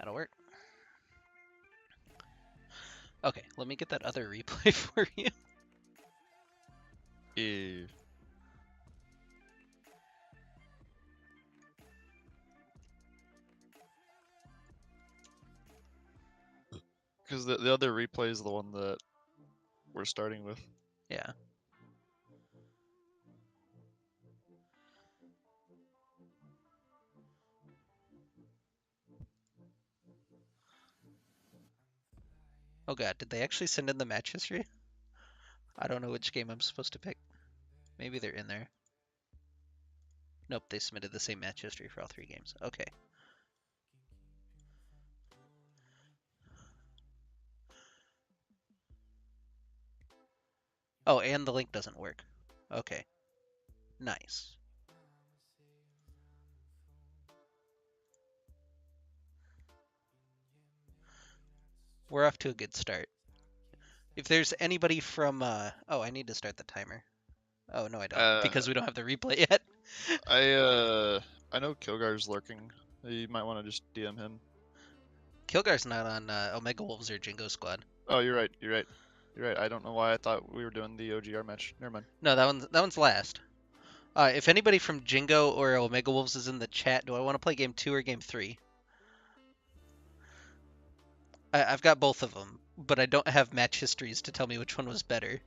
That'll work. Okay, let me get that other replay for you. Ew. Because the other replay is the one that we're starting with. Yeah. Oh god, did they actually send in the match history? I don't know which game I'm supposed to pick. Maybe they're in there. Nope, they submitted the same match history for all 3 games. Okay. Oh, and the link doesn't work. Okay. Nice. We're off to a good start. If there's anybody from, oh, I need to start the timer. Oh, no, I don't, because we don't have the replay yet. I know Kilgar's lurking. You might want to just DM him. Kilgar's not on Omega Wolves or Jingo Squad. Oh, you're right. You're right. You're right. I don't know why I thought we were doing the OGR match. Never mind. No, that one's last. If anybody from Jingo or Omega Wolves is in the chat, do I want to play game 2 or game 3? I've got both of them, but I don't have match histories to tell me which one was better.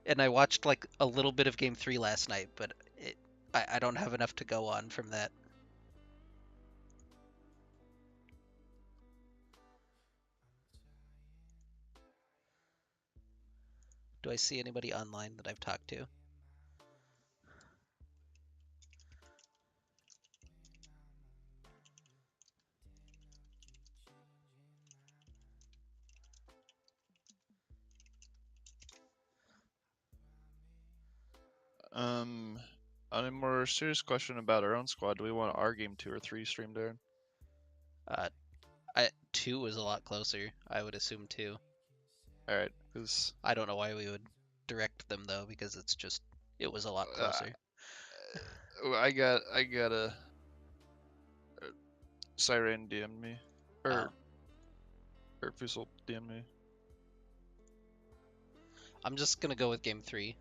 And I watched like a little bit of game 3 last night, but I don't have enough to go on from that. Do I see anybody online that I've talked to? On a more serious question about our own squad, do we want our game 2 or 3 streamed, Aaron? 2 was a lot closer. I would assume 2. Alright, because I don't know why we would direct them though, because it was a lot closer. I got a Siren DM me, or Fussel DM me. I'm just gonna go with game 3.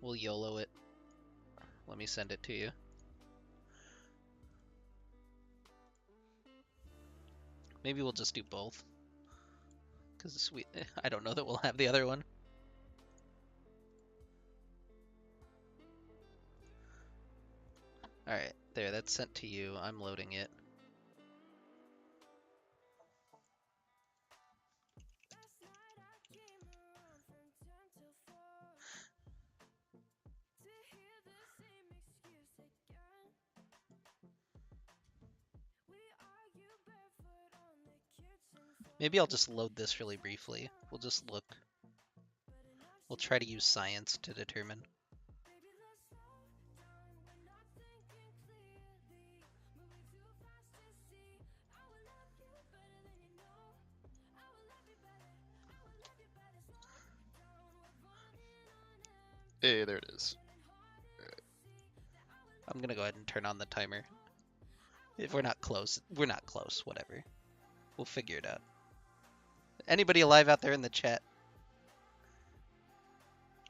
We'll YOLO it. Let me send it to you. Maybe we'll just do both. Because I don't know that we'll have the other one. Alright, there, that's sent to you. I'm loading it. Maybe I'll just load this really briefly. We'll just look. We'll try to use science to determine. Hey, there it is. I'm gonna go ahead and turn on the timer. If we're not close, we're not close, whatever. We'll figure it out. Anybody alive out there in the chat?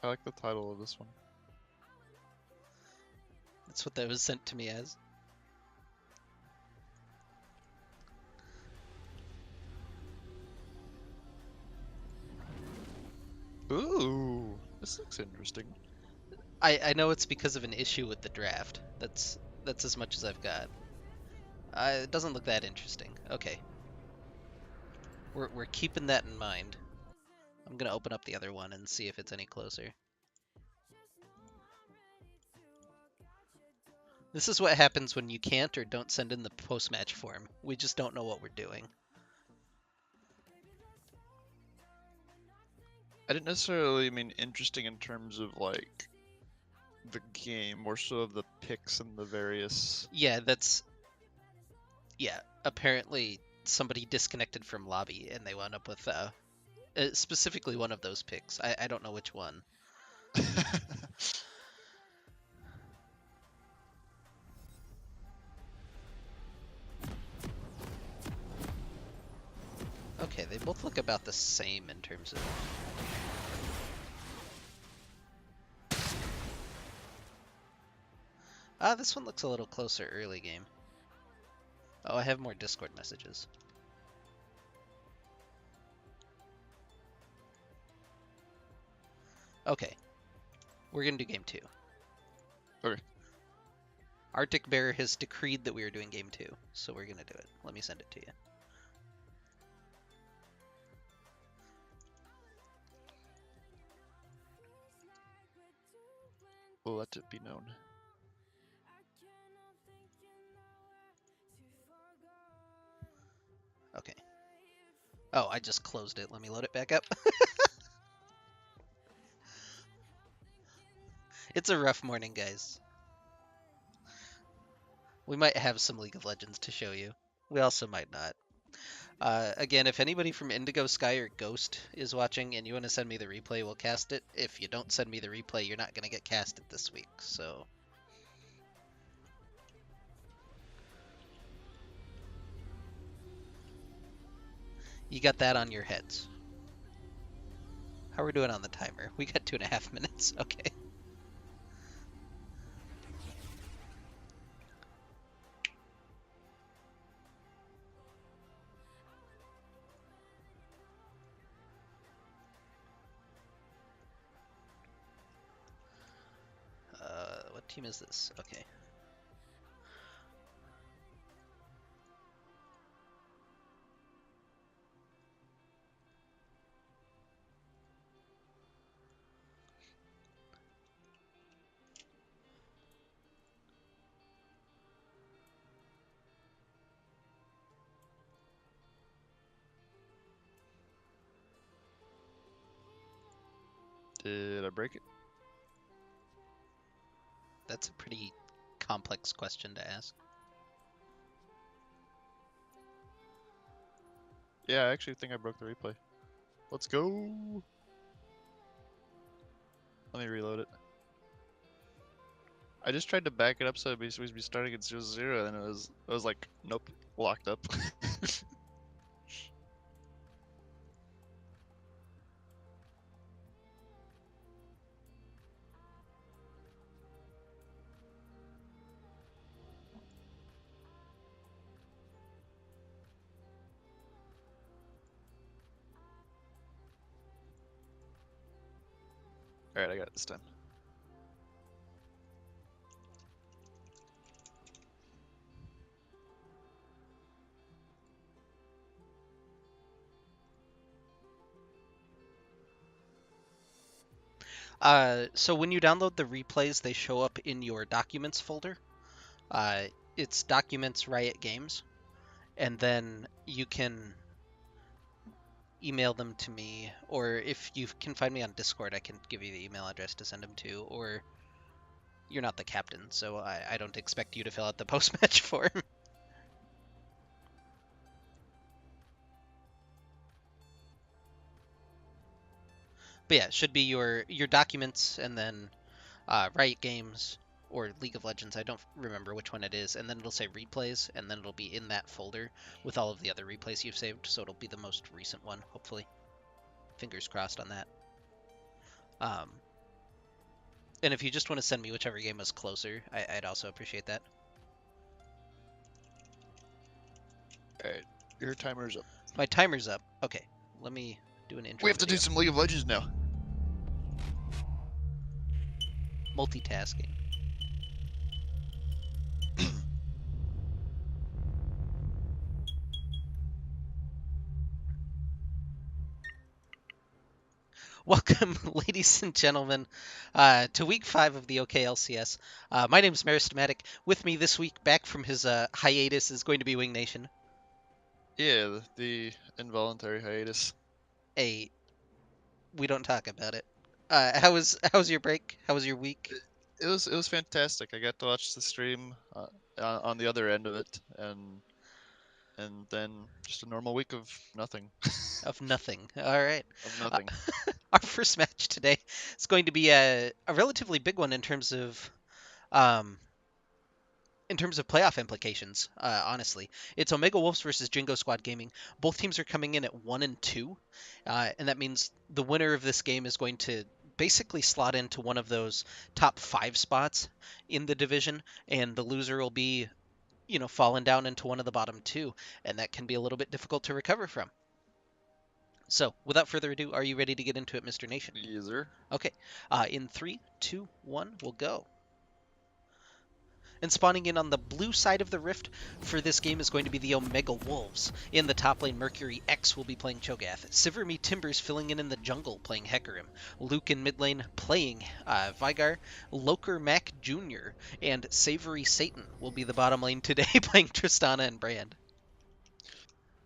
I like the title of this one. That's what that was sent to me as. Ooh, this looks interesting. I know it's because of an issue with the draft. That's as much as I've got. It doesn't look that interesting. Okay. We're keeping that in mind. I'm gonna open up the other one and see if it's any closer. This is what happens when you can't or don't send in the post-match form. We just don't know what we're doing. I didn't necessarily mean interesting in terms of like the game, more so of the picks and the various. Yeah, apparently somebody disconnected from lobby and they wound up with specifically one of those picks. I don't know which one. Both look about the same in terms of. This one looks a little closer early game. Oh, I have more Discord messages. Okay, we're gonna do game two. Okay. Arctic Bear has decreed that we are doing game two, so we're gonna do it. Let me send it to you. We'll let it be known. Okay. Oh, I just closed it. Let me load it back up. It's a rough morning, guys. We might have some League of Legends to show you. We also might not. Again, if anybody from Indigo Sky or Ghost is watching and you want to send me the replay, we'll cast it. If you don't send me the replay, you're not going to get casted this week. So, you got that on your heads. How are we doing on the timer? We got 2.5 minutes. Okay. What team is this? Okay. Did I break it? That's a pretty complex question to ask. Yeah, I actually think I broke the replay. Let's go. Let me reload it. I just tried to back it up so it'd be supposed to be starting at 0-0, and it was like, nope, locked up. Alright, I got it this time. So when you download the replays, they show up in your documents folder. It's Documents Riot Games, and then you can email them to me, or if you can find me on Discord, I can give you the email address to send them to, or you're not the captain, so I don't expect you to fill out the post-match form. But yeah, it should be your documents, and then Riot Games or League of Legends. I don't remember which one it is, and then it'll say replays, and then it'll be in that folder with all of the other replays you've saved. So it'll be the most recent one, hopefully. Fingers crossed on that. Um, and if you just want to send me whichever game was closer, I'd also appreciate that. Alright, your timer's up. My timer's up. Okay, let me do an intro We have to do video. some League of Legends now. Multitasking. Welcome, ladies and gentlemen, to week 5 of the OKLCS. My name is Maristamatic. With me this week, back from his hiatus, is going to be Wing Nation. Yeah, the involuntary hiatus. Hey, we don't talk about it. How was your break? How was your week? It was fantastic. I got to watch the stream on the other end of it, and then just a normal week of nothing. Of nothing. All right. Of Uh, nothing. our first match today is going to be a relatively big one in terms of um, in terms of playoff implications, honestly, it's Omega Wolves versus Jingo Squad Gaming. Both teams are coming in at 1-2, and that means the winner of this game is going to basically slot into one of those top 5 spots in the division, and the loser will be, fallen down into one of the bottom 2, and that can be a little bit difficult to recover from. So, without further ado, are you ready to get into it, Mr. Nation? Yes, sir. Okay. In 3, 2, 1, we'll go. And spawning in on the blue side of the rift for this game is going to be the Omega Wolves. In the top lane, GetRECt will be playing Cho'Gath. Siverme Timbers filling in the jungle playing Hecarim. Luke in mid lane playing Veigar. Loker Mac Jr. and Savory Satan will be the bottom lane today playing Tristana and Brand.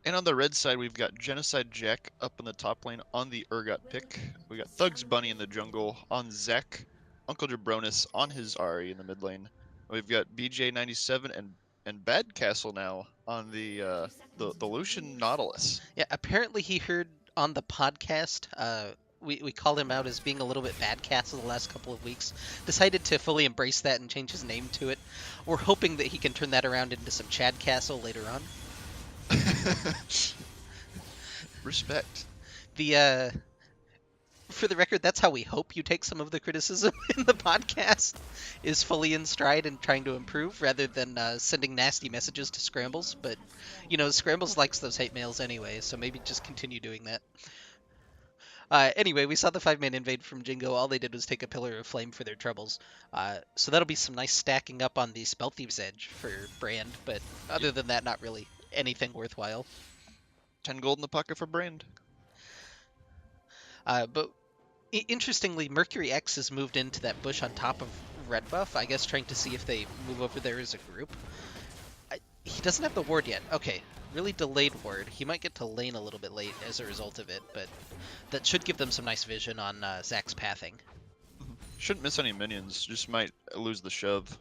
And on the red side, we've got Genocide Jack up in the top lane on the Urgot pick. We got Thugs Bunny in the jungle on Zac. Uncle Jabronis on his Ahri in the mid lane. We've got BJ97 and Bad Castle now on the Lucian Nautilus. Yeah, apparently he heard on the podcast. We called him out as being a little bit bad castle the last couple of weeks. Decided to fully embrace that and change his name to it. We're hoping that he can turn that around into some Chad Castle later on. Respect. The For the record, that's how we hope you take some of the criticism in the podcast, is fully in stride and trying to improve rather than sending nasty messages to Scrambles. But, Scrambles likes those hate mails anyway, so maybe just continue doing that. Anyway, we saw the 5-man invade from Jingo. All they did was take a Pillar of Flame for their troubles. So that'll be some nice stacking up on the Spell Thieves Edge for Brand, but other than that, not really anything worthwhile. 10 gold in the pocket for Brand. But interestingly, GetRECt has moved into that bush on top of Red Buff, I guess trying to see if they move over there as a group. He doesn't have the ward yet. Okay, really delayed ward. He might get to lane a little bit late as a result of it, but that should give them some nice vision on Zac's pathing. Shouldn't miss any minions, just might lose the shove.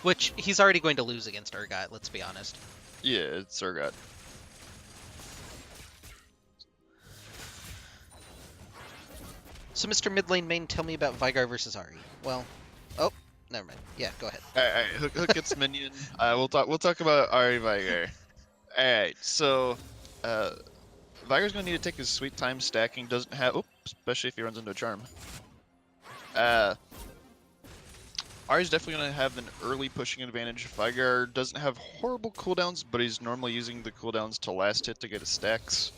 Which he's already going to lose against Urgot, let's be honest. Yeah, it's Urgot. So, Mr. Midlane Main, tell me about Veigar versus Ahri. Well, oh, never mind. Yeah, go ahead. Alright, Hook gets minion. We'll talk about Ahri Veigar. Alright, so Veigar's gonna need to take his sweet time stacking. Doesn't have, especially if he runs into a charm. Ahri's definitely gonna have an early pushing advantage. Veigar doesn't have horrible cooldowns, but he's normally using the cooldowns to last hit to get his stacks.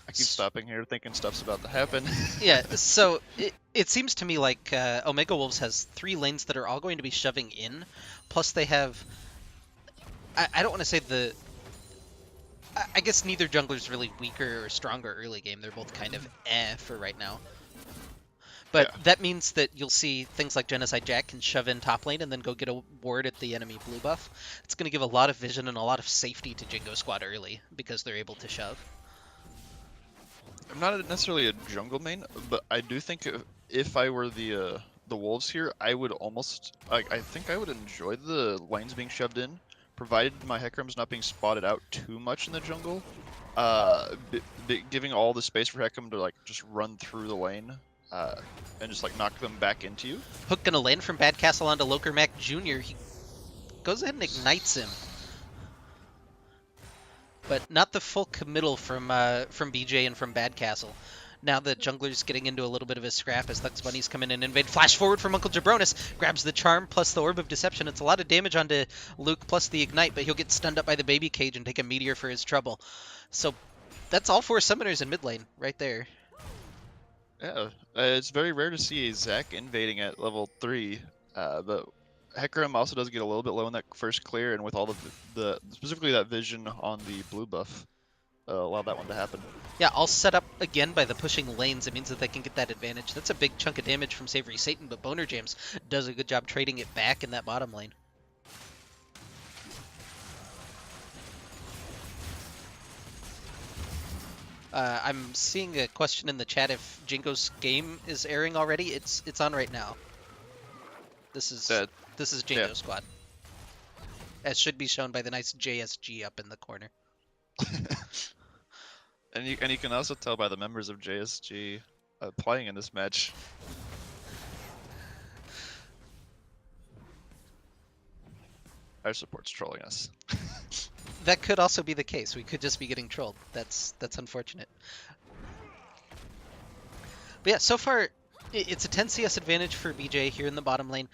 I keep stopping here thinking stuff's about to happen. Yeah, so it seems to me like Omega Wolves has 3 lanes that are all going to be shoving in, plus they have... I don't want to say I guess neither jungler's really weaker or stronger early game. They're both kind of for right now. But Yeah. that means that you'll see things like Genocide Jack can shove in top lane and then go get a ward at the enemy blue buff. It's going to give a lot of vision and a lot of safety to Jingo Squad early because they're able to shove. I'm not necessarily a jungle main, but I do think if I were the wolves here, I would almost I think I would enjoy the lanes being shoved in, provided my Hecarim's not being spotted out too much in the jungle. Giving all the space for Hecarim to like just run through the lane, and just like knock them back into you. Hook gonna land from Bad Castle onto Loker Mac Jr. He goes ahead and ignites him. But not the full committal from BJ and from Bad Castle. Now the jungler's getting into a little bit of a scrap as Thugs Bunnies come in and invade. Flash forward from Uncle Jabronis. Grabs the charm plus the Orb of Deception. It's a lot of damage onto Luke plus the Ignite, but he'll get stunned up by the baby cage and take a meteor for his trouble. So that's all 4 summoners in mid lane right there. Yeah, it's very rare to see a Zac invading at level 3, but Hecarim also does get a little bit low in that first clear, and with all the specifically that vision on the blue buff, allow that one to happen. Yeah, all set up again by the pushing lanes. It means that they can get that advantage. That's a big chunk of damage from Savory Satan, but Boner Jams does a good job trading it back in that bottom lane. I'm seeing a question in the chat if Jingo's game is airing already. It's on right now. This is Jingo yeah. Squad. As should be shown by the nice JSG up in the corner. And you can also tell by the members of JSG playing in this match. Our support's trolling us. That could also be the case. We could just be getting trolled. That's unfortunate. But yeah, so far it's a 10 CS advantage for BJ here in the bottom lane.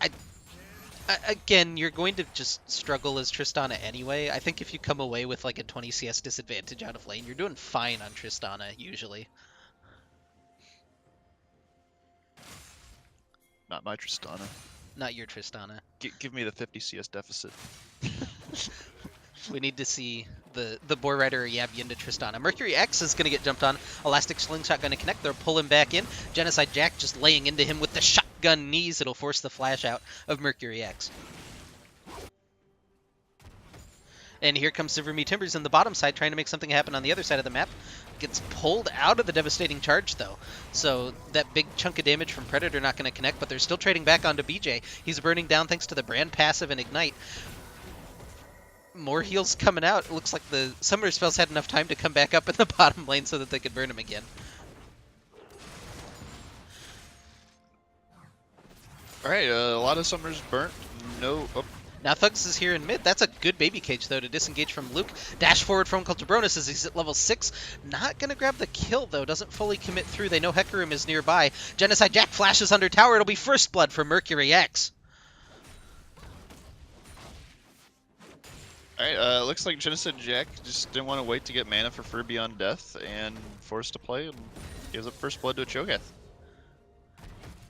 I, again, you're going to just struggle as Tristana anyway. I think if you come away with like a 20 CS disadvantage out of lane, you're doing fine on Tristana usually. Not my Tristana. Not your Tristana. Give me the 50 CS deficit. We need to see the Boar Rider or Yab into Tristana. Mercury X is going to get jumped on. Elastic Slingshot going to connect. They'll pull him back in. Genocide Jack just laying into him with the shotgun knees. It'll force the flash out of Mercury X. And here comes Silvermeat Timbers in the bottom side trying to make something happen on the other side of the map. Gets pulled out of the devastating charge, though. So that big chunk of damage from Predator not going to connect, but they're still trading back onto BJ. He's burning down thanks to the brand passive and Ignite. More heals coming out. It looks like the Summoner Spells had enough time to come back up in the bottom lane so that they could burn him again. Alright, a lot of Summoners burnt. No. Oh. Now Thugs is here in mid. That's a good baby cage, though, to disengage from Luke. Dash forward from Cultibronus as he's at level 6. Not going to grab the kill, though. Doesn't fully commit through. They know Hecarim is nearby. Genocide Jack flashes under tower. It'll be first blood for Mercury X. Alright, looks like Genocide Jack just didn't want to wait to get mana for Fear Beyond Death and forced to play and gives up first blood to a Cho'Gath.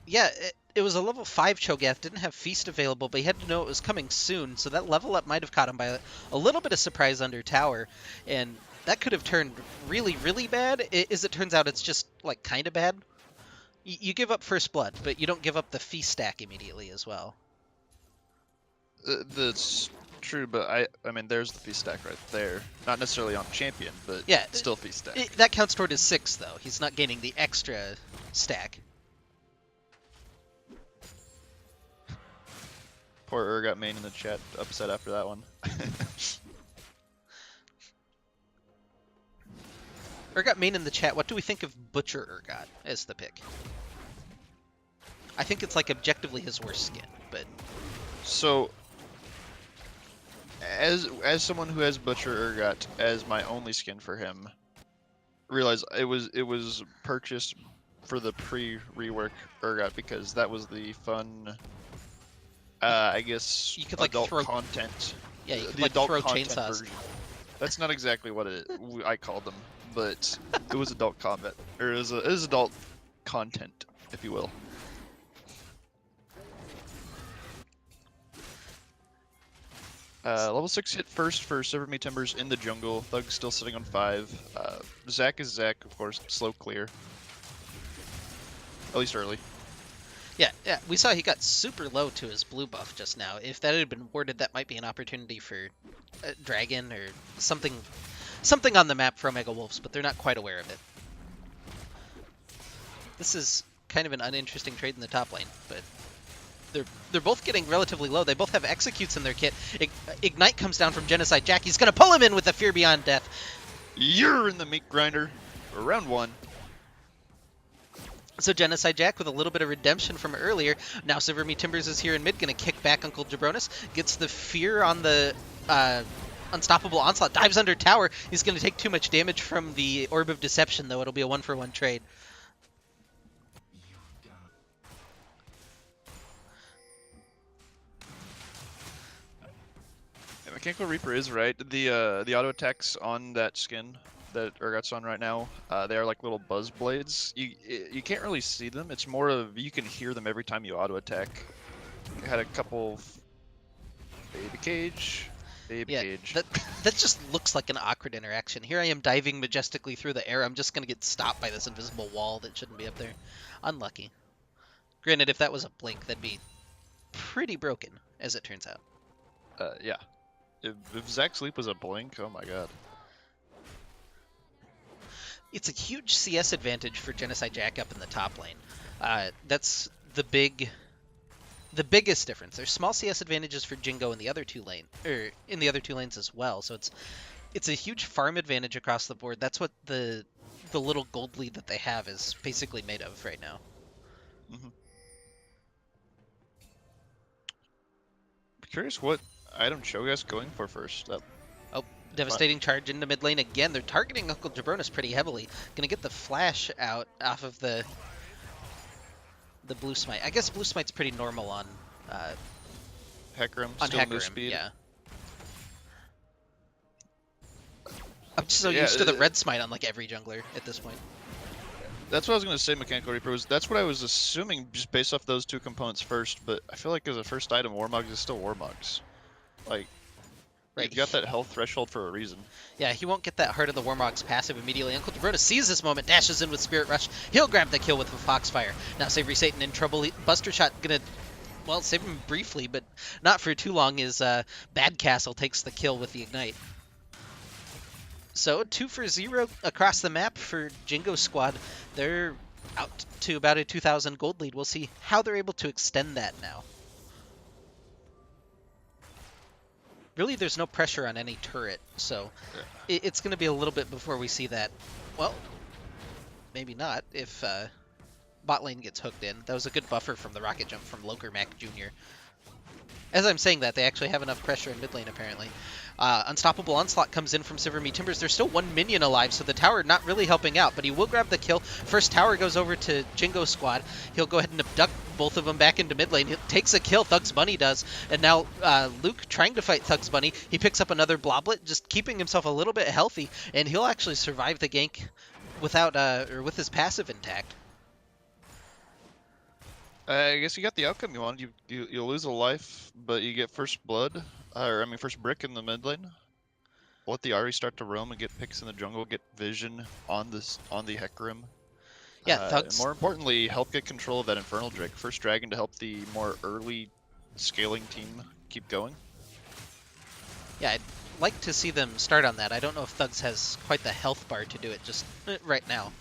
Yeah, it was a level 5 Cho'Gath, didn't have Feast available, but he had to know it was coming soon, so that level up might have caught him by a little bit of surprise under tower, and that could have turned really, really bad. As it turns out, it's just, like, kind of bad. You give up first blood, but you don't give up the Feast stack immediately as well. That's true, but I mean, there's the Feast stack right there. Not necessarily on Champion, but yeah, still Feast stack. That counts toward his 6, though. He's not gaining the extra stack. Poor Urgot main in the chat, upset after that one. Urgot main in the chat, what do we think of Butcher Urgot as the pick? I think it's like objectively his worst skin, but... So, as someone who has Butcher Urgot as my only skin for him, realize it was purchased for the pre-rework Urgot because that was the fun... I guess you could like adult throw content. Yeah, you could the like adult throw content chainsaws. version. That's not exactly what I called them, but it was adult combat, or it was adult content, if you will. Level 6 hit first for Silvermeat Timbers in the jungle. Thug's still sitting on 5. Zac is Zac, of course, slow clear. At least early. Yeah, we saw he got super low to his blue buff just now. If that had been warded, that might be an opportunity for Dragon or something on the map for Omega Wolves, but they're not quite aware of it. This is kind of an uninteresting trade in the top lane, but they're both getting relatively low. They both have executes in their kit. Ignite comes down from Genocide Jack. He's going to pull him in with a Fear Beyond Death. You're in the meat grinder. Round 1. So Genocide Jack with a little bit of redemption from earlier. Now Silvermeat Timbers is here in mid, going to kick back Uncle Jabronis. Gets the fear on the Unstoppable Onslaught. Dives under tower. He's going to take too much damage from the Orb of Deception, though. It'll be a 1-for-1 trade. Yeah, Mechanical Reaper is right. The auto attacks on that skin that Urgot's on right now, they are like little buzz blades. You can't really see them. It's more of you can hear them every time you auto attack. I had a couple baby cage. That just looks like an awkward interaction. Here I am diving majestically through the air. I'm just gonna get stopped by this invisible wall that shouldn't be up there. Unlucky. Granted, if that was a blink, that'd be pretty broken, as it turns out. Yeah. If Zac Sleep was a blink, oh my god. It's a huge CS advantage for Genocide Jack up in the top lane. That's the biggest difference. There's small CS advantages for Jingo in the other two lanes as well. So it's a huge farm advantage across the board. That's what the little gold lead that they have is basically made of right now. Mm-hmm. Curious what item Cho'Gath's going for first. Oh, devastating charge into mid lane again. They're targeting Uncle Jabronis pretty heavily. Gonna get the flash out off of the blue smite. I guess blue smite's pretty normal on Hecarim on still move Hecarim, speed. yeah. I'm just so Yeah, used to the red smite on like every jungler at this point. That's what I was gonna say. Mechanical Reaper was. That's what I was assuming just based off those two components first. But I feel like as a first item, Warmogs is still Warmogs. Like, Right. you've got that health threshold for a reason. Yeah, he won't get that Heart of the Warmog's passive immediately. Uncle Jabronis sees this moment, dashes in with Spirit Rush. He'll grab the kill with the Foxfire. Now Savory Satan in trouble. Buster Shot gonna, well, save him briefly, but not for too long as Bad Castle takes the kill with the Ignite. So 2 for 0 across the map for Jingo Squad. They're out to about a 2,000 gold lead. We'll see how they're able to extend that now. Really, there's no pressure on any turret, so it's going to be a little bit before we see that. Well, maybe not if bot lane gets hooked in. That was a good buffer from the rocket jump from Loker Mac Jr. As I'm saying that, they actually have enough pressure in mid lane, apparently. Unstoppable Onslaught comes in from Silvermeat Timbers. There's still one minion alive, so the tower not really helping out, but he will grab the kill. First tower goes over to Jingo Squad. He'll go ahead and abduct both of them back into mid lane. He takes a kill, Thugs Bunny does, and now Luke trying to fight Thugs Bunny. He picks up another Bloblet, just keeping himself a little bit healthy, and he'll actually survive the gank without or with his passive intact. I guess you got the outcome you wanted. You lose a life, but you get first blood, or I mean first brick in the mid lane. Let the Ahri start to roam and get picks in the jungle, get vision on the Hecarim. Yeah, Thugs. And more importantly, help get control of that Infernal Drake. First dragon to help the more early scaling team keep going. Yeah, I'd like to see them start on that. I don't know if Thugs has quite the health bar to do it just right now.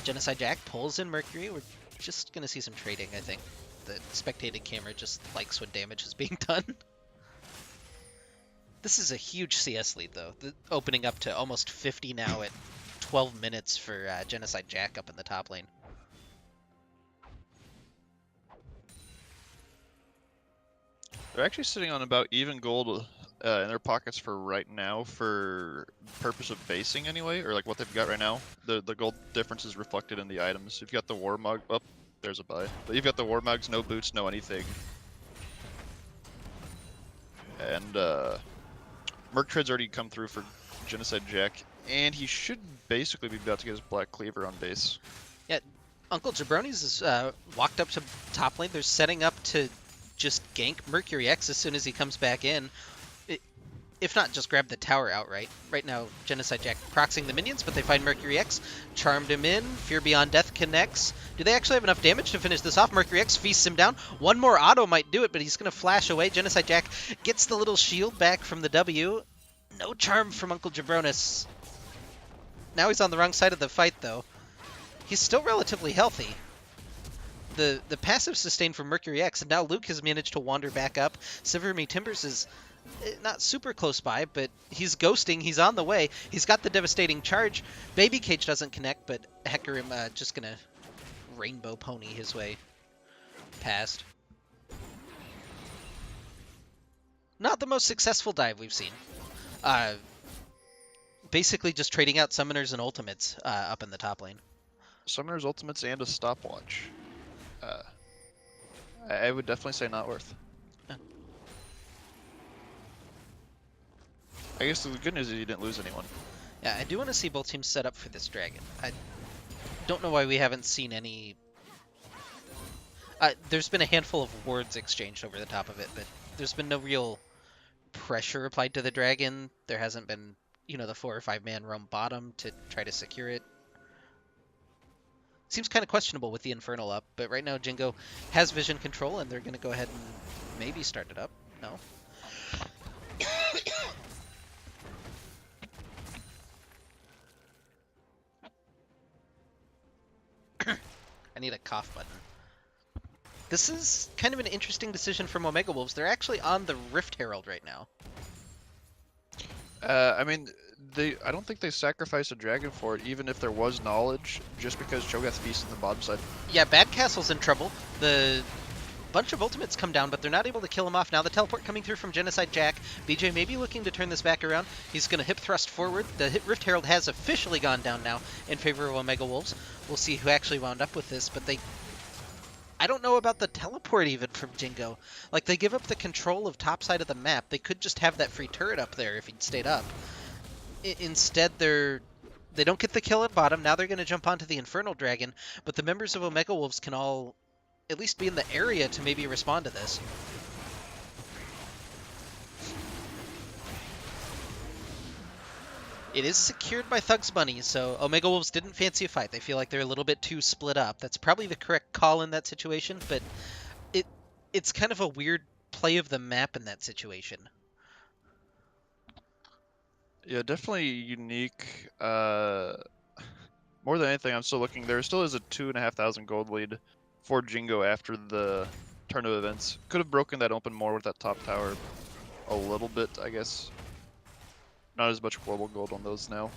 Genocide Jack pulls in Mercury. We're just going to see some trading, I think. The spectated camera just likes when damage is being done. This is a huge CS lead, though. Opening up to almost 50 now at 12 minutes for Genocide Jack up in the top lane. They're actually sitting on about even gold in their pockets for right now, for purpose of basing anyway, or like what they've got right now. The gold difference is reflected in the items. You've got the Warmog. Oh, there's a buy. But you've got the Warmogs, no boots, no anything. And Merc Tread's already come through for Genocide Jack, and he should basically be about to get his Black Cleaver on base. Yeah, Uncle Jabronis is walked up to top lane. They're setting up to just gank Mercury X as soon as he comes back in. If not, just grab the tower outright. Right now, Genocide Jack proxying the minions, but they find Mercury X, charmed him in, Fear Beyond Death connects. Do they actually have enough damage to finish this off? Mercury X feasts him down. One more auto might do it, but he's going to flash away. Genocide Jack gets the little shield back from the W. No charm from Uncle Jabronis. Now he's on the wrong side of the fight, though. He's still relatively healthy. The passive sustained from Mercury X, and now Luke has managed to wander back up. Silvermeat Timbers is not super close by, but he's ghosting. He's on the way. He's got the devastating charge. Baby Cage doesn't connect, but Hecarim just gonna rainbow pony his way past. Not the most successful dive we've seen. Basically just trading out summoners and ultimates up in the top lane. Summoners, ultimates, and a stopwatch. I would definitely say not worth. Yeah. I guess the good news is you didn't lose anyone. Yeah, I do want to see both teams set up for this dragon. I don't know why we haven't seen any... there's been a handful of words exchanged over the top of it, but there's been no real pressure applied to the dragon. There hasn't been, you know, the 4 or 5 man roam bottom to try to secure it. Seems kind of questionable with the Infernal up, but right now Jingo has vision control, and they're going to go ahead and maybe start it up. No. I need a cough button. This is kind of an interesting decision from Omega Wolves. They're actually on the Rift Herald right now. I mean, I don't think they sacrificed a dragon for it, even if there was knowledge, just because Cho'Gath feasts on the bottom side. Yeah, Bad Castle's in trouble. The bunch of ultimates come down, but they're not able to kill him off. Now the teleport coming through from Genocide Jack. BJ may be looking to turn this back around. He's going to hip thrust forward. The Rift Herald has officially gone down now in favor of Omega Wolves. We'll see who actually wound up with this, but I don't know about the teleport even from Jingo. Like, they give up the control of top side of the map. They could just have that free turret up there if he'd stayed up. Instead, they don't get the kill at bottom. Now they're going to jump onto the Infernal Dragon, but the members of Omega Wolves can all at least be in the area to maybe respond to this. It is secured by Thugs Bunny, so Omega Wolves didn't fancy a fight. They feel like they're a little bit too split up. That's probably the correct call in that situation, but it's kind of a weird play of the map in that situation. Yeah, definitely unique. More than anything, I'm still looking. There still is a 2,500 gold lead for Jingo after the turn of events. Could have broken that open more with that top tower a little bit, I guess. Not as much global gold on those now.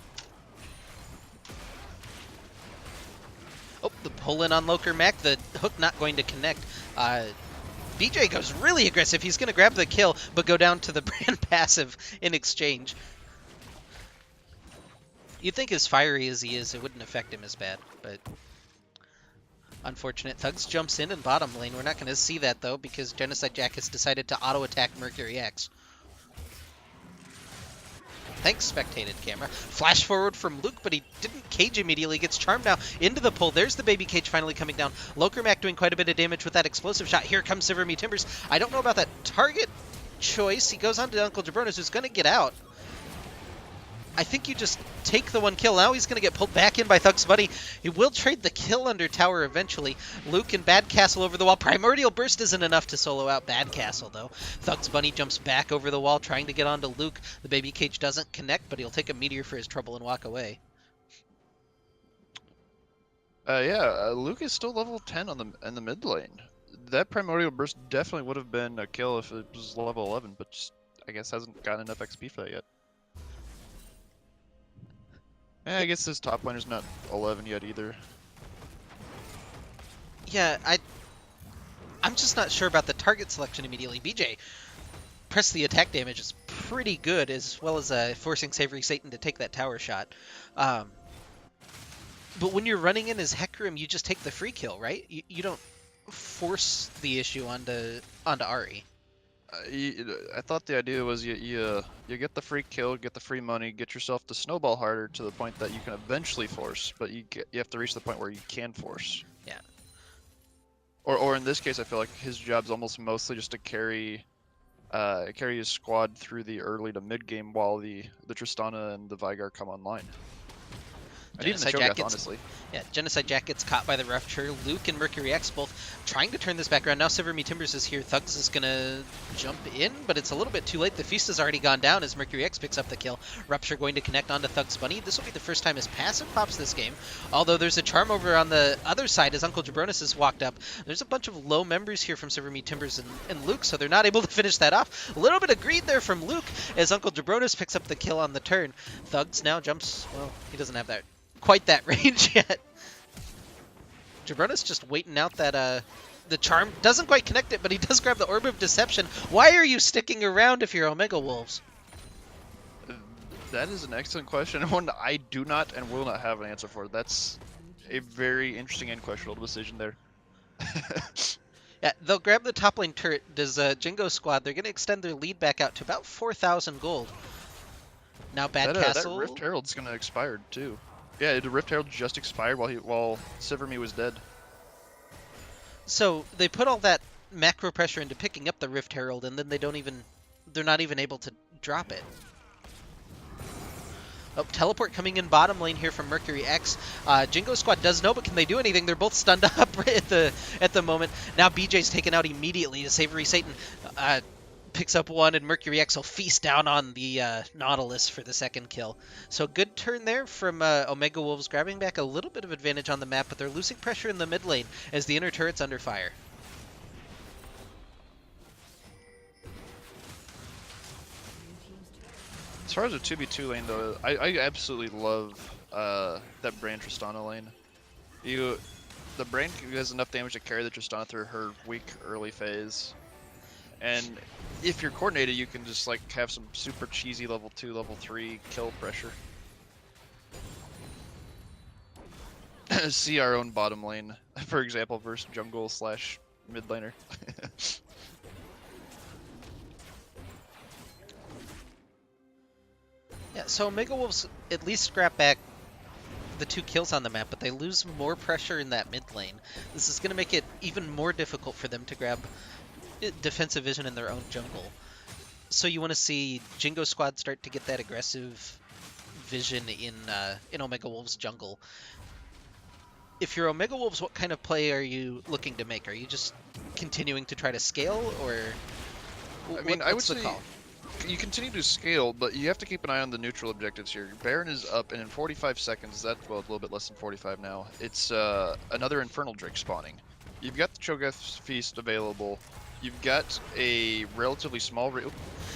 Oh, the pull in on Loker Mac, the hook not going to connect. BJ goes really aggressive. He's going to grab the kill, but go down to the brand passive in exchange. You'd think as fiery as he is, it wouldn't affect him as bad, but unfortunate. Thugs jumps in bottom lane. We're not going to see that, though, because Genocide Jack has decided to auto-attack Mercury X. Thanks, spectated camera. Flash forward from Luke, but he didn't cage immediately. Gets charmed now into the pull. There's the baby cage finally coming down. Lokermac doing quite a bit of damage with that explosive shot. Here comes Silver Me Timbers. I don't know about that target choice. He goes on to Uncle Jabronis, who's going to get out. I think you just take the one kill. Now he's going to get pulled back in by Thugs Bunny. He will trade the kill under tower eventually. Luke and Bad Castle over the wall. Primordial Burst isn't enough to solo out Bad Castle, though. Thugs Bunny jumps back over the wall, trying to get onto Luke. The baby cage doesn't connect, but he'll take a meteor for his trouble and walk away. Luke is still level 10 in the mid lane. That Primordial Burst definitely would have been a kill if it was level 11, but just, I guess, hasn't gotten enough XP for that yet. I guess this top laner's not 11 yet either. Yeah, I'm just not sure about the target selection immediately. BJ, press the attack damage is pretty good, as well as forcing Savory Satan to take that tower shot. But when you're running in as Hecarim, you just take the free kill, right? You don't force the issue onto Ahri. I thought the idea was you get the free kill, get the free money, get yourself to snowball harder to the point that you can eventually force, but you have to reach the point where you can force. Yeah. Or in this case, I feel like his job's almost mostly just to carry his squad through the early to mid game while the Tristana and the Veigar come online. And even the Cho'Gath, honestly. Yeah, Genocide Jack gets caught by the Rupture. Luke and Mercury X both trying to turn this back around. Now Silver Me Timbers is here. Thugs is going to jump in, but it's a little bit too late. The Feast has already gone down as Mercury X picks up the kill. Rupture going to connect onto Thugs Bunny. This will be the first time his passive pops this game, although there's a charm over on the other side as Uncle Jabronis has walked up. There's a bunch of low members here from Silver Me Timbers and Luke, so they're not able to finish that off. A little bit of greed there from Luke as Uncle Jabronis picks up the kill on the turn. Thugs now jumps, well, he doesn't have that quite that range yet. Jabronis just waiting out that the charm. Doesn't quite connect it, but he does grab the Orb of Deception. Why are you sticking around if you're Omega Wolves? That is an excellent question, and one I do not and will not have an answer for. That's a very interesting and questionable decision there. Yeah, they'll grab the top lane turret. Does Jingo squad, they're going to extend their lead back out to about 4,000 gold. Now Bad Castle. That Rift Herald's going to expire too. Yeah, the Rift Herald just expired while Silverme was dead. So they put all that macro pressure into picking up the Rift Herald, and then they're not even able to drop it. Oh, teleport coming in bottom lane here from Mercury X. Jingo squad does know, but can they do anything? They're both stunned up at the moment. Now BJ's taken out immediately. The Savory Satan picks up one, and Mercury X will feast down on the Nautilus for the second kill. So good turn there from Omega Wolves, grabbing back a little bit of advantage on the map, but they're losing pressure in the mid lane as the inner turret's under fire. As far as the 2v2 lane though, I absolutely love that Brand Tristana lane. The the Brain has enough damage to carry the Tristana through her weak early phase. And if you're coordinated, you can just like have some super cheesy level 2, level 3 kill pressure. See our own bottom lane, for example, versus jungle / mid laner. Yeah, so Omega Wolves at least scrap back the 2 kills on the map, but they lose more pressure in that mid lane. This is going to make it even more difficult for them to grab defensive vision in their own jungle. So you want to see Jingo Squad start to get that aggressive vision in Omega Wolves jungle. If you're Omega Wolves, what kind of play are you looking to make? Are you just continuing to try to scale, or I mean, I would what's the say call? you continue to scale, but you have to keep an eye on the neutral objectives here. Baron is up, and in 45 seconds, that's well, a little bit less than 45 now. It's another Infernal Drake spawning. You've got the Cho'Gath Feast available. You've got a relatively small.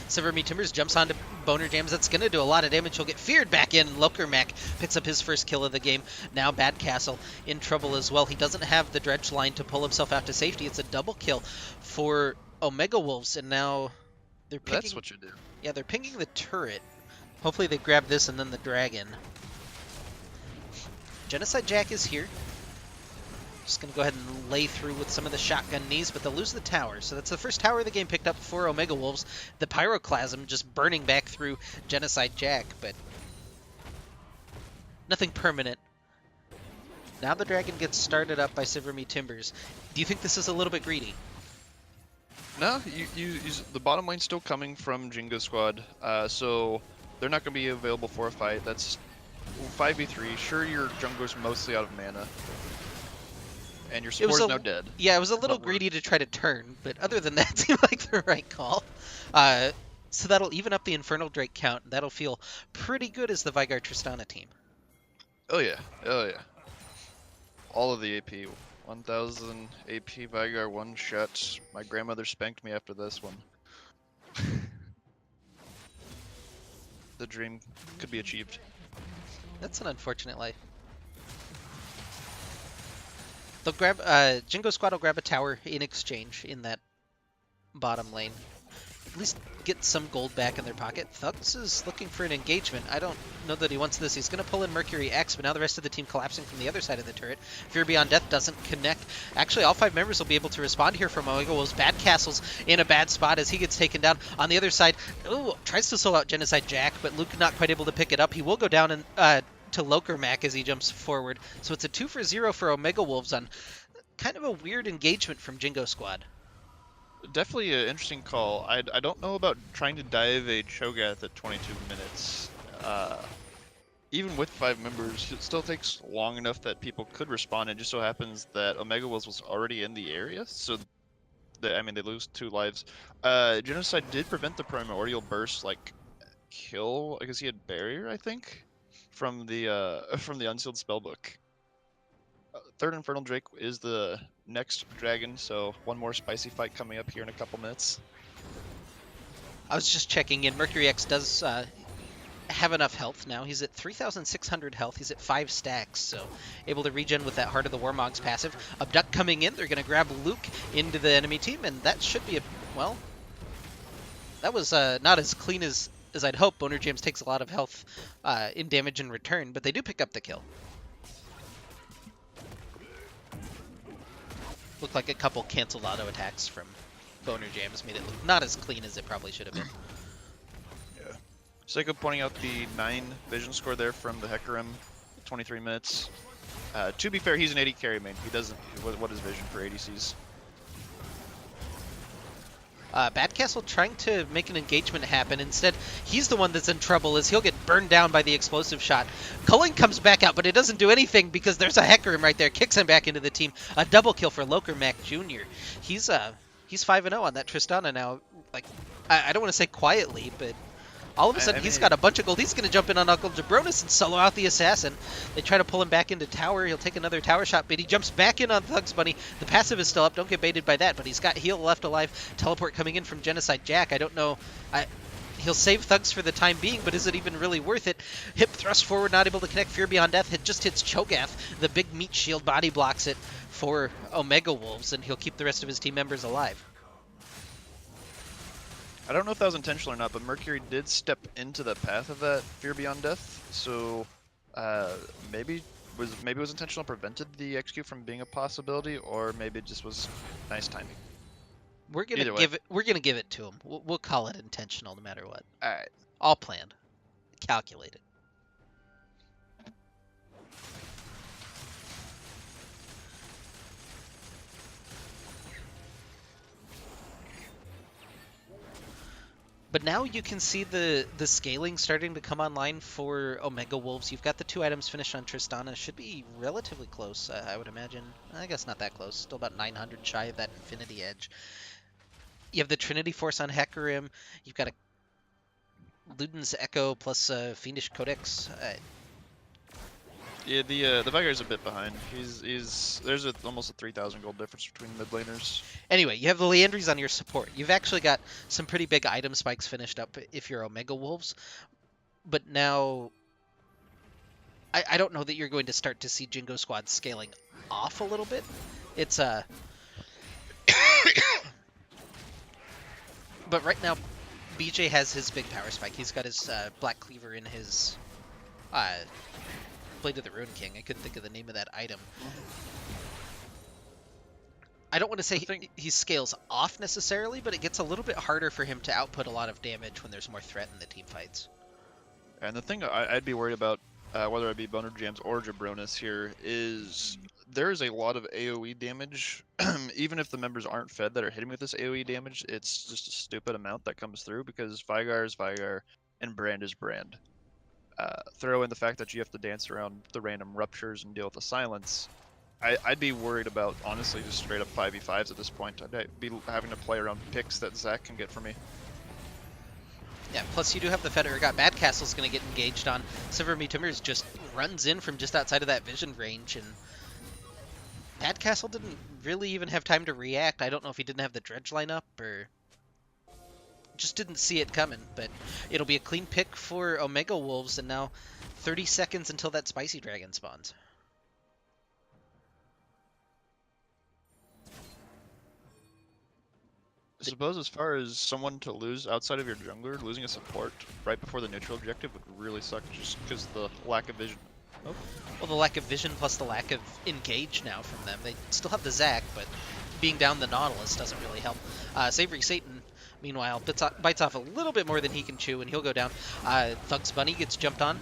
Silvermeat Timbers jumps onto Boner Jams. That's going to do a lot of damage. He'll get feared back in. Lokermac picks up his first kill of the game. Now Bad Castle in trouble as well. He doesn't have the dredge line to pull himself out to safety. It's a double kill for Omega Wolves, and now they're picking... That's what you do. Yeah, they're pinging the turret. Hopefully they grab this and then the dragon. Genocide Jack is here. Just going to go ahead and lay through with some of the shotgun knees, but they'll lose the tower. So that's the first tower of the game picked up for Omega Wolves. The Pyroclasm just burning back through Genocide Jack, but nothing permanent. Now the dragon gets started up by Silvermeat Timbers. Do you think this is a little bit greedy? No, the bottom lane's still coming from Jingo Squad, so they're not going to be available for a fight. That's 5v3. Sure, your jungler's mostly out of mana. And your support is now dead. Yeah, it was a little greedy to try to turn, but other than that, it seemed like the right call. So that'll even up the Infernal Drake count. That'll feel pretty good as the Vygar Tristana team. Oh yeah, oh yeah. All of the AP. 1000 AP Vygar one shot. My grandmother spanked me after this one. The dream could be achieved. That's an unfortunate life. They'll grab Jingo Squad will grab a tower in exchange in that bottom lane. At least get some gold back in their pocket. Thugs is looking for an engagement. I don't know that he wants this. He's going to pull in Mercury X, but now the rest of the team collapsing from the other side of the turret. Fear Beyond Death doesn't connect. Actually, all 5 members will be able to respond here from Omega Wolves. Bad Castle's in a bad spot as he gets taken down. On the other side, ooh, tries to solo out Genocide Jack, but Luke not quite able to pick it up. He will go down and to Lokermac as he jumps forward. So it's a 2-for-0 for Omega Wolves on kind of a weird engagement from Jingo Squad. Definitely an interesting call. I don't know about trying to dive a Cho'Gath at 22 minutes. Even with 5 members, it still takes long enough that people could respond. It just so happens that Omega Wolves was already in the area, so they lose 2 lives. Genocide did prevent the primordial burst, like kill. I guess he had barrier, I think, from the unsealed spellbook. Third Infernal Drake is the next dragon, so one more spicy fight coming up here in a couple minutes. I was just checking in. Mercury X does have enough health now. He's at 3,600 health. He's at 5 stacks, so able to regen with that Heart of the Warmogs passive. Abduct coming in. They're going to grab Luke into the enemy team, and that should be well, that was not as clean as I'd hope. Boner James takes a lot of health in damage in return, but they do pick up the kill. Looked like a couple canceled auto attacks from Boner Jams made it look not as clean as it probably should have been. Yeah. Seiko pointing out the 9 vision score there from the Hecarim, 23 minutes. To be fair, he's an 80 carry main. He doesn't. What is vision for ADCs? Bad Castle trying to make an engagement happen. Instead, he's the one that's in trouble as he'll get burned down by the explosive shot. Culling comes back out, but it doesn't do anything because there's a Hecarim right there. Kicks him back into the team. A double kill for Lokermac Jr. He's 5-0 on that Tristana now. Like, I don't want to say quietly, but all of a sudden he's got a bunch of gold. He's going to jump in on Uncle Jabronis and solo out the assassin. They try to pull him back into tower. He'll take another tower shot, but he jumps back in on Thugs Bunny. The passive is still up. Don't get baited by that, but he's got heal left alive. Teleport coming in from Genocide Jack. I don't know. he'll save Thugs for the time being, but is it even really worth it? Hip thrust forward, not able to connect. Fear Beyond Death. It just hits Cho'Gath. The big meat shield body blocks it for Omega Wolves, and he'll keep the rest of his team members alive. I don't know if that was intentional or not, but Mercury did step into the path of that Fear Beyond Death, so maybe it was intentional, prevented the execute from being a possibility, or maybe it just was nice timing. We're gonna give it to him. We'll call it intentional, no matter what. All right. All planned, calculated. But now you can see the scaling starting to come online for Omega Wolves. You've got the 2 items finished on Tristana. Should be relatively close, I would imagine. I guess not that close. Still about 900 shy of that Infinity Edge. You have the Trinity Force on Hecarim. You've got a Luden's Echo plus Fiendish Codex. Yeah, the Vigar's a bit behind. There's almost a 3,000 gold difference between mid laners. Anyway, you have the Leandries on your support. You've actually got some pretty big item spikes finished up if you're Omega Wolves. But now, I don't know that you're going to start to see Jingo Squad scaling off a little bit. It's but right now, BJ has his big power spike. He's got his Black Cleaver in his Blade of the Ruin King. I couldn't think of the name of that item. I don't want to say he scales off necessarily, but it gets a little bit harder for him to output a lot of damage when there's more threat in the team fights. And the thing I'd be worried about, whether it be Boner Jams or Jabronis here, is there is a lot of AoE damage. Even if the members aren't fed that are hitting with this AoE damage, it's just a stupid amount that comes through because Vigar is Vigar and Brand is Brand. Throw in the fact that you have to dance around the random ruptures and deal with the silence. I'd be worried about, honestly, just straight up 5v5s at this point. I'd be having to play around picks that Zach can get for me. Yeah, plus you do have the Fed Urgot. Bad Castle's going to get engaged on. Silver Me Timbers just runs in from just outside of that vision range, and Bad Castle didn't really even have time to react. I don't know if he didn't have the dredge line up or just didn't see it coming, but it'll be a clean pick for Omega Wolves, and now 30 seconds until that Spicy Dragon spawns. I suppose as far as someone to lose outside of your jungler, losing a support right before the neutral objective would really suck just because the lack of vision. Oh. Well, the lack of vision plus the lack of engage now from them. They still have the Zac, but being down the Nautilus doesn't really help. Savory Satan, meanwhile, bites off a little bit more than he can chew, and he'll go down. Thugs Bunny gets jumped on.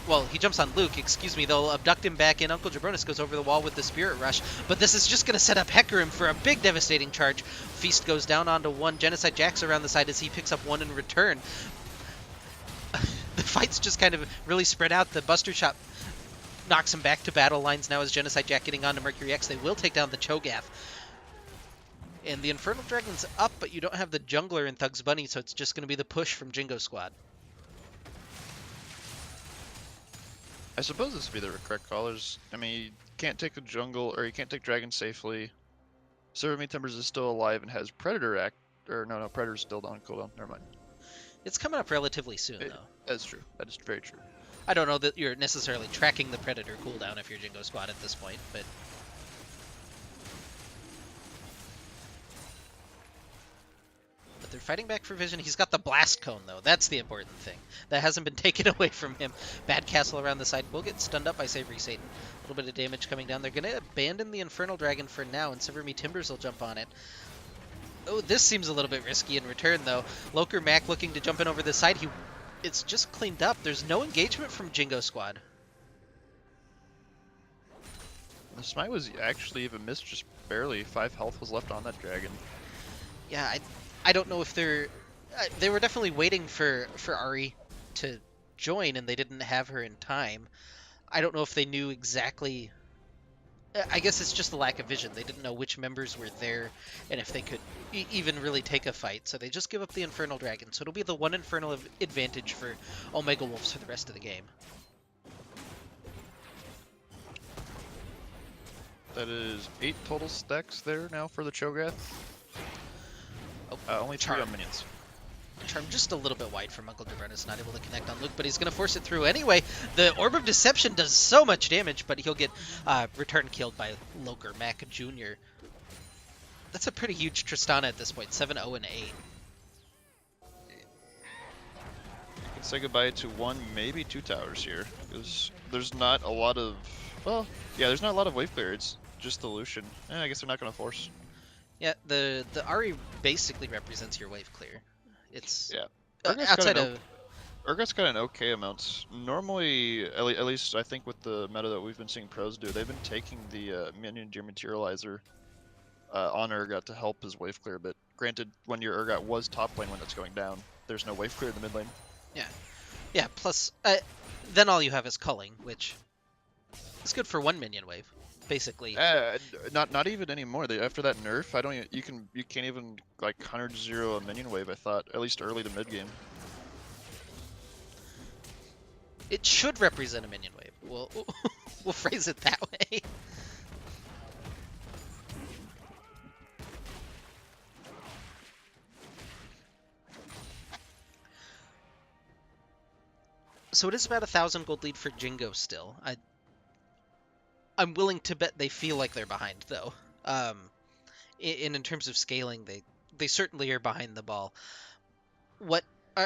Well, he jumps on Luke, excuse me. They'll abduct him back in. Uncle Jabronis goes over the wall with the Spirit Rush. But this is just going to set up Hecarim for a big devastating charge. Feast goes down onto one. Genocide Jack's around the side as he picks up one in return. The fight's just kind of really spread out. The Buster Shot knocks him back to battle lines now as Genocide Jack getting onto Mercury X. They will take down the Cho'Gath. And the Infernal Dragon's up, but you don't have the jungler in Thugs Bunny, so it's just going to be the push from Jingo Squad. I suppose this would be the correct call. I mean, you can't take a jungle, or you can't take dragon safely. Silver Me Timbers is still alive and has Predator no, Predator's still on cooldown. Never mind. It's coming up relatively soon, though. That's true. That is very true. I don't know that you're necessarily tracking the Predator cooldown if you're Jingo Squad at this point, but... They're fighting back for vision. He's got the blast cone, though. That's the important thing. That hasn't been taken away from him. Bad Castle around the side will get stunned up by Savory Satan. A little bit of damage coming down. They're going to abandon the Infernal Dragon for now, and Silver Me Timbers will jump on it. Oh, this seems a little bit risky in return, though. Loker Mac looking to jump in over the side. It's just cleaned up. There's no engagement from Jingo Squad. The smite was actually even missed, just barely. 5 health was left on that dragon. Yeah, I don't know if they were definitely waiting for Ari to join, and they didn't have her in time. I don't know if they knew exactly. I guess it's just the lack of vision. They didn't know which members were there and if they could even really take a fight. So they just give up the Infernal Dragon. So it'll be the one Infernal advantage for Omega Wolves for the rest of the game. That is 8 total stacks there now for the Cho'Gath. Oh, only 3 on minions. Charm just a little bit wide from Uncle Debretta's, not able to connect on Luke, but he's going to force it through anyway. The Orb of Deception does so much damage, but he'll get return killed by Loker Mac Jr. That's a pretty huge Tristana at this point, 7-0 and 8. You can say goodbye to 1, maybe 2 towers here, because there's not a lot of, well, yeah, there's not a lot of wave clear. It's just the Lucian. I guess they're not going to force. Yeah, the Ahri basically represents your wave clear. It's Outside of Urgot's got an okay amount. Normally, at least I think with the meta that we've been seeing pros do, they've been taking the minion Materializer on Urgot to help his wave clear a bit. Granted, when your Urgot was top lane when it's going down, there's no wave clear in the mid lane. Yeah. Plus, then all you have is culling, which is good for 1 minion wave, basically. Not even anymore. After that nerf, I don't. You can't even like 100-0 a minion wave. I thought at least early to mid game. It should represent a minion wave. We'll phrase it that way. So it is about 1,000 gold lead for Jingo still. I'm willing to bet they feel like they're behind though. In terms of scaling, they certainly are behind the ball. What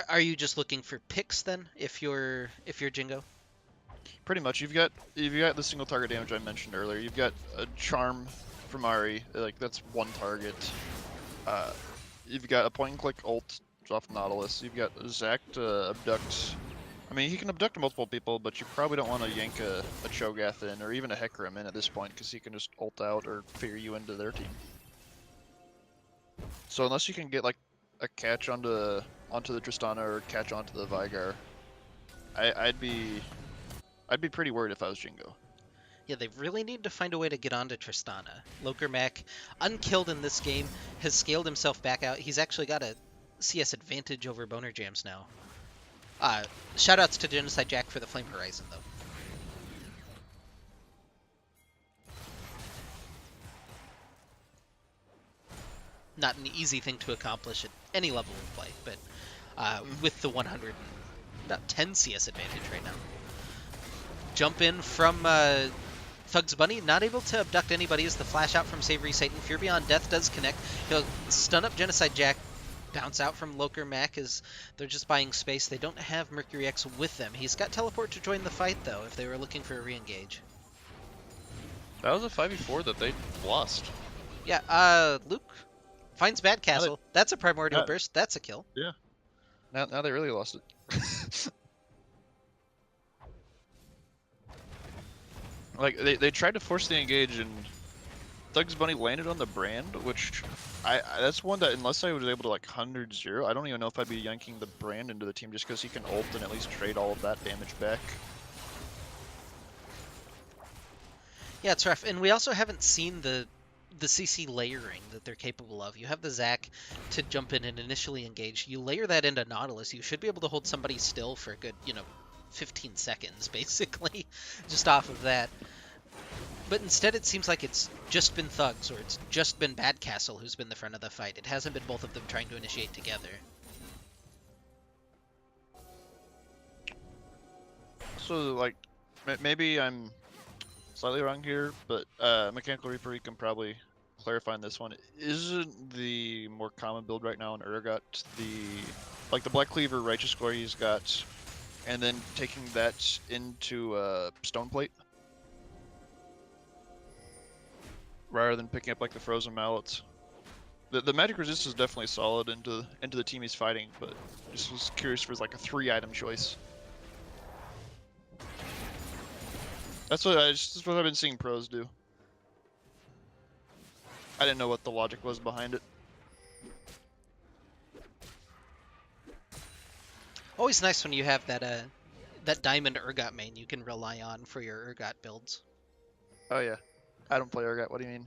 are you just looking for picks then? If you're Jingo. Pretty much, you've got the single target damage I mentioned earlier. You've got a charm from Ahri, like that's 1 target. You've got a point and click ult off Nautilus. You've got Zac to abduct. I mean, he can abduct multiple people, but you probably don't want to yank a Cho'Gath in, or even a Hecarim in at this point, because he can just ult out or fear you into their team. So unless you can get like a catch onto the Tristana or catch onto the Veigar, I'd be pretty worried if I was Jingo. Yeah, they really need to find a way to get onto Tristana. Loker Mac, unkilled in this game, has scaled himself back out. He's actually got a CS advantage over Boner Jams now. Shoutouts to Genocide Jack for the Flame Horizon, though. Not an easy thing to accomplish at any level of play, but with the 110 CS advantage right now. Jump in from Thugs Bunny, not able to abduct anybody as the flash out from Savory Satan. Fear Beyond Death does connect. He'll stun up Genocide Jack, bounce out from Loker Mac as they're just buying space. They don't have Mercury X with them. He's got teleport to join the fight, though, if they were looking for a re-engage. That was a 5v4 that they lost. Yeah, Luke finds Bad Castle. That's a Primordial Burst. That's a kill. Yeah. Now they really lost it. Like, they tried to force the engage, and Thugs Bunny landed on the brand, which that's one that unless I was able to like 100-0, I don't even know if I'd be yanking the brand into the team just because he can ult and at least trade all of that damage back. Yeah, it's rough. And we also haven't seen the CC layering that they're capable of. You have the Zac to jump in and initially engage. You layer that into Nautilus, you should be able to hold somebody still for a good, 15 seconds, basically, just off of that. But instead it seems like it's just been Thugs, or it's just been Bad Castle who's been the front of the fight. It hasn't been both of them trying to initiate together. So, like, maybe I'm slightly wrong here, but Mechanical Reaper, you can probably clarify on this one. Isn't the more common build right now in Urgot the Black Cleaver Righteous Glory he's got, and then taking that into Stoneplate? Rather than picking up like the Frozen Mallets. The magic resist is definitely solid into the team he's fighting, but just was curious for like a 3-item choice. That's what I've been seeing pros do. I didn't know what the logic was behind it. Always nice when you have that Diamond Urgot main you can rely on for your Urgot builds. Oh yeah. I don't play Urgot, what do you mean?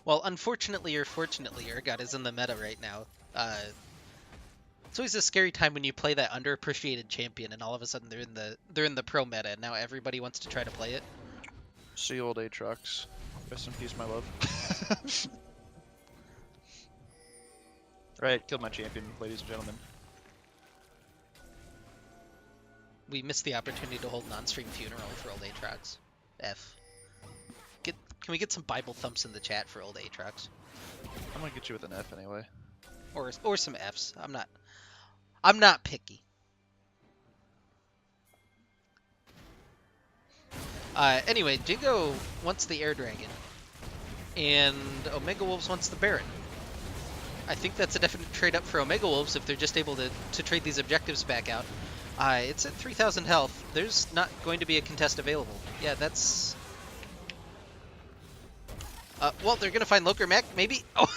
Well, unfortunately or fortunately, Urgot is in the meta right now. It's always a scary time when you play that underappreciated champion and all of a sudden they're in the pro meta and now everybody wants to try to play it. See old Aatrox. Rest in peace, my love. Right, killed my champion, ladies and gentlemen. We missed the opportunity to hold non-stream funeral for old Aatrox. F. Can we get some Bible thumps in the chat for old Aatrox? I'm gonna get you with an F anyway. Or some Fs. I'm not picky. Anyway, Jingo wants the Air Dragon, and Omega Wolves wants the Baron. I think that's a definite trade up for Omega Wolves if they're just able to trade these objectives back out. It's at 3,000 health. There's not going to be a contest available. Yeah, that's... well, they're going to find Loker Mac, maybe? Oh,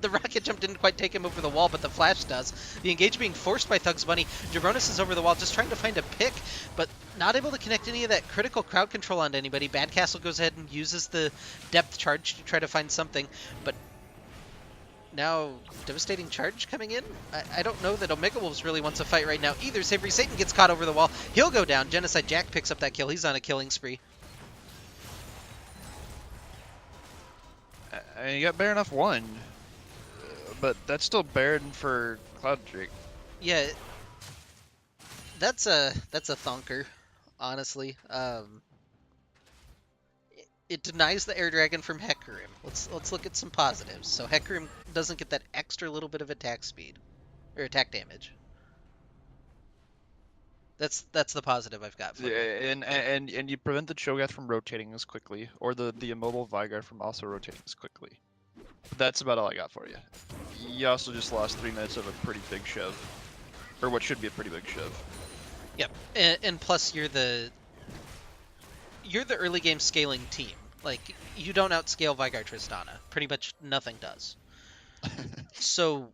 the rocket jump didn't quite take him over the wall, but the flash does. The engage being forced by Thugs Bunny. Jabronis is over the wall, just trying to find a pick, but not able to connect any of that critical crowd control onto anybody. Bad Castle goes ahead and uses the depth charge to try to find something, but now Devastating Charge coming in? I don't know that Omega Wolves really wants a fight right now either. Savory Satan gets caught over the wall. He'll go down. Genocide Jack picks up that kill. He's on a killing spree. And you got Baron off 1, but that's still Baron for Cloud Drake. Yeah, that's a thonker, honestly. It denies the Air Dragon from Hecarim. Let's look at some positives. So Hecarim doesn't get that extra little bit of attack speed or attack damage. That's the positive I've got for Yeah, it. and you prevent the Cho'Gath from rotating as quickly, or the immobile Vigard from also rotating as quickly. But that's about all I got for you. You also just lost 3 minutes of a pretty big shove, or what should be a pretty big shove. Yep, and plus you're the early game scaling team. Like, you don't outscale Vigard Tristana. Pretty much nothing does. So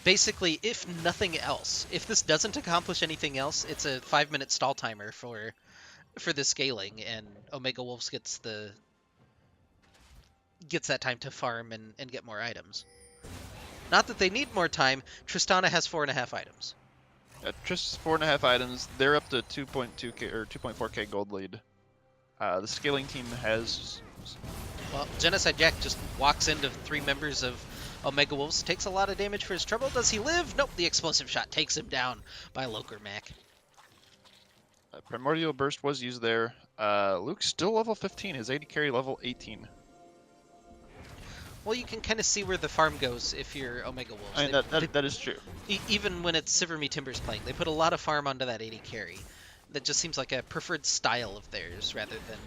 basically, if nothing else, if this doesn't accomplish anything else, it's a 5-minute stall timer for the scaling, and Omega Wolves gets that time to farm and get more items. Not that they need more time. Tristana has 4.5 items. Just 4.5 items. They're up to 2.2k or 2.4k gold lead. The scaling team has. Well, Genocide Jack just walks into 3 members of Omega Wolves, takes a lot of damage for his trouble. Does he live? Nope, the explosive shot takes him down by Loker Mac. Primordial Burst was used there. Luke's still level 15, his AD carry level 18. Well, you can kind of see where the farm goes if you're Omega Wolves. I mean, that is true. Even when it's Siverme Timbers playing, they put a lot of farm onto that AD carry. That just seems like a preferred style of theirs rather than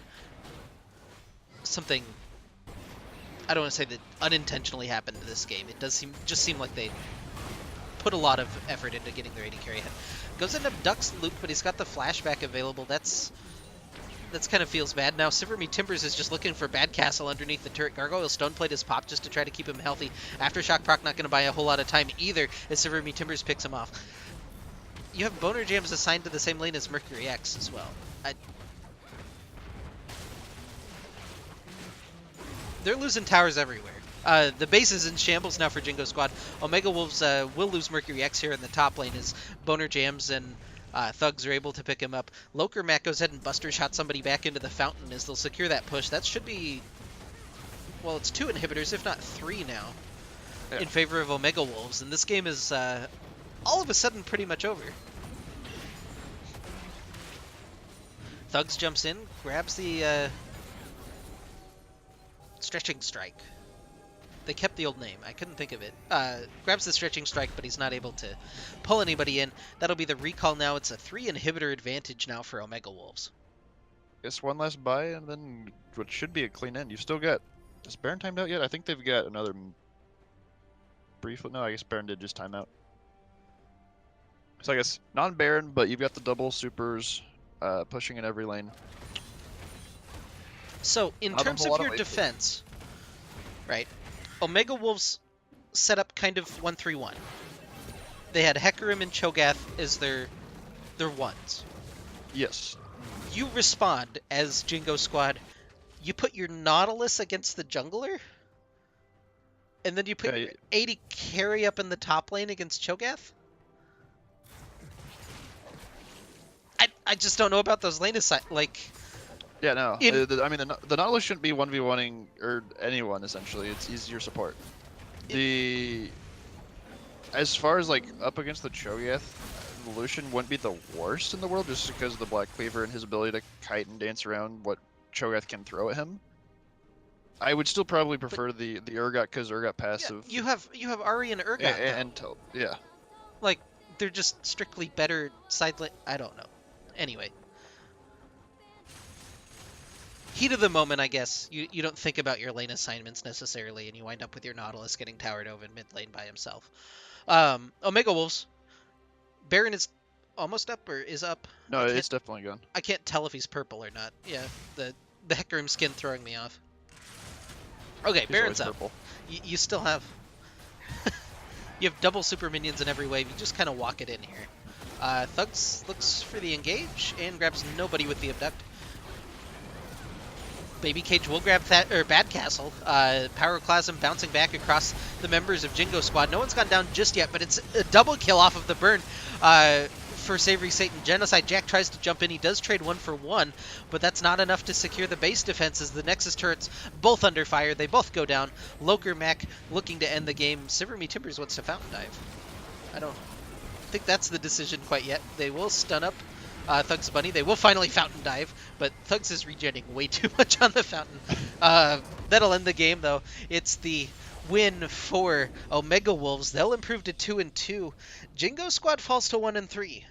something, I don't want to say that unintentionally happened to this game. It does seem like they put a lot of effort into getting their AD carry ahead. Goes and abducts Luke, but he's got the flashback available. That's kind of feels bad. Now Siverme Timbers is just looking for Bad Castle underneath the turret. Gargoyle Stoneplate is popped just to try to keep him healthy. Aftershock proc not going to buy a whole lot of time either as Siverme Timbers picks him off. You have Boner Jams assigned to the same lane as Mercury X as well. They're losing towers everywhere. The base is in shambles now for Jingo Squad. Omega Wolves will lose Mercury X here in the top lane as Boner Jams and Thugs are able to pick him up. Loker Mac goes ahead and Buster shot somebody back into the fountain as they'll secure that push. That should be, well, it's 2 inhibitors, if not 3 now, in favor of Omega Wolves. And this game is all of a sudden pretty much over. Thugs jumps in, grabs the Stretching Strike. They kept the old name. I couldn't think of it. Grabs the Stretching Strike, but he's not able to pull anybody in. That'll be the recall now. It's a 3 inhibitor advantage now for Omega Wolves. Guess one last buy, and then what should be a clean end. You've still got... Is Baron timed out yet? I think they've got another brief... No, I guess Baron did just time out. So I guess non-Baron, but you've got the double supers pushing in every lane. So, in terms of your defense, right, Omega Wolves set up kind of 1-3-1. They had Hecarim and Cho'Gath as their ones. Yes. You respond as Jingo Squad. You put your Nautilus against the jungler, and then you put your 80 carry up in the top lane against Cho'Gath. I just don't know about those lane assign. Like, Yeah, no. In I mean, the Nautilus shouldn't be 1v1ing or anyone essentially. It's easier support. it, The As far as like up against the Cho'Gath, Lucian wouldn't be the worst in the world just because of the Black Cleaver and his ability to kite and dance around what Cho'Gath can throw at him. I would still probably but prefer the Urgot because Urgot yeah, passive you have Ari and Urgot though. yeah. Like they're just strictly better side. I don't know. Anyway, heat of the moment, I guess. You don't think about your lane assignments necessarily, and you wind up with your Nautilus getting towered over in mid lane by himself. Omega Wolves. Baron is almost up or is up. No, it's definitely gone. I can't tell if he's purple or not. Yeah, the Hecarim skin throwing me off. Okay, He's always Baron's up. purple. You still have you have double super minions in every wave. You just kind of walk it in here. Thugs looks for the engage and grabs nobody with the abduct. Baby Cage will grab that or Bad Castle. Pyroclasm bouncing back across the members of Jingo Squad. No one's gone down just yet, but it's a double kill off of the burn. For Savory Satan. Genocide Jack tries to jump in. He does trade 1-for-1, but that's not enough to secure the base defenses. The Nexus turrets both under fire. They both go down. Loker Mac looking to end the game. Siverme Timbers wants to fountain dive. I don't think that's the decision quite yet. They will stun up Thugs Bunny. They will finally fountain dive, but Thugs is regenning way too much on the fountain. That'll end the game, though. It's the win for Omega Wolves. They'll improve to 2-2. Jingo Squad falls to 1-3.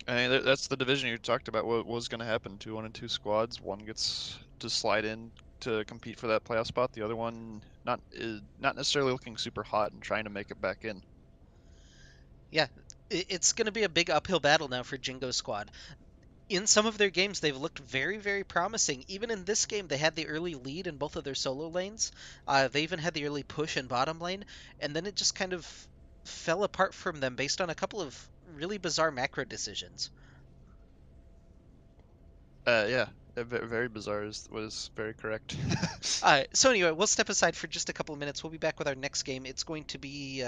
I mean, that's the division you talked about. What was going to happen? 1 and 2 squads. One gets to slide in to compete for that playoff spot. The other one not necessarily looking super hot and trying to make it back in. Yeah, it's going to be a big uphill battle now for Jingo Squad. In some of their games, they've looked very, very promising. Even in this game, they had the early lead in both of their solo lanes. They even had the early push in bottom lane, and then it just kind of fell apart from them based on a couple of really bizarre macro decisions. Yeah, very bizarre was very correct. So anyway, we'll step aside for just a couple of minutes. We'll be back with our next game. It's going to be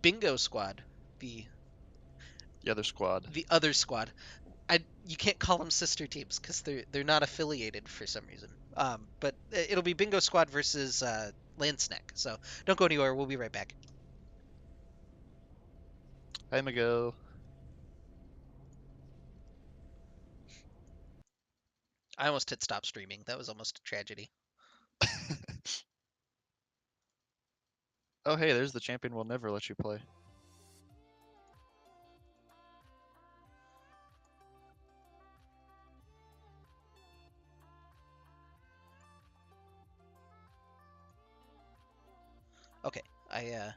Bingo Squad, the The other squad. the other squad. You can't call them sister teams because they're not affiliated for some reason. But it'll be Bingo Squad versus Landsnack. So don't go anywhere. We'll be right back. I'm a go. I almost hit stop streaming. That was almost a tragedy. Oh hey, there's the champion we'll never let you play. Okay, I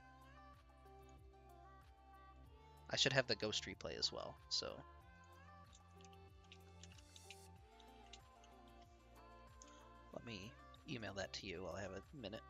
should have the ghost replay as well. So let me email that to you while I have a minute.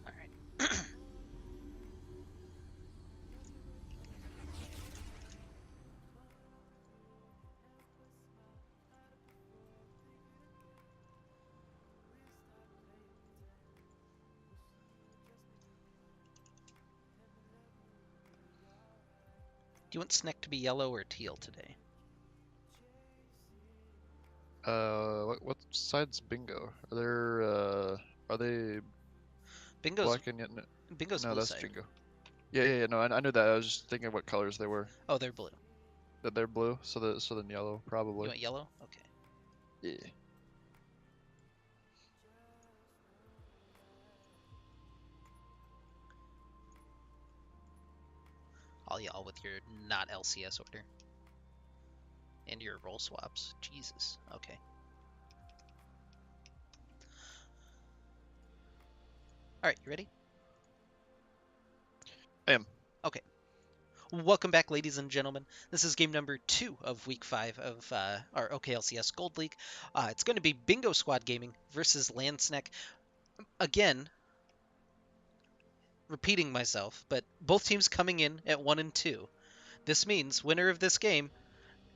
All right. Do you want Sneck to be yellow or teal today? What side's bingo? Are they Bingo's black and yet? Bingo's No, blue that's side. Jingo. Yeah. No, I knew that. I was just thinking what colors they were. Oh, they're blue. That they're blue, so then yellow You probably. want yellow? Okay. Yeah. All y'all with your not LCS order. And your role swaps. Jesus. Okay. Alright, you ready? I am. Okay. Welcome back, ladies and gentlemen. This is game number 2 of week 5 of our OKLCS Gold League. It's going to be Bingo Squad Gaming versus Landsneck. Again, repeating myself, but both teams coming in at 1 and 2. This means winner of this game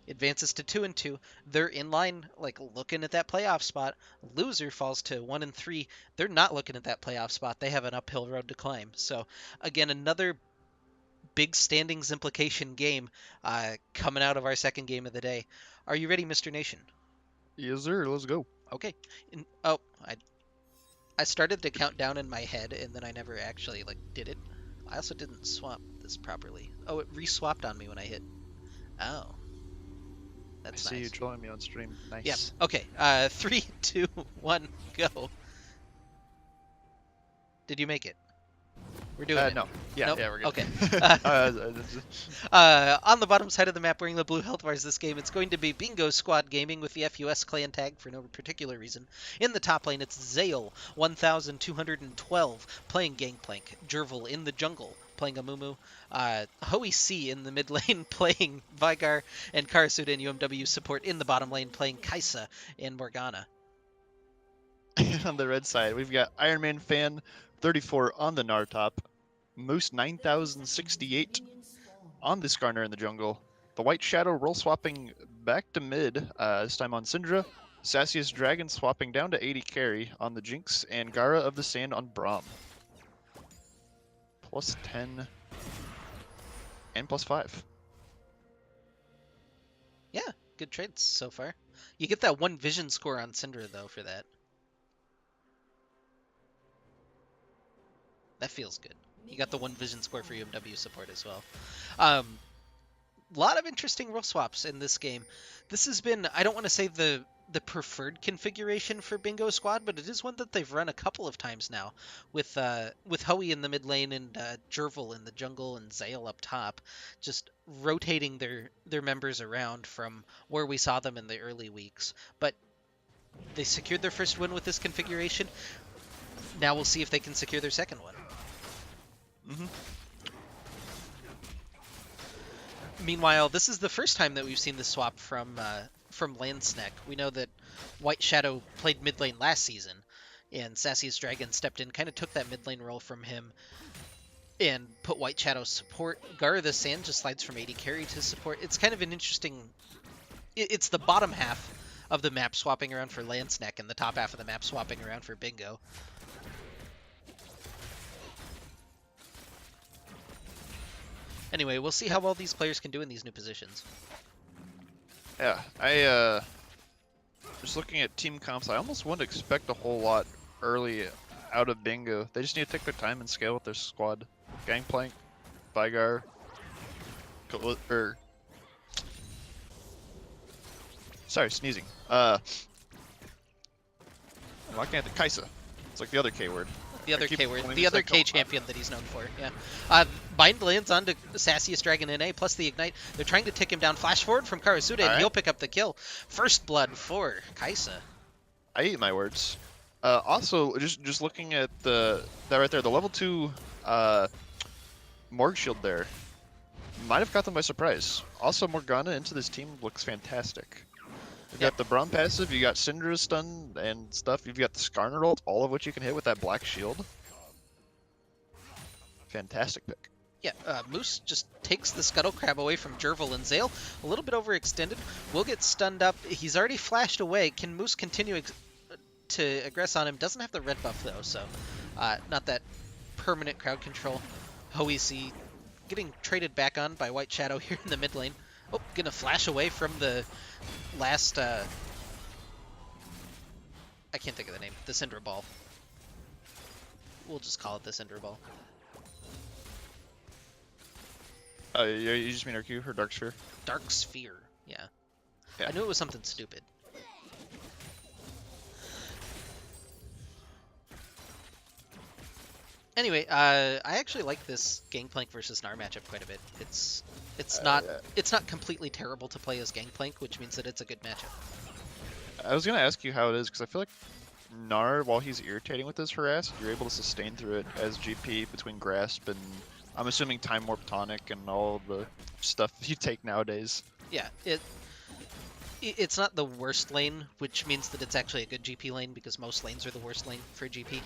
advances to 2 and 2. They're in line, like looking at that playoff spot. Loser falls to 1 and 3. They're not looking at that playoff spot. They have an uphill road to climb. So again, another big standings implication game coming out of our second game of the day. Are you ready, Mr. Nation? Yes, sir. Let's go. Okay. Oh, I started to count down in my head and then I never actually did it. I also didn't swap this properly. Oh, it re-swapped on me when I hit. Oh, I that's see you nice. trolling me on stream. Yep. Nice. Okay. 3, 2, 1, go. Did you make it? We're doing it. No. Yeah, Nope. yeah, we're good. Okay. On the bottom side of the map, wearing the blue health bars this game, it's going to be Bingo Squad Gaming with the FUS clan tag for no particular reason. In the top lane, it's Zale, 1212, playing Gangplank. Jervil in the jungle, playing Amumu. Hoey C in the mid lane, playing Vigar. And Karasuda and UMW support in the bottom lane, playing Kaisa and Morgana. On the red side, we've got Iron Man Fan 34 on the Gnar top, Moose 9068 on the Skarner in the jungle, the White Shadow roll swapping back to mid, this time on Syndra, Sassiest Dragon swapping down to 80 carry on the Jinx, and Gara of the Sand on Braum. Plus 10 and plus 5. Yeah, good trades so far. You get that 1 vision score on Syndra, though, for that. That feels good. You got the 1 vision score for UMW support as well. A lot of interesting role swaps in this game. This has been, I don't want to say the preferred configuration for Bingo Squad, but it is one that they've run a couple of times now, with Hoey in the mid lane and Jervil in the jungle and Zale up top, just rotating their members around from where we saw them in the early weeks. But they secured their first win with this configuration. Now we'll see if they can secure their second one. Mm-hmm. Meanwhile, this is the first time that we've seen this swap from Landsneck. We know that White Shadow played mid lane last season, and Sassiest Dragon stepped in, kind of took that mid lane role from him, and put White Shadow's support. Gara the Sand just slides from 80 carry to support. It's kind of an interesting... It's the bottom half of the map swapping around for Landsneck, and the top half of the map swapping around for Bingo. Anyway, we'll see how well these players can do in these new positions. Yeah, I just looking at team comps, I almost wouldn't expect a whole lot early out of Bingo. They just need to take their time and scale with their squad. Gangplank, Vigar, sorry, sneezing. Why can't the Kaisa? It's like the other K word. The other keep K word, wanting the to other say K champion that he's known for. Yeah. Bind lands onto Sassiest Dragon NA plus the Ignite. They're trying to tick him down. Flash forward from Karasuda, and he'll pick up the kill. First blood for Kaisa. I eat my words. Also, just looking at that right there, the level 2 Morg shield there might have caught them by surprise. Also, Morgana into this team looks fantastic. You've got the Braum passive, you got Syndra's stun and stuff, you've got the Skarner ult, all of which you can hit with that black shield. Fantastic pick. Yeah, Moose just takes the Scuttle Crab away from Jervil and Zale. A little bit overextended. Will get stunned up. He's already flashed away. Can Moose continue to aggress on him? Doesn't have the red buff, though, so not that permanent crowd control. Hoey C getting traded back on by White Shadow here in the mid lane. Oh, gonna flash away from the last, I can't think of the name, the Cinder Ball. We'll just call it the Cinder Ball. You just mean RQ or Dark Sphere? Dark Sphere, yeah. Yeah. I knew it was something stupid. Anyway, I actually like this Gangplank versus Gnar matchup quite a bit. It's not Uh, it's not completely terrible to play as Gangplank, which means that it's a good matchup. I was gonna ask you how it is because I feel like Gnar, while he's irritating with his harass, you're able to sustain through it as GP between grasp and I'm assuming time warp tonic and all the stuff you take nowadays. Yeah, it's not the worst lane, which means that it's actually a good GP lane because most lanes are the worst lane for GP.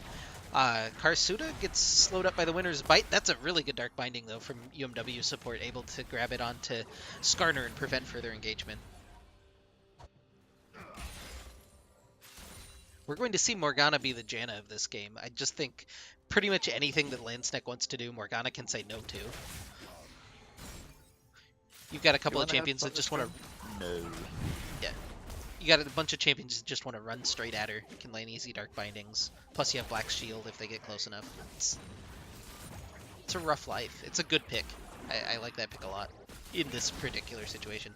Karsuda gets slowed up by the Winter's Bite. That's a really good Dark Binding, though, from UMW support, able to grab it onto Skarner and prevent further engagement. We're going to see Morgana be the Janna of this game. I just think pretty much anything that Landsneck wants to do, Morgana can say no to. You've got a You couple of want to have champions fun that this just want to... game? No. Yeah. You got a bunch of champions that just want to run straight at her. Can lane easy Dark Bindings. Plus you have Black Shield if they get close enough. It's a rough life. It's a good pick. I like that pick a lot in this particular situation.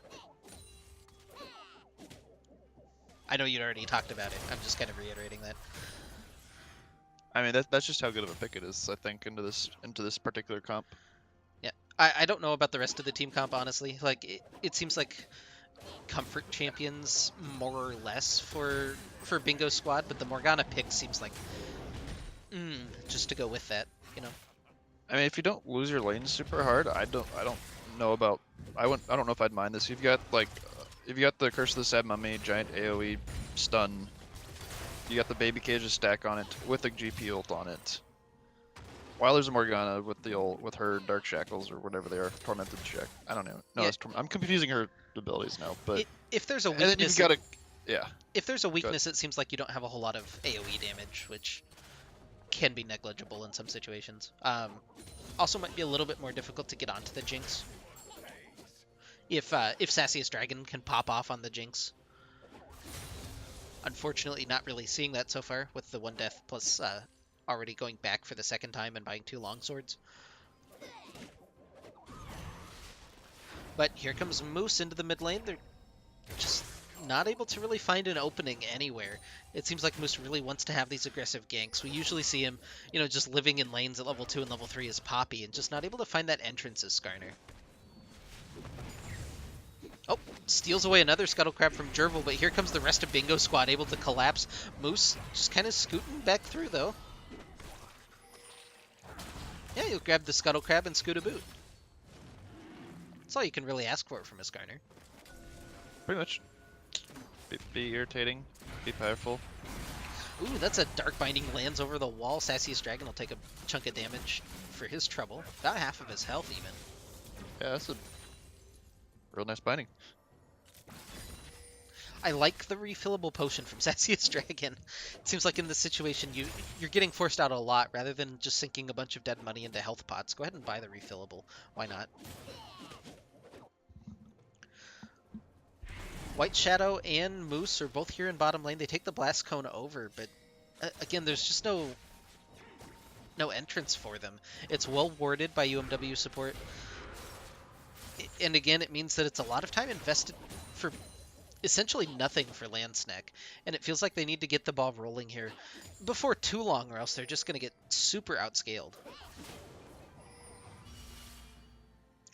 I know you'd already talked about it. I'm just kind of reiterating that. I mean that's just how good of a pick it is. I think into this particular comp. Yeah. I don't know about the rest of the team comp, honestly. Like, it seems like comfort champions more or less for Bingo Squad, but the Morgana pick seems like just to go with that, you know. I mean, if you don't lose your lanes super hard, I don't know about. I don't know if I'd mind this. You've got like, if you got the Curse of the Sad Mummy, giant AOE stun. You got the Baby Cage stack on it with a GP ult on it. While there's a Morgana with with her Dark Shackles or whatever they are, Tormented Shack. I don't know. No, Yeah, I'm confusing her abilities now. But if there's a and then weakness, you've got yeah. if there's a weakness, it seems like you don't have a whole lot of AOE damage, which can be negligible in some situations. Also might be a little bit more difficult to get onto the Jinx. If Sassiest Dragon can pop off on the Jinx. Unfortunately, not really seeing that so far with the one death plus already going back for the second time and buying 2 longswords. But here comes Moose into the mid lane. They're just not able to really find an opening anywhere. It seems like Moose really wants to have these aggressive ganks. We usually see him, you know, just living in lanes at level 2 and level 3 as Poppy and just not able to find that entrance as Skarner. Oh, steals away another Scuttle Crab from Jervil, but here comes the rest of Bingo Squad able to collapse. Moose just kind of scooting back through, though. Yeah, you'll grab the Scuttle Crab and scoot a boot. That's all you can really ask for from a Skarner. Pretty much. Be irritating. Be powerful. Ooh, that's a Dark Binding lands over the wall. Sassiest Dragon will take a chunk of damage for his trouble. About half of his health, even. Yeah, that's a real nice binding. I like the refillable potion from Sassiest Dragon. It seems like in this situation you're getting forced out a lot rather than just sinking a bunch of dead money into health pots. Go ahead and buy the refillable. Why not? White Shadow and Moose are both here in bottom lane. They take the Blast Cone over, but again, there's just no entrance for them. It's well warded by UMW support. And again, it means that it's a lot of time invested for essentially nothing for Landsneck. And it feels like they need to get the ball rolling here before too long, or else they're just going to get super outscaled.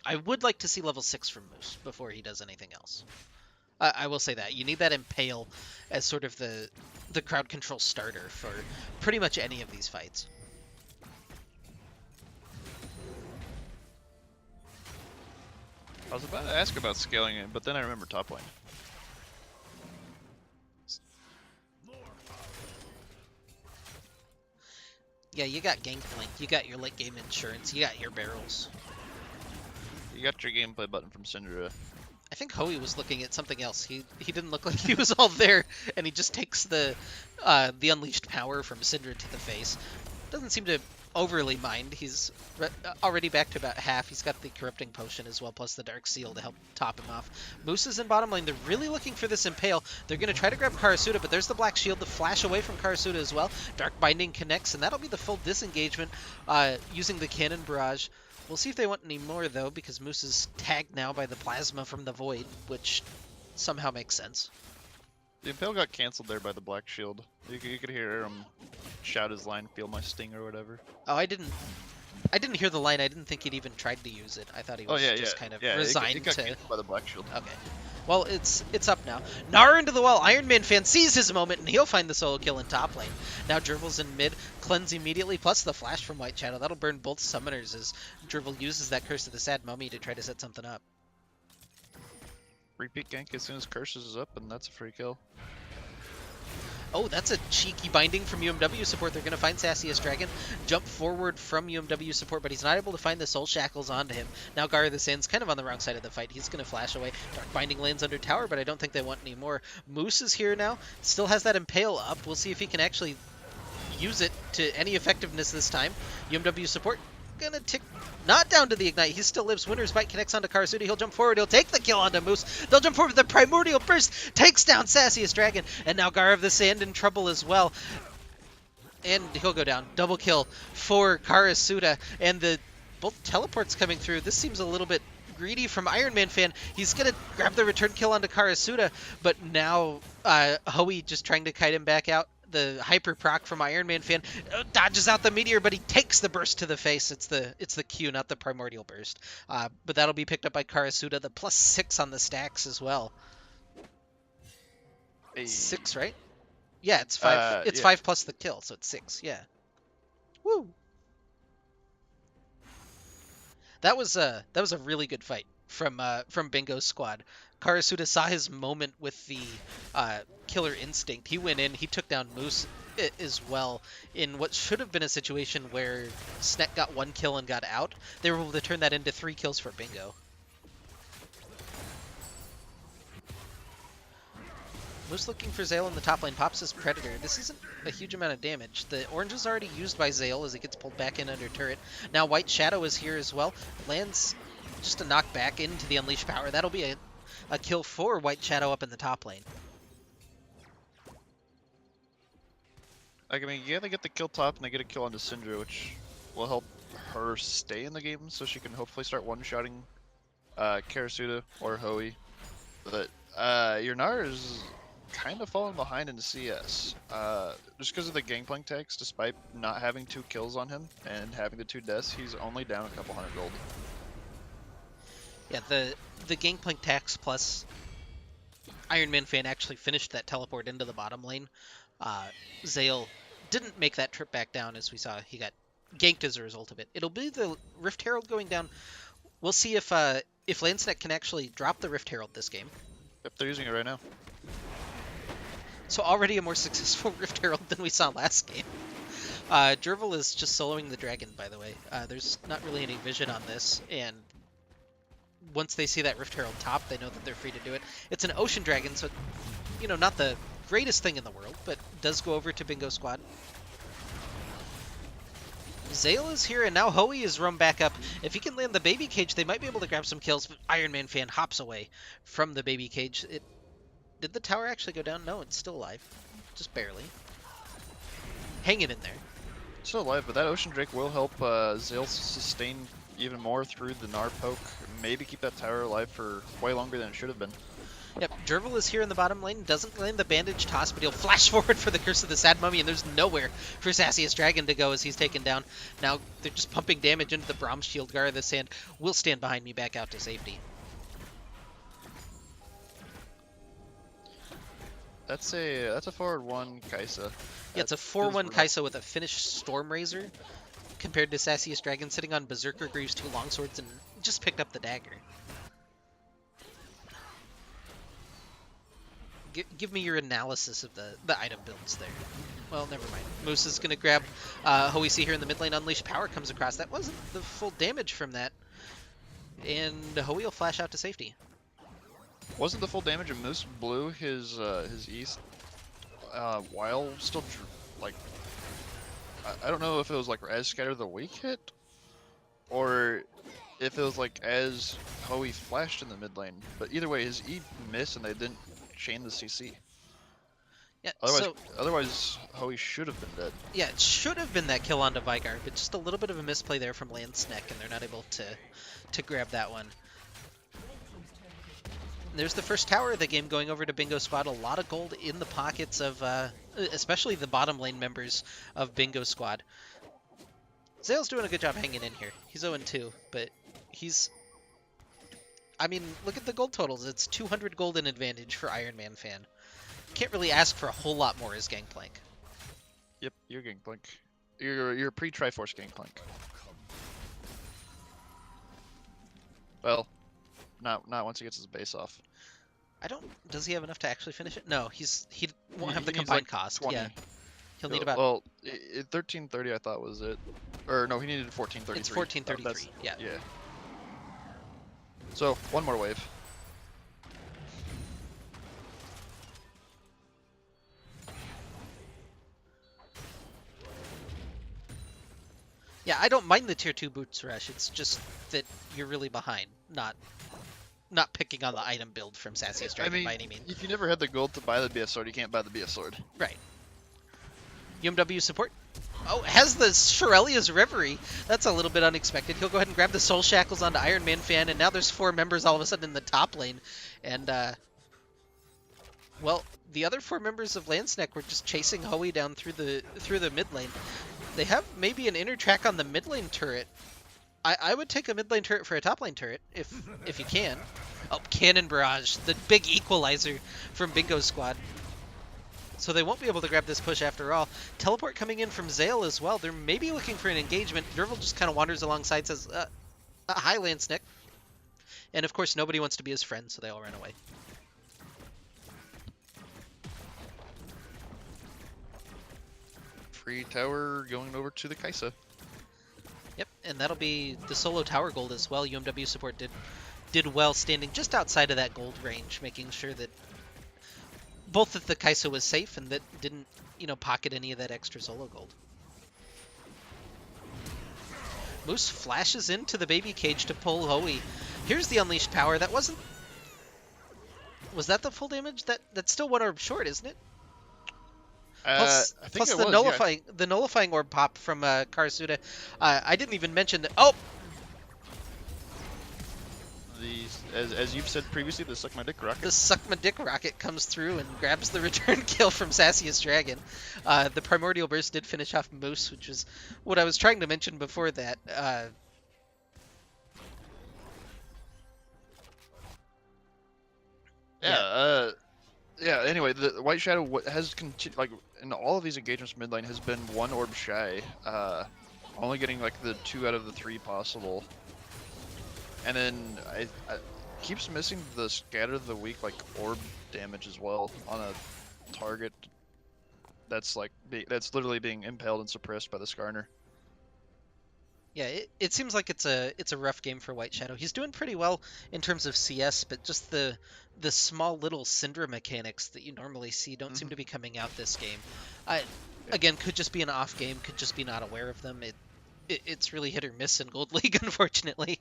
I would like to see level 6 from Moose before he does anything else. I will say that. You need that Impale as sort of the crowd control starter for pretty much any of these fights. I was about to ask about scaling it, but then I remember top lane. Yeah, you got Gangplank, you got your late game insurance, you got your barrels. You got your gameplay button from Syndra. I think Hoey was looking at something else. He didn't look like he was all there, and he just takes the unleashed power from Syndra to the face. Doesn't seem to overly mind. He's already back to about half. He's got the Corrupting Potion as well, plus the Dark Seal to help top him off. Moose is in bottom lane. They're really looking for this Impale. They're going to try to grab Karasuda, but there's the Black Shield to flash away from Karasuda as well. Dark Binding connects, and that'll be the full disengagement using the Cannon Barrage. We'll see if they want any more, though, because Moose is tagged now by the Plasma from the Void, which somehow makes sense. The Impale got canceled there by the Black Shield. You could hear him shout his line, "Feel my sting" or whatever. Oh, I didn't hear the line. I didn't think he'd even tried to use it. I thought he Oh was yeah, just kind of yeah. It resigned got to. canceled by the Black Shield. Okay. Well, it's up now. Gnar into the well. Iron Man fan sees his moment, and he'll find the solo kill in top lane. Now Drivel's in mid, cleanse immediately, plus the flash from White Shadow. That'll burn both summoners as Drivel uses that Curse of the Sad Mummy to try to set something up. Repeat gank as soon as Curses is up, and that's a free kill. Oh, that's a cheeky binding from UMW support. They're going to find Sassiest Dragon, jump forward from UMW support, but he's not able to find the Soul Shackles onto him. Now Gar of the Sand's kind of on the wrong side of the fight. He's going to flash away. Dark Binding lands under tower, but I don't think they want any more. Moose is here now. Still has that Impale up. We'll see if he can actually use it to any effectiveness this time. UMW support going to tick not down to the Ignite. He still lives. Winter's Bite connects onto Karasuda. He'll jump forward. He'll take the kill onto Moose. They'll jump forward. The Primordial Burst takes down Sassiest Dragon. And now Gar of the Sand in trouble as well. And he'll go down. Double kill for Karasuda. And the both teleports coming through. This seems a little bit greedy from Iron Man fan. He's going to grab the return kill onto Karasuda. But now Hoey just trying to kite him back out. The hyper proc from Iron Man fan dodges out the meteor, but he takes the burst to the face. It's the Q, not the primordial burst. But that'll be picked up by Karasuda. The +6 on the stacks as well. Hey. 6, right? Yeah, it's 5. It's yeah. 5 plus the kill, so it's 6. Yeah. Woo. That was a really good fight from Bingo's squad. Karasuda saw his moment with the killer instinct. He went in, he took down Moose as well in what should have been a situation where Snet got 1 kill and got out. They were able to turn that into 3 kills for Bingo. Moose looking for Zale in the top lane, pops his Predator. This isn't a huge amount of damage. The orange is already used by Zale as he gets pulled back in under turret. Now White Shadow is here as well. Lands just a knock back into the Unleashed Power. That'll be a kill for White Shadow up in the top lane. Like, I mean, yeah, they get the kill top and they get a kill onto Syndra, which will help her stay in the game so she can hopefully start one-shotting Karasuda or Hoey. But your Gnar is kind of falling behind in CS. Just because of the Gangplank tags, despite not having 2 kills on him and having the 2 deaths, he's only down a couple hundred gold. Yeah, the Gangplank tax plus Iron Man fan actually finished that teleport into the bottom lane. Zale didn't make that trip back down, as we saw. He got ganked as a result of it. It'll be the Rift Herald going down. We'll see if Landsnet can actually drop the Rift Herald this game. Yep, they're using it right now. So already a more successful Rift Herald than we saw last game. Jervil is just soloing the dragon, by the way. There's not really any vision on this, and once they see that Rift Herald top, they know that they're free to do it. It's an Ocean Dragon, so, you know, not the greatest thing in the world, but does go over to Bingo Squad. Zale is here, and now Hoey is roamed back up. If he can land the baby cage, they might be able to grab some kills, but Iron Man fan hops away from the baby cage. Did the tower actually go down? No, it's still alive. Just barely. Hanging in there. Still alive, but that Ocean Drake will help Zale sustain even more through the Gnar poke. Maybe keep that tower alive for way longer than it should have been. Yep, Jervil is here in the bottom lane. Doesn't land the bandage toss, but he'll flash forward for the Curse of the Sad Mummy, and there's nowhere for Sassiest Dragon to go as he's taken down. Now they're just pumping damage into the Braum Shield. Gar of the Sand will stand behind me back out to safety. That's a forward 1 Kaisa. Yeah, it's a 4-1 Kaisa with a finished Stormrazor compared to Sassiest Dragon sitting on Berserker Greaves, 2 longswords, and just picked up the dagger. Give me your analysis of the item builds there. Well, never mind. Moose is going to grab Hoey here in the mid lane. Unleashed Power comes across. That wasn't the full damage from that. And Hoey will flash out to safety. Wasn't the full damage of Moose blew his East while still, like, I don't know if it was like as Scatter the weak hit, or if it was like as Hoey flashed in the mid lane. But either way, his E missed and they didn't chain the CC. Yeah, Otherwise, Hoey should have been dead. Yeah, it should have been that kill onto Vigar, but just a little bit of a misplay there from Landsneck, and they're not able to grab that one. There's the first tower of the game going over to Bingo Squad. A lot of gold in the pockets of, especially the bottom lane members of Bingo Squad. Zale's doing a good job hanging in here. He's 0-2, but he's... I mean, look at the gold totals. It's 200 gold in advantage for Iron Man fan. Can't really ask for a whole lot more as Gangplank. Yep, you're Gangplank. You're pre-Triforce Gangplank. Well, not once he gets his base off. I don't... Does he have enough to actually finish it? No, he won't have the He needs, combined like, cost. 20. Yeah, he'll need about... Well, 1330 I thought was it. Or no, he needed 1433. It's 1433. Yeah. Yeah. So one more wave. Yeah, I don't mind the tier 2 boots rush. It's just that you're really behind, not picking on the item build from Sassiest Dragon by any means. If you never had the gold to buy the BS sword, you can't buy the BS sword. Right. UMW support. Oh, has the Shirelia's Reverie. That's a little bit unexpected. He'll go ahead and grab the Soul Shackles onto Iron Man fan, and now there's 4 members all of a sudden in the top lane. And, well, the other 4 members of Landsneck were just chasing Hoey down through the mid lane. They have maybe an inner track on the mid lane turret. I would take a mid lane turret for a top lane turret, if you can. Oh, Cannon Barrage, the big equalizer from Bingo Squad. So they won't be able to grab this push after all. Teleport coming in from Zale as well. They're maybe looking for an engagement. Dervil just kind of wanders alongside, says, hi, Landsnick. And of course, nobody wants to be his friend, so they all run away. Free tower going over to the Kaisa. Yep, and that'll be the solo tower gold as well. UMW support did well standing just outside of that gold range, making sure that both that the Kaisa was safe and that didn't, pocket any of that extra solo gold. Moose flashes into the baby cage to pull Hoey. Here's the unleashed power. That wasn't... Was that the full damage? That's still 1 orb short, isn't it? Plus, I think the nullifying orb pop from Karasuda. I didn't even mention that. Oh, As you've said previously, the Suck My Dick rocket. the Suck My Dick rocket comes through and grabs the return kill from Sassiest Dragon. The Primordial Burst did finish off Moose, which is what I was trying to mention before that. Yeah. Anyway, the White Shadow has continued, in all of these engagements mid lane, has been 1 orb shy. Only getting the 2 out of the 3 possible. And then I keeps missing the Scatter of the Weak orb damage as well on a target that's that's literally being impaled and suppressed by the Skarner. Yeah, it seems like it's a rough game for White Shadow. He's doing pretty well in terms of CS, but just the small little Syndra mechanics that you normally see don't seem to be coming out this game. Again, could just be an off game, could just be not aware of them. It's really hit or miss in Gold League, unfortunately.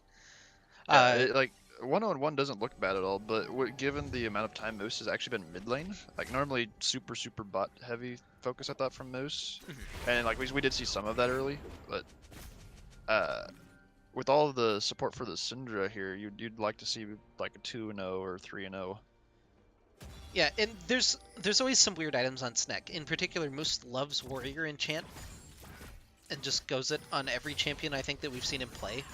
Yeah, 1-on-1 doesn't look bad at all, but given the amount of time Moose has actually been mid lane, normally super bot heavy focus I thought from Moose, and we did see some of that early, but with all of the support for the Syndra here, you'd like to see a 2-0 or 3-0. Yeah, and there's always some weird items on Sneck. In particular, Moose loves Warrior Enchant, and just goes it on every champion I think that we've seen him play.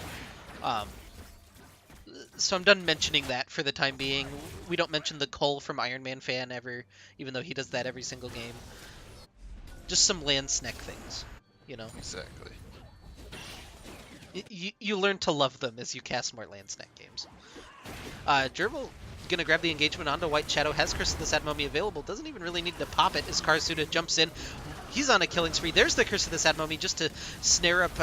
So I'm done mentioning that for the time being. We don't mention the Cole from Iron Man fan ever, even though he does that every single game. Just some Landsneck things, Exactly. You learn to love them as you cast more Landsneck games. Gerbil gonna grab the engagement onto White Shadow, has Curse of the Sad Mummy available, doesn't even really need to pop it as Karasuda jumps in. He's on a killing spree. There's the Curse of the Sad Mummy just to snare up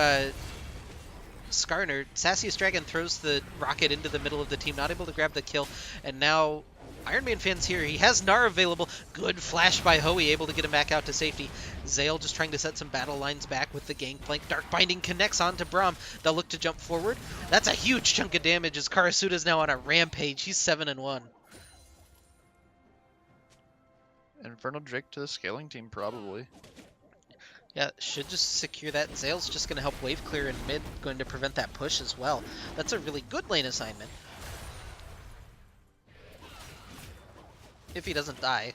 Skarner. Sassiest Dragon throws the rocket into the middle of the team, not able to grab the kill, and now Iron Man fan's here. He has Gnar available. Good flash by Hoey, able to get him back out to safety. Zale just trying to set some battle lines back with the Gangplank. Dark Binding connects onto Braum. They'll look to jump forward. That's a huge chunk of damage as Karasuda's now on a rampage. He's 7-1. Infernal Drake to the scaling team, probably. Yeah, should just secure that. Zale's just going to help wave clear in mid, going to prevent that push as well. That's a really good lane assignment. If he doesn't die.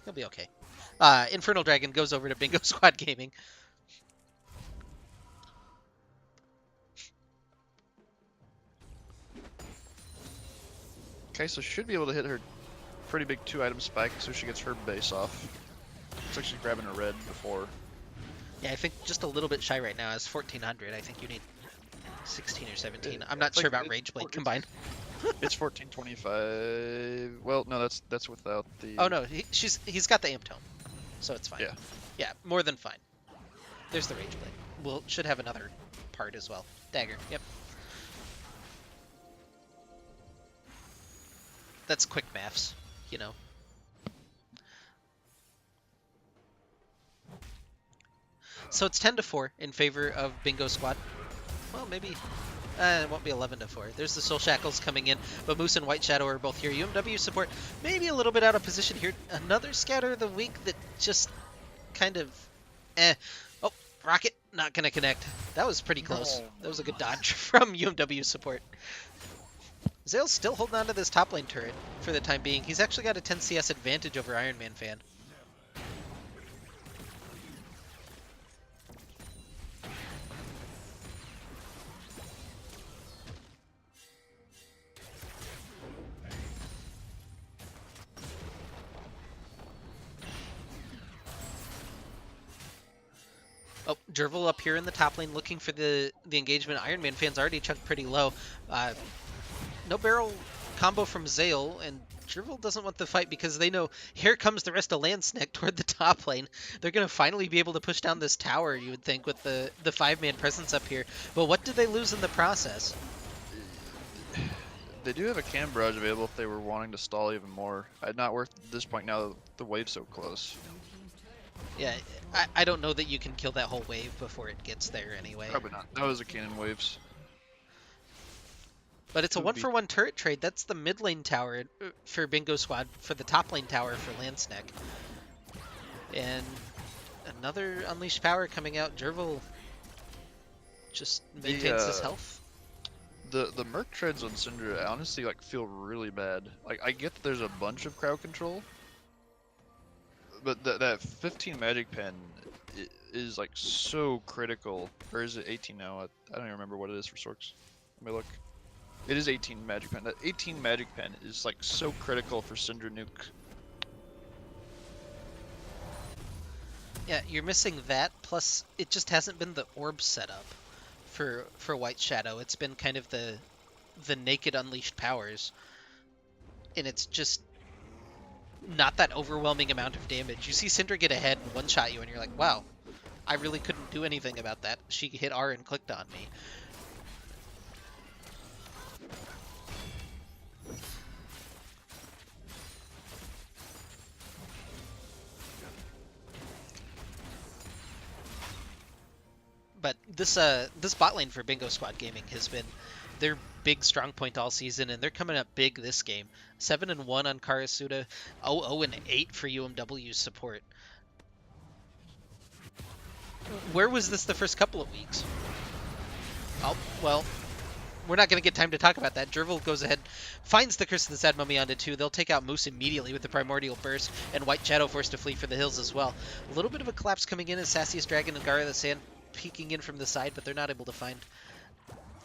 He'll be okay. Infernal Dragon goes over to Bingo Squad Gaming. Okay, so should be able to hit her pretty big 2-item spike, so she gets her base off. Looks like she's grabbing a red before. Yeah, I think just a little bit shy right now is 1400. I think you need 16 or 17. I'm not It's sure like- about Rage Blade combined. It's 1425. Well, no, that's without the. Oh no, he's got the Amp Tome, so it's fine. Yeah. Yeah, more than fine. There's the Rage Blade. We'll should have another part as well. Dagger. Yep. That's quick maths, you know. So it's 10-4 in favor of Bingo Squad. Well, maybe it won't be 11-4. There's the Soul Shackles coming in, but Moose and White Shadow are both here. UMW support maybe a little bit out of position here. Another scatter of the week that just kind of Oh, Rocket not gonna connect. That was pretty close. No. That was a good dodge from UMW support. Zale's still holding on to this top lane turret for the time being. He's actually got a 10 CS advantage over Iron Man Fan. Oh, Jervil up here in the top lane looking for the engagement. Iron Man Fan's already chucked pretty low. No barrel combo from Zale, and Jervil doesn't want the fight because they know here comes the rest of Landsneck toward the top lane. They're going to finally be able to push down this tower, you would think, with the 5-man presence up here. But what did they lose in the process? They do have a cam barrage available if they were wanting to stall even more. Not worth at this point now that the wave's so close. Yeah, I don't know that you can kill that whole wave before it gets there anyway. Probably not. That was a cannon waves. But it's a It would be- 1-for-1 turret trade. That's the mid lane tower for Bingo Squad, for the top lane tower for Landsneck. And another unleashed power coming out. Jervil just maintains his health. The Merc treads on Syndra honestly feel really bad. Like I get that there's a bunch of crowd control, but that 15 magic pen is so critical. Or is it 18 now? I don't even remember what it is for Sorks. Let me look. It is 18 magic pen. That 18 magic pen is so critical for Syndra nuke. Yeah, you're missing that. Plus, it just hasn't been the orb setup for White Shadow. It's been kind of the naked unleashed powers, and it's just not that overwhelming amount of damage. You see Syndra get ahead and one-shot you, and you're like, wow, I really couldn't do anything about that. She hit R and clicked on me. But this bot lane for Bingo Squad Gaming has been their big strong point all season, and they're coming up big this game. 7-1 on Karasuda, 0-8 for UMW support. Where was this the first couple of weeks? Oh, well, we're not going to get time to talk about that. Jervil goes ahead, finds the Curse of the Sad Mummy onto 2. They'll take out Moose immediately with the Primordial Burst, and White Shadow forced to flee for the hills as well. A little bit of a collapse coming in as Sassiest Dragon and Gara the Sand peeking in from the side, but they're not able to find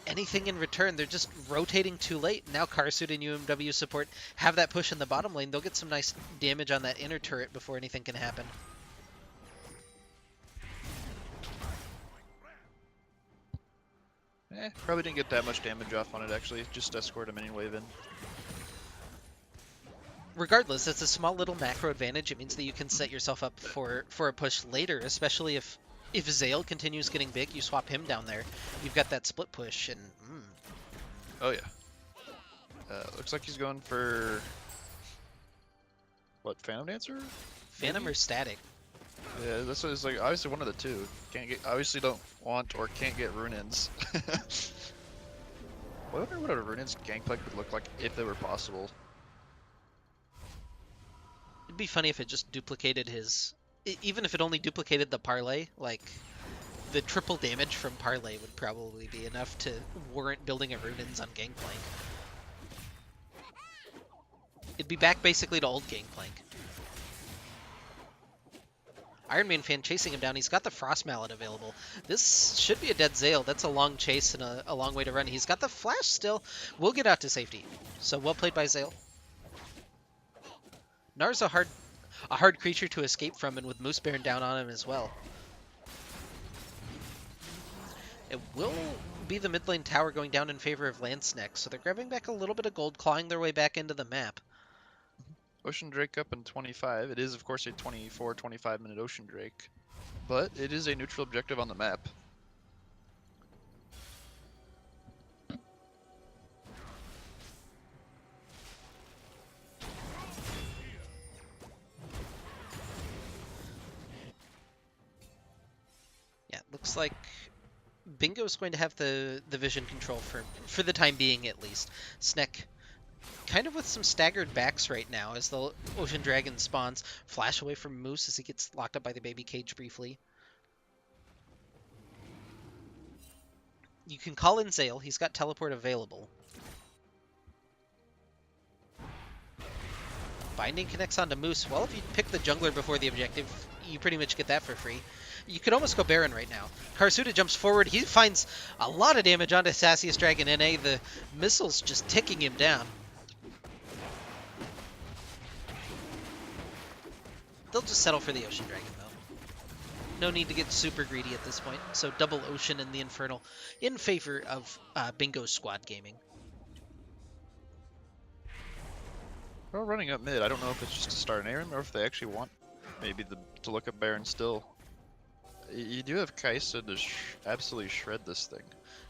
anything in return. They're just rotating too late. Now Karasuda and UMW support have that push in the bottom lane. They'll get some nice damage on that inner turret before anything can happen. Probably didn't get that much damage off on it actually. Just escort a minion wave in. Regardless, it's a small little macro advantage. It means that you can set yourself up for a push later, especially if Zale continues getting big, you swap him down there. You've got that split push, and Oh yeah. Looks like he's going for what? Phantom Dancer? Phantom or Static. Yeah, that's what it's like. Obviously one of the two. Obviously don't want or can't get rune-ins. I wonder what a rune-ins gangplank would look like if they were possible. It'd be funny if it just duplicated his... Even if it only duplicated the parlay, like, the triple damage from parlay would probably be enough to warrant building a rune-ins on Gangplank. It'd be back basically to old Gangplank. Iron Man fan chasing him down. He's got the Frost Mallet available. This should be a dead Zale. That's a long chase and a long way to run. He's got the Flash still. We'll get out to safety. So well played by Zale. Nar's a hard creature to escape from, and with Moose Baron down on him as well. It will be the mid lane tower going down in favor of Lance next, so they're grabbing back a little bit of gold, clawing their way back into the map. Ocean Drake up in 25. It is, of course, a 24, 25-minute Ocean Drake, but it is a neutral objective on the map. Yeah, looks like Bingo's going to have the vision control for the time being, at least. Snek kind of with some staggered backs right now as the Ocean Dragon spawns. Flash away from Moose as he gets locked up by the baby cage briefly. You can call in Zale. He's got teleport available. Binding connects onto Moose. Well, if you pick the jungler before the objective, you pretty much get that for free. You could almost go Baron right now. Karasuda jumps forward. He finds a lot of damage onto Sassius Dragon NA. The missiles just ticking him down. They'll just settle for the Ocean Dragon, though. No need to get super greedy at this point. So double Ocean and the Infernal in favor of Bingo's squad gaming. Well, running up mid, I don't know if it's just to start an Aaron or if they actually want maybe to look at Baron still. You do have Kaisa to absolutely shred this thing.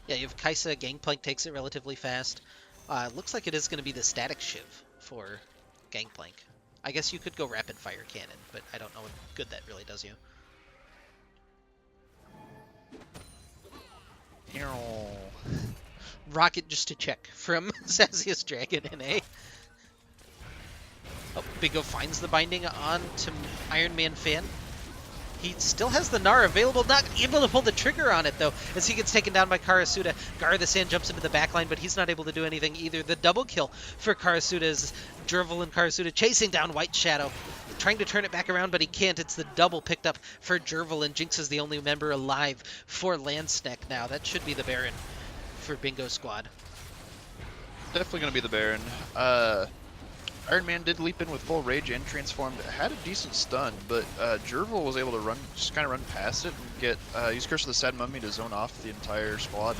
Yeah, you have Kaisa. Gangplank takes it relatively fast. Looks like it is going to be the static shiv for Gangplank. I guess you could go rapid fire cannon, but I don't know what good that really does you. Rocket just to check from Sassius Dragon NA. Oh, Bingo finds the binding onto Iron Man Fan. He still has the Gnar available, not able to pull the trigger on it, though, as he gets taken down by Karasuda. Gar the Sand jumps into the backline, but he's not able to do anything either. The double kill for Karasuda is Jervil and Karasuda chasing down White Shadow, trying to turn it back around, but he can't. It's the double picked up for Jervil, and Jinx is the only member alive for Landsneck now. That should be the Baron for Bingo Squad. Definitely going to be the Baron. Iron Man did leap in with full rage and transformed. Had a decent stun, but Jervil was able to just kind of run past it and get use Curse of the Sad Mummy to zone off the entire squad.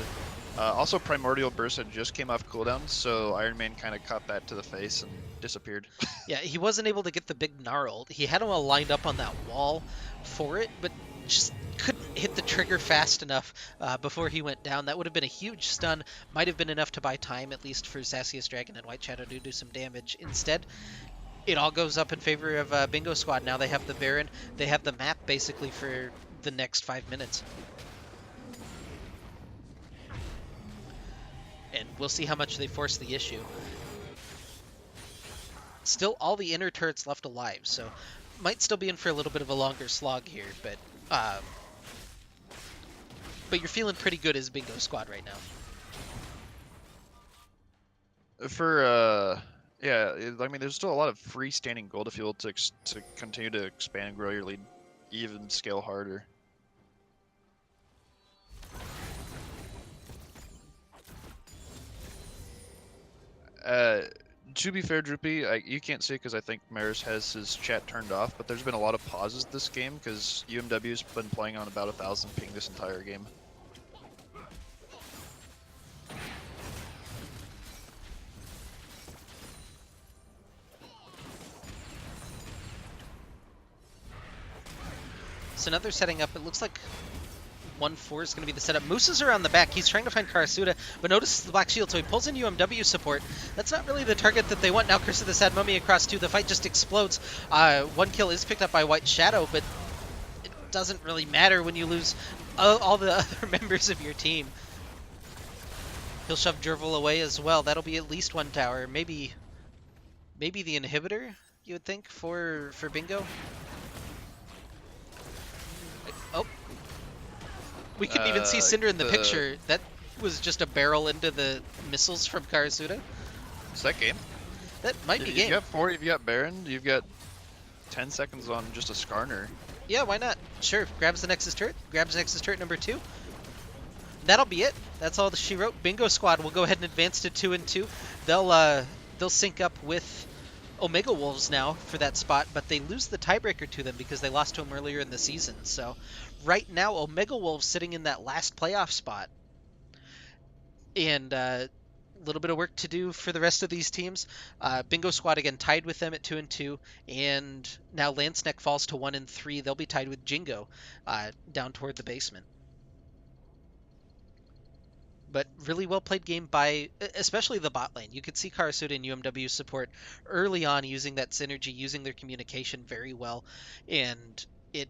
Also, Primordial Burst had just came off cooldown, so Iron Man kind of caught that to the face and disappeared. Yeah, he wasn't able to get the big gnarl. He had him all lined up on that wall for it, but just couldn't hit the trigger fast enough before he went down. That would have been a huge stun. Might have been enough to buy time, at least for Sassius Dragon and White Shadow to do some damage. Instead, it all goes up in favor of Bingo Squad. Now they have the Baron. They have the map, basically, for the next 5 minutes. And we'll see how much they force the issue. Still all the inner turrets left alive, so might still be in for a little bit of a longer slog here, but you're feeling pretty good as Bingo Squad right now. Yeah, I mean, there's still a lot of freestanding gold if you will to continue to expand and grow your lead, even scale harder. To be fair, Droopy, you can't see it because I think Maris has his chat turned off, but there's been a lot of pauses this game because UMW's been playing on about 1,000 ping this entire game. So now they're setting up. It looks like 1-4 is going to be the setup. Moose is around the back. He's trying to find Karasuda, but notices the Black Shield, so he pulls in UMW support. That's not really the target that they want. Now Curse of the Sad Mummy across 2. The fight just explodes. 1 kill is picked up by White Shadow, but it doesn't really matter when you lose all the other members of your team. He'll shove Jervil away as well. That'll be at least 1 tower. Maybe the inhibitor, you would think, for Bingo. Oh. We can even see Cinder in the picture. That was just a barrel into the missiles from Karasuda. Is that game? That might be If you game. got 40, if you got Baron, you've got 10 seconds on just a Skarner. Yeah, why not? Sure. Grabs the Nexus turret. Grabs Nexus turret number 2. That'll be it. That's all that she wrote. Bingo Squad will go ahead and advance to 2 and 2. They'll sync up with Omega Wolves now for that spot, but they lose the tiebreaker to them because they lost to them earlier in the season. So right now, Omega Wolves sitting in that last playoff spot, and a little bit of work to do for the rest of these teams. Bingo Squad again tied with them at 2 and 2, and now Lanceneck falls to 1 and 3. They'll be tied with Jingo down toward the basement. But really well played game by especially the bot lane. You could see Karasuda and UMW support early on using that synergy, using their communication very well, and it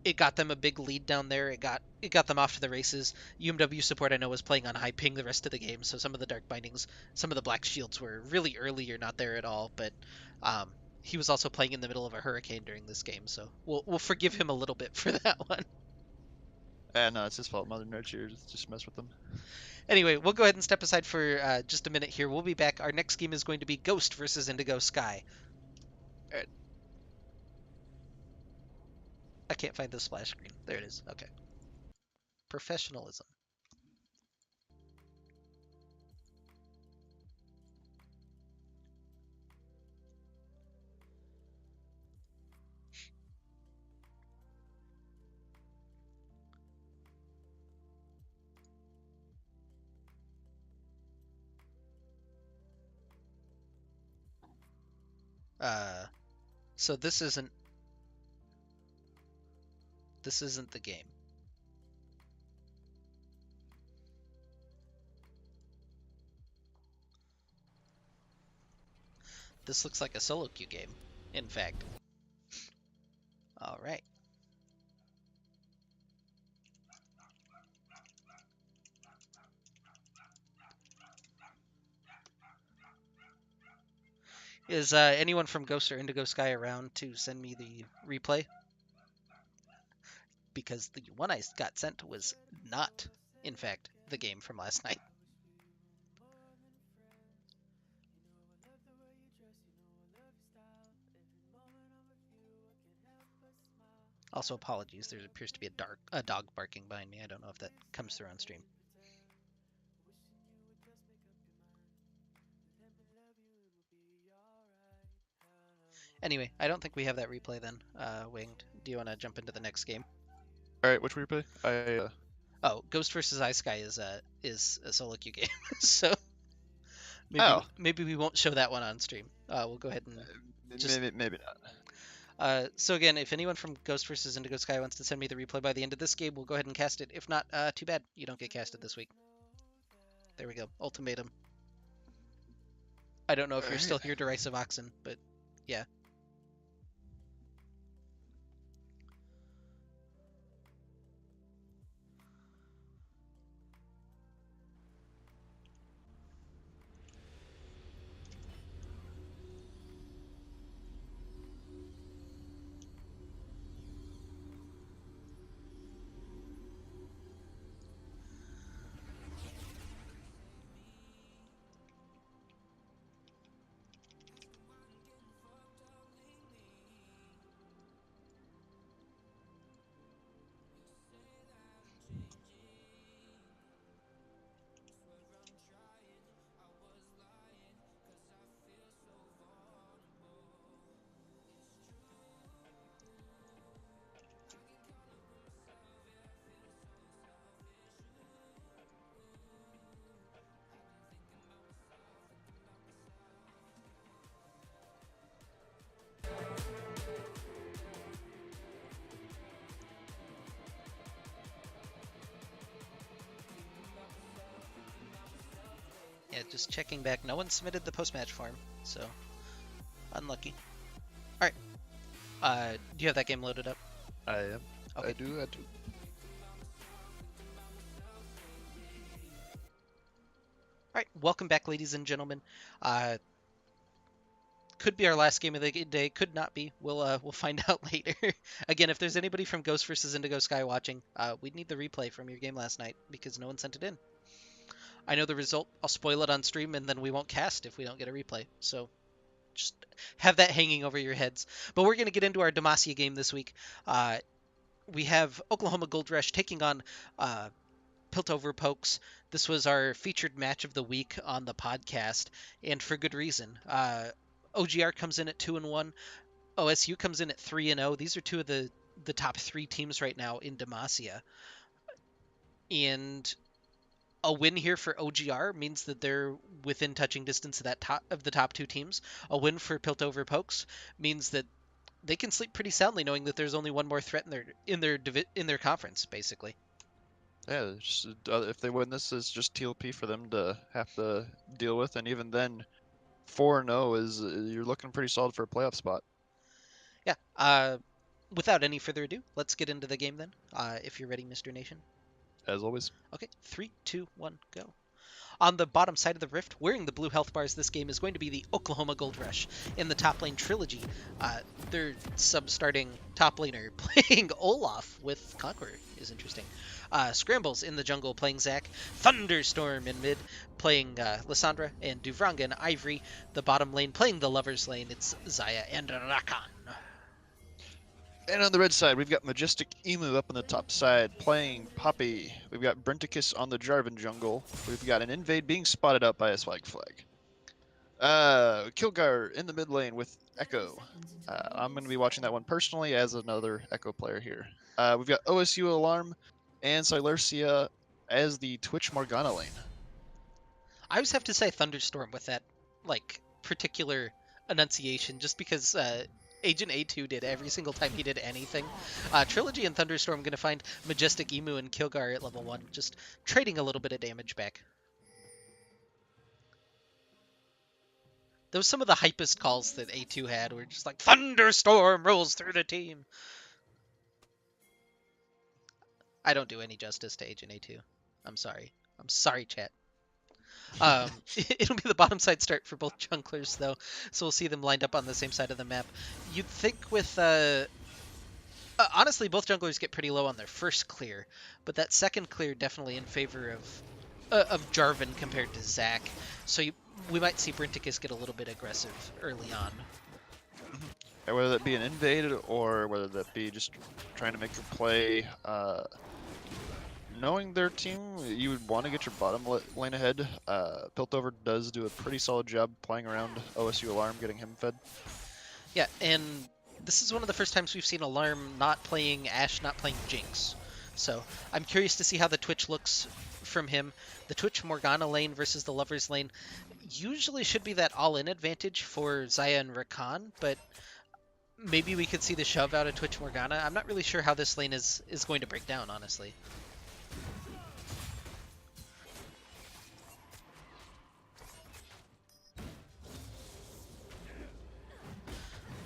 it got them a big lead down there. It got them off to the races. UMW support I know was playing on high ping the rest of the game, so some of the dark bindings, some of the black shields were really early or not there at all. But um, he was also playing in the middle of a hurricane during this game, so we'll forgive him a little bit for that one. No, it's his fault. Mother Nature just mess with them. Anyway, we'll go ahead and step aside for just a minute here. We'll be back. Our next game is going to be Ghost versus Indigo Sky. All right. I can't find the splash screen. There it is. Okay. Professionalism. Uh, so this isn't the game. This looks like a solo queue game. In fact. All right. Is anyone from Ghost or Indigo Sky around to send me the replay? Because the one I got sent was not, in fact, the game from last night. Also, apologies. There appears to be a dog barking behind me. I don't know if that comes through on stream. Anyway, I don't think we have that replay then. Winged, do you want to jump into the next game? All right, which replay? Oh, Ghost versus Ice Sky is a solo queue game, so Oh, maybe we won't show that one on stream. We'll go ahead and just. maybe not. So again, if anyone from Ghost versus Indigo Sky wants to send me the replay by the end of this game, we'll go ahead and cast it. If not, too bad. You don't get casted this week. There we go. Ultimatum. I don't know if All you're right. still here, Derisive Oxen, but yeah. Yeah, just checking back. No one submitted the post-match form, so unlucky. All right. Do you have that game loaded up? I am. Okay. I do. All right. Welcome back, ladies and gentlemen. Uh, could be our last game of the day. Could not be. We'll find out later. Again, if there's anybody from Ghost versus Indigo Sky watching, we'd need the replay from your game last night because no one sent it in. I know the result. I'll spoil it on stream, and then we won't cast if we don't get a replay. So just have that hanging over your heads. But we're going to get into our Demacia game this week. We have Oklahoma Gold Rush taking on Piltover Pokes. This was our featured match of the week on the podcast, and for good reason. OGR comes in at 2-1. OSU comes in at 3-0. These are two of the top three teams right now in Demacia. And a win here for OGR means that they're within touching distance of the top two teams. A win for Piltover Pokes means that they can sleep pretty soundly knowing that there's only one more threat in their conference, basically. Yeah, just, if they win this, it's just TLP for them to have to deal with, and even then, 4-0 is you're looking pretty solid for a playoff spot. Yeah. Without any further ado, let's get into the game then. If you're ready, Mr. Nation. As always. Okay, 3, 2, 1, go. On the bottom side of the rift, wearing the blue health bars this game is going to be the Oklahoma Gold Rush. In the top lane Trilogy, their sub-starting top laner playing Olaf with Conqueror is interesting. Scrambles in the jungle playing Zac. Thunderstorm in mid playing Lysandra. And Duvrangan Ivory, the bottom lane playing the Lover's Lane. It's Xayah and Rakan. And on the red side, we've got Majestic Emu up on the top side playing Poppy. We've got Brenticus on the Jarvan jungle. We've got an invade being spotted out by a swag flag. Kilgar in the mid lane with Echo. I'm going to be watching that one personally as another Echo player here. We've got OSU Alarm and Silercia as the Twitch Morgana lane. I always have to say Thunderstorm with that, particular enunciation, just because Agent A2 did every single time he did anything. Trilogy and Thunderstorm going to find Majestic Emu and Kilgar at level 1, just trading a little bit of damage back. Those some of the hypest calls that A2 had were just like, Thunderstorm rolls through the team. I don't do any justice to Agent A2. I'm sorry. I'm sorry, chat. It'll be the bottom side start for both junglers, though, so we'll see them lined up on the same side of the map. You'd think with... honestly, both junglers get pretty low on their first clear, but that second clear definitely in favor of Jarvan compared to Zac, so we might see Brenticus get a little bit aggressive early on. Whether that be an invade or whether that be just trying to make a play, knowing their team, you would want to get your bottom lane ahead. Piltover does do a pretty solid job playing around OSU Alarm, getting him fed. Yeah, and this is one of the first times we've seen Alarm not playing Ashe, not playing Jinx. So I'm curious to see how the Twitch looks from him. The Twitch Morgana lane versus the Lover's lane usually should be that all-in advantage for Xayah and Rakan, but maybe we could see the shove out of Twitch Morgana. I'm not really sure how this lane is going to break down, honestly.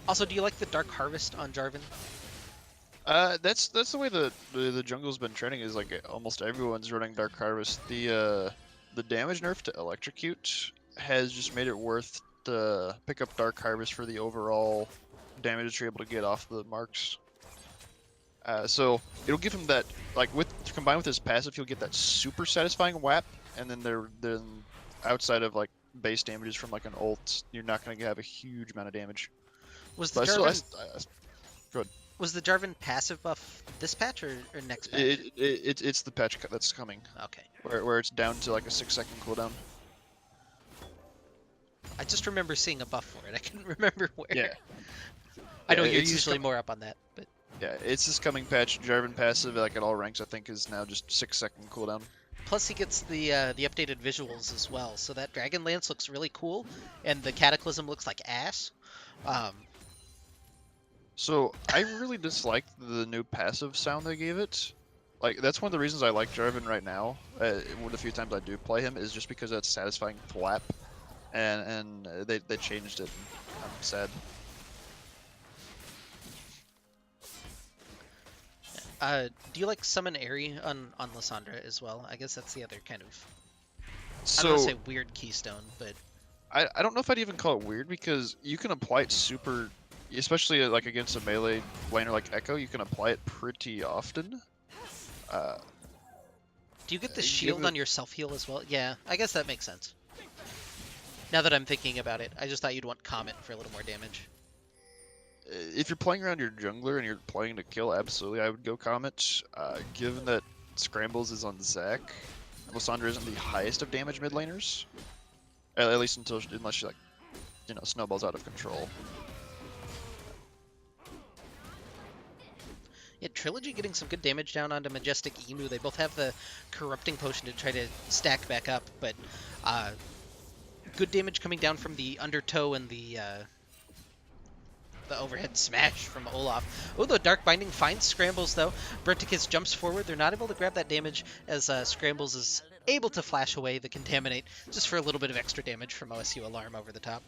Also, do you like the Dark Harvest on Jarvan? That's the way the jungle's been trending. Is like almost everyone's running Dark Harvest. The damage nerf to Electrocute has just made it worth to pick up Dark Harvest for the overall damage you're able to get off the marks. So it'll give him that, combined with his passive, he'll get that super satisfying WAP, and then outside of base damages from an ult, you're not going to have a huge amount of damage. Was the Jarvan passive buff this patch or next patch? It's the patch that's coming. Okay. Where it's down to a 6-second cooldown. I just remember seeing a buff for it. I couldn't remember where. Yeah. I know you're usually more up on that, but yeah, it's this coming patch. Jarvan passive, at all ranks, I think is now just 6-second cooldown. Plus he gets the updated visuals as well, so that Dragon Lance looks really cool, and the Cataclysm looks like ass. So I really disliked the new passive sound they gave it. That's one of the reasons I like Jarvan right now. One of the few times I do play him is just because that's satisfying flap, and they changed it. And I'm sad. Do you like Summon Airy on Lysandra as well? I guess that's the other kind of, So, I don't want to say weird keystone, but I don't know if I'd even call it weird, because you can apply it super, especially against a melee laner like Echo, you can apply it pretty often. do Do you get the Give shield it, on your self-heal as well? Yeah, I guess that makes sense. Now that I'm thinking about it, I just thought you'd want Comet for a little more damage. if you're playing around your jungler and you're playing to kill, absolutely, I would go Comet. Given that Scrambles is on Zac, Lissandra isn't the highest of damage mid laners, at least unless she like, snowballs out of control. Yeah, Trilogy getting some good damage down onto Majestic Emu. They both have the Corrupting Potion to try to stack back up, but good damage coming down from the Undertow and the overhead smash from Olaf. Oh, the Dark Binding finds Scrambles, though. Brenticus jumps forward. They're not able to grab that damage as Scrambles is able to flash away the Contaminate just for a little bit of extra damage from OSU Alarm over the top.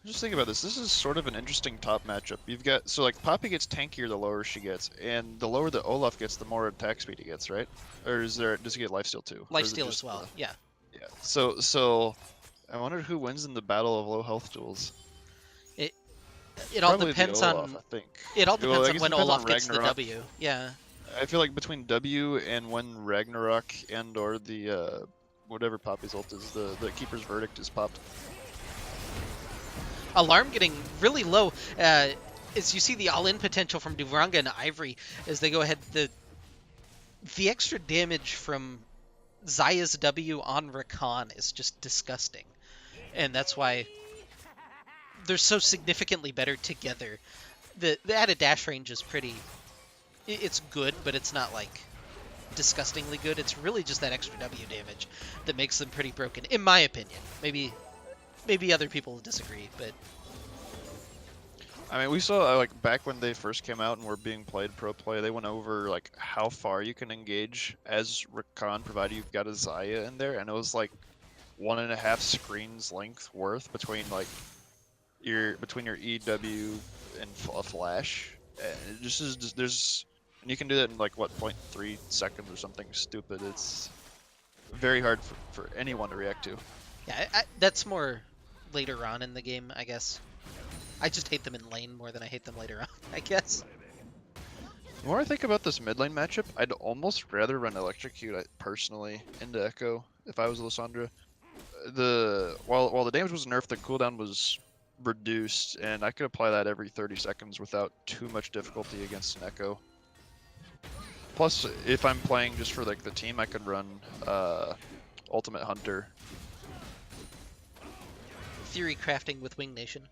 Just think about this. This is sort of an interesting top matchup. You've got like Poppy gets tankier the lower she gets, and the lower that Olaf gets, the more attack speed he gets, right? Or does he get lifesteal too? Lifesteal as well, yeah. Yeah. So I wonder who wins in the battle of low health duels. It all Probably depends the Olaf, on. I think. It all depends on guess when it depends Olaf on gets the Ragnarok. W. Yeah. I feel like between W and when Ragnarok and or the whatever Poppy's ult is, the Keeper's Verdict is popped. Alarm getting really low. As you see the all-in potential from Duvranga and Ivory as they go ahead. The extra damage from Zaya's W on Rakan is just disgusting, and that's why they're so significantly better together. The added dash range is pretty. It's good, but it's not like disgustingly good. It's really just that extra W damage that makes them pretty broken, in my opinion. Maybe other people disagree, but I mean, we saw like back when they first came out and were being played pro play, they went over like how far you can engage as Rakan, provided you've got a Zaya in there, and it was like 1.5 screens length worth between like your EW and a flash. And it just is and you can do that in like what 0.3 seconds or something stupid. It's very hard for anyone to react to. yeah, that's more later on in the game, I guess. I just hate them in lane more than I hate them later on, I guess. The more I think about this mid lane matchup, I'd almost rather run Electrocute personally into Echo if I was Lissandra. While the damage was nerfed, the cooldown was reduced, and I could apply that every 30 seconds without too much difficulty against an Echo. Plus, if I'm playing just for like the team, I could run Ultimate Hunter. Theory crafting with Wing Nation.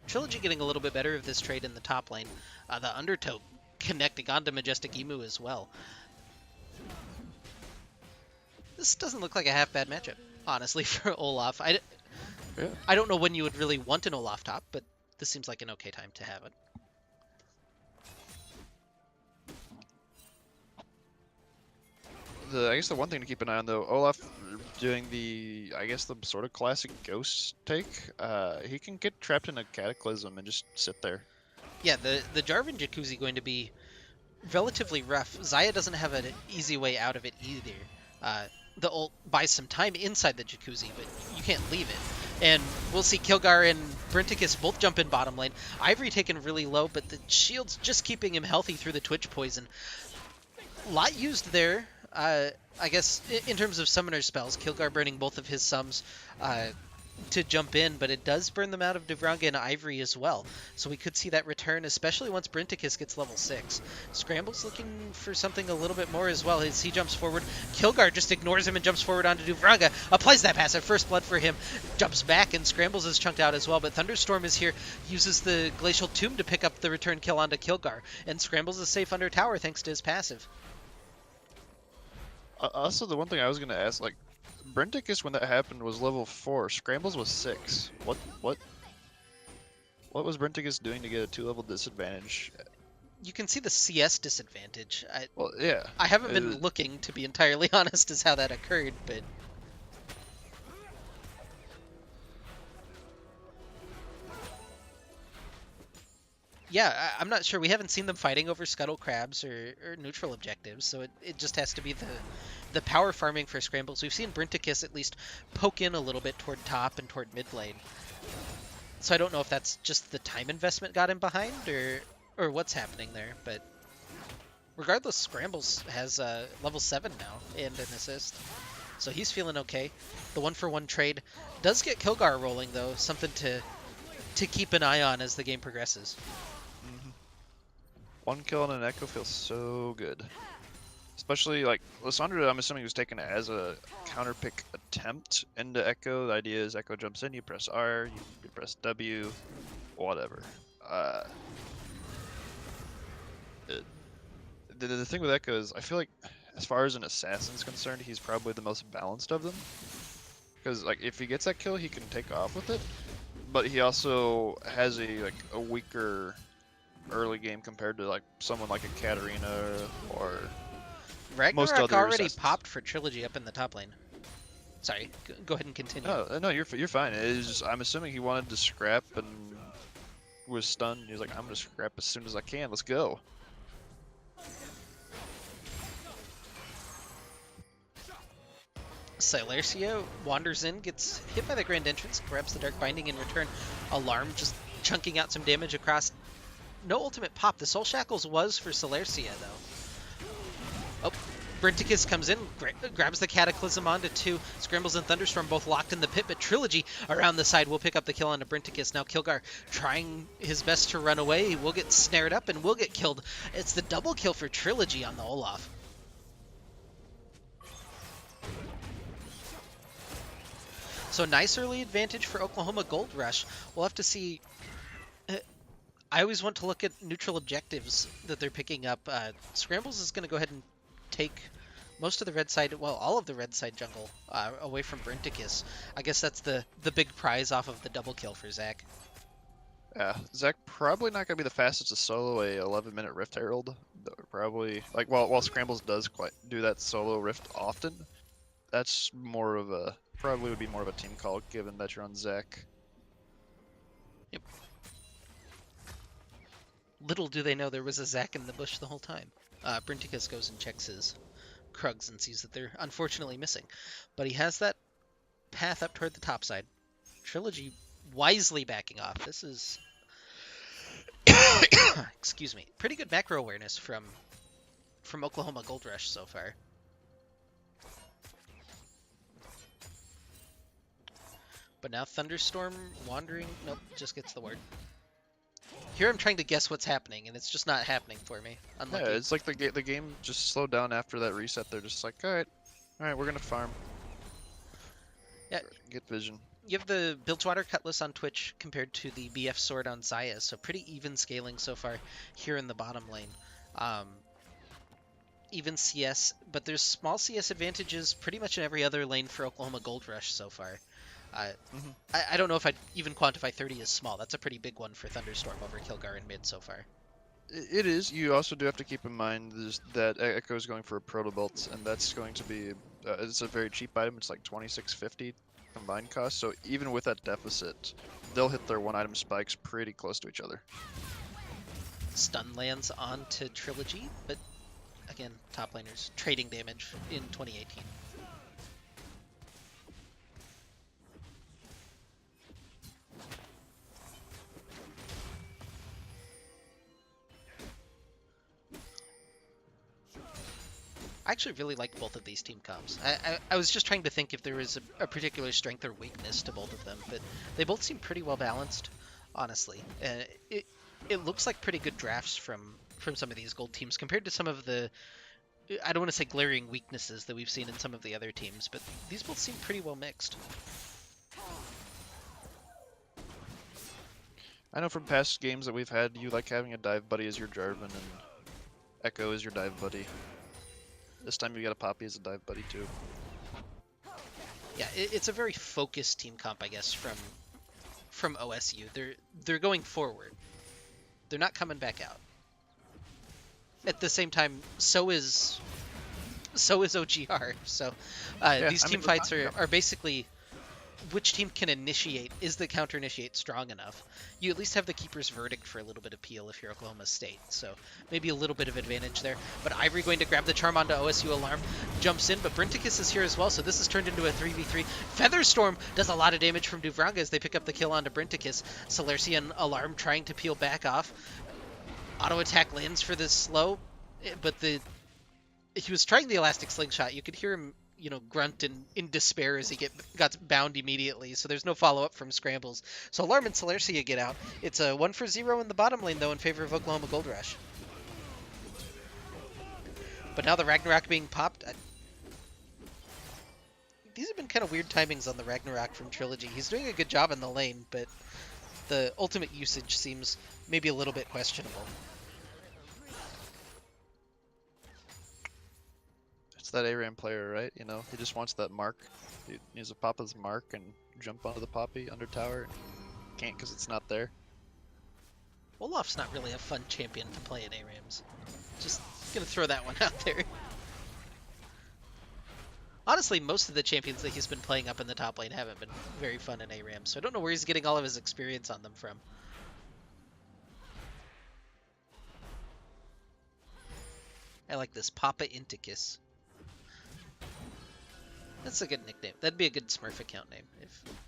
Trilogy getting a little bit better of this trade in the top lane. The Undertow connecting onto Majestic Emu as well. This doesn't look like a half bad matchup, honestly, for Olaf. I don't know when you would really want an Olaf top, but this seems like an okay time to have it. I guess the one thing to keep an eye on though, Olaf doing the sort of classic ghost take. He can get trapped in a cataclysm and just sit there. Yeah, the Jarvan Jacuzzi going to be relatively rough. Zaya doesn't have an easy way out of it either. The ult buys some time inside the Jacuzzi, but you can't leave it. And we'll see Kilgar and Brenticus both jump in bottom lane. Ivory taken really low, but the shield's just keeping him healthy through the Twitch poison. A lot used there. I guess in terms of summoner spells, Kilgar burning both of his sums to jump in, but it does burn them out of Duvranga and Ivory as well. So we could see that return, especially once Brenticus gets level 6. Scramble's looking for something a little bit more as well as he jumps forward. Kilgar just ignores him and jumps forward onto Duvranga, applies that passive, first blood for him, jumps back, and Scrambles is chunked out as well, but Thunderstorm is here, uses the Glacial Tomb to pick up the return kill onto Kilgar, and Scrambles is safe under tower thanks to his passive. Also, the one thing I was going to ask, like, Brenticus, when that happened, was level 4. Scrambles was 6. What was Brenticus doing to get a 2-level disadvantage? You can see the CS disadvantage. Well, yeah. I haven't been looking, to be entirely honest, as how that occurred, but... Yeah, I'm not sure. We haven't seen them fighting over scuttle crabs or neutral objectives, so it just has to be the power farming for Scrambles. We've seen Brenticus at least poke in a little bit toward top and toward mid lane. So I don't know if that's just the time investment got him behind or what's happening there, but Regardless, Scrambles has level 7 now and an assist. So he's feeling okay. The 1-for-1 trade does get Kilgar rolling, though. Something to keep an eye on as the game progresses. Hmm. One kill on an Echo feels so good. Especially, like, Lissandra, I'm assuming, was taken as a counter pick attempt into Echo. The idea is Echo jumps in, you press R, you press W, whatever. The thing with Echo is, I feel like, as far as an assassin's concerned, he's probably the most balanced of them. Because, like, if he gets that kill, he can take off with it. But he also has a weaker early game compared to, like, someone like a Katarina or most Ragnarok other already assassins. popped for Trilogy up in the top lane. Sorry, go ahead and continue. No, you're fine. It's just, I'm assuming he wanted to scrap and was stunned. He was like, I'm gonna scrap as soon as I can. Let's go. Silercia wanders in, gets hit by the Grand Entrance, grabs the Dark Binding in return. Alarm just chunking out some damage across. No ultimate pop. The Soul Shackles was for Silercia, though. Oh, Brenticus comes in, grabs the Cataclysm onto 2. Scrambles and Thunderstorm both locked in the pit, but Trilogy around the side will pick up the kill onto Brenticus. Now Kilgar trying his best to run away. He will get snared up and will get killed. It's the double kill for Trilogy on the Olaf. So nice early advantage for Oklahoma Gold Rush. We'll have to see. I always want to look at neutral objectives that they're picking up. Scrambles is going to go ahead and take most of the red side, well, all of the red side jungle away from Brenticus. I guess that's the big prize off of the double kill for Zach. Yeah, Zach probably not gonna be the fastest to solo a 11-minute Rift Herald. Probably, like, while Scrambles does quite do that solo Rift often, that's more of a probably would be more of a team call given that you're on Zach. Yep. Little do they know there was a Zach in the bush the whole time. Brenticus goes and checks his Krugs and sees that they're unfortunately missing. But he has that path up toward the top side. Trilogy wisely backing off. This is... excuse me. Pretty good macro awareness from Oklahoma Gold Rush so far. But now Thunderstorm wandering... Nope, just gets the word. Here I'm trying to guess what's happening, and it's just not happening for me. Unlucky. Yeah, it's like the game just slowed down after that reset. They're just like, all right, we're gonna farm. Yeah. Get vision. You have the Bilgewater Cutlass on Twitch compared to the BF Sword on Xayah, so pretty even scaling so far here in the bottom lane. Even CS, but there's small CS advantages pretty much in every other lane for Oklahoma Gold Rush so far. I don't know if I'd even quantify 30 as small. That's a pretty big one for Thunderstorm over Kilgar in mid so far. It is. You also do have to keep in mind that Echo is going for a Proto Bolt, and that's going to be it's a very cheap item. It's like 2650 combined cost. So even with that deficit, they'll hit their one-item spikes pretty close to each other. Stun lands onto Trilogy, but again, top laners trading damage in 2018. I actually really like both of these team comps. I was just trying to think if there was a particular strength or weakness to both of them, but they both seem pretty well balanced, honestly. It looks like pretty good drafts from some of these gold teams compared to some of the, I don't want to say glaring weaknesses that we've seen in some of the other teams, but these both seem pretty well mixed. I know from past games that we've had, you like having a dive buddy as your Jarvan and Echo as your dive buddy. This time you got a Poppy as a dive buddy too. Yeah, it's a very focused team comp, I guess, from OSU. They're going forward. They're not coming back out. At the same time, so is OGR. So these team fights are basically which team can initiate. Is the counter initiate strong enough? You at least have the Keeper's Verdict for a little bit of peel if you're Oklahoma State. So maybe a little bit of advantage there. But Ivory going to grab the charm onto OSU Alarm. Jumps in, but Brenticus is here as well. So this has turned into a 3v3. Featherstorm does a lot of damage from Duvranga as they pick up the kill onto Brenticus. Silercia and Alarm trying to peel back off. Auto attack lands for this slow. But he was trying the elastic slingshot. You could hear him, grunt in despair as he got bound immediately. So there's no follow up from scrambles. So Alarm and Celercia get out. It's a 1-for-0 in the bottom lane though in favor of Oklahoma Gold Rush. But now the Ragnarok being popped. These have been kind of weird timings on the Ragnarok from Trilogy. He's doing a good job in the lane, but the ultimate usage seems maybe a little bit questionable. It's that ARAM player, right? You know, he just wants that mark. He needs to pop his mark and jump onto the Poppy under tower. Can't because it's not there. Olaf's not really a fun champion to play in ARAMs. Just gonna throw that one out there. Honestly, most of the champions that he's been playing up in the top lane haven't been very fun in ARAM, so I don't know where he's getting all of his experience on them from. I like this, Papa Inticus. That's a good nickname. That'd be a good Smurf account name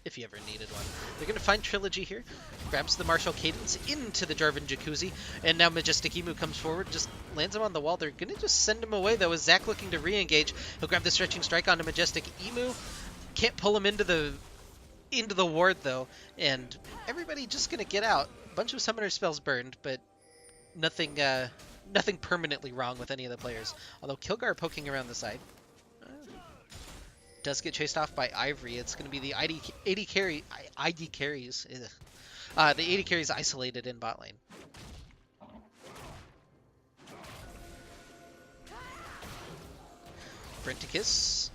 if you ever needed one. They're going to find Trilogy here. Grabs the Martial Cadence into the Jarvan Jacuzzi. And now Majestic Emu comes forward, just lands him on the wall. They're going to just send him away, though, as Zac looking to re-engage. He'll grab the Stretching Strike onto Majestic Emu. Can't pull him into the ward, though. And everybody just going to get out. A bunch of Summoner spells burned, but nothing permanently wrong with any of the players. Although Kilgar poking around the side. Does get chased off by Ivory. It's going to be the ID carries. The AD carries isolated in bot lane. Brenticus.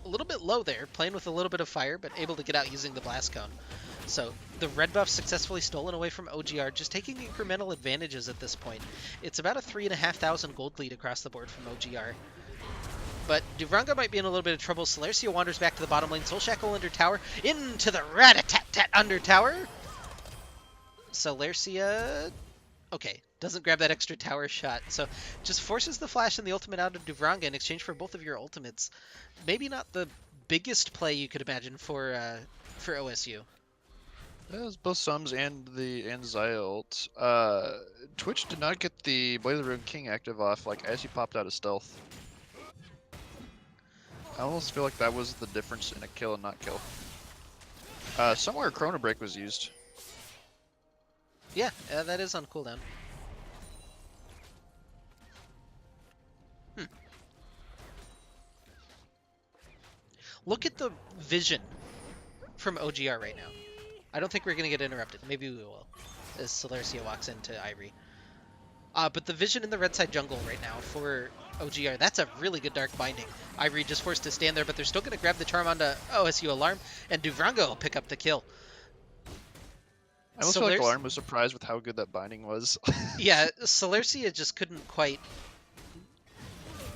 A little bit low there, playing with a little bit of fire, but able to get out using the Blast Cone. So the red buff successfully stolen away from OGR, just taking incremental advantages at this point. It's about a 3,500 gold lead across the board from OGR. But Duvranga might be in a little bit of trouble. Celercia wanders back to the bottom lane. Soul Shackle under tower. Into the Rat-a-tat-tat under tower. Celercia... Okay, doesn't grab that extra tower shot. So just forces the flash and the ultimate out of Duvranga in exchange for both of your ultimates. Maybe not the biggest play you could imagine for OSU. Yeah, it was both Sums and Xayah ult. Twitch did not get the Blade of the Ruined King active off as he popped out of stealth. I almost feel like that was the difference in a kill and not kill. Somewhere Chrono Break was used. Yeah, that is on cooldown. Look at the vision from OGR right now. I don't think we're going to get interrupted. Maybe we will, as Celercia walks into Ivory. But the vision in the red side jungle right now for OGR, that's a really good Dark Binding. Ivory just forced to stand there, but they're still going to grab the charm onto OSU Alarm, and Duvranga will pick up the kill. I almost feel like Alarm was surprised with how good that binding was. Yeah, Celercia just couldn't quite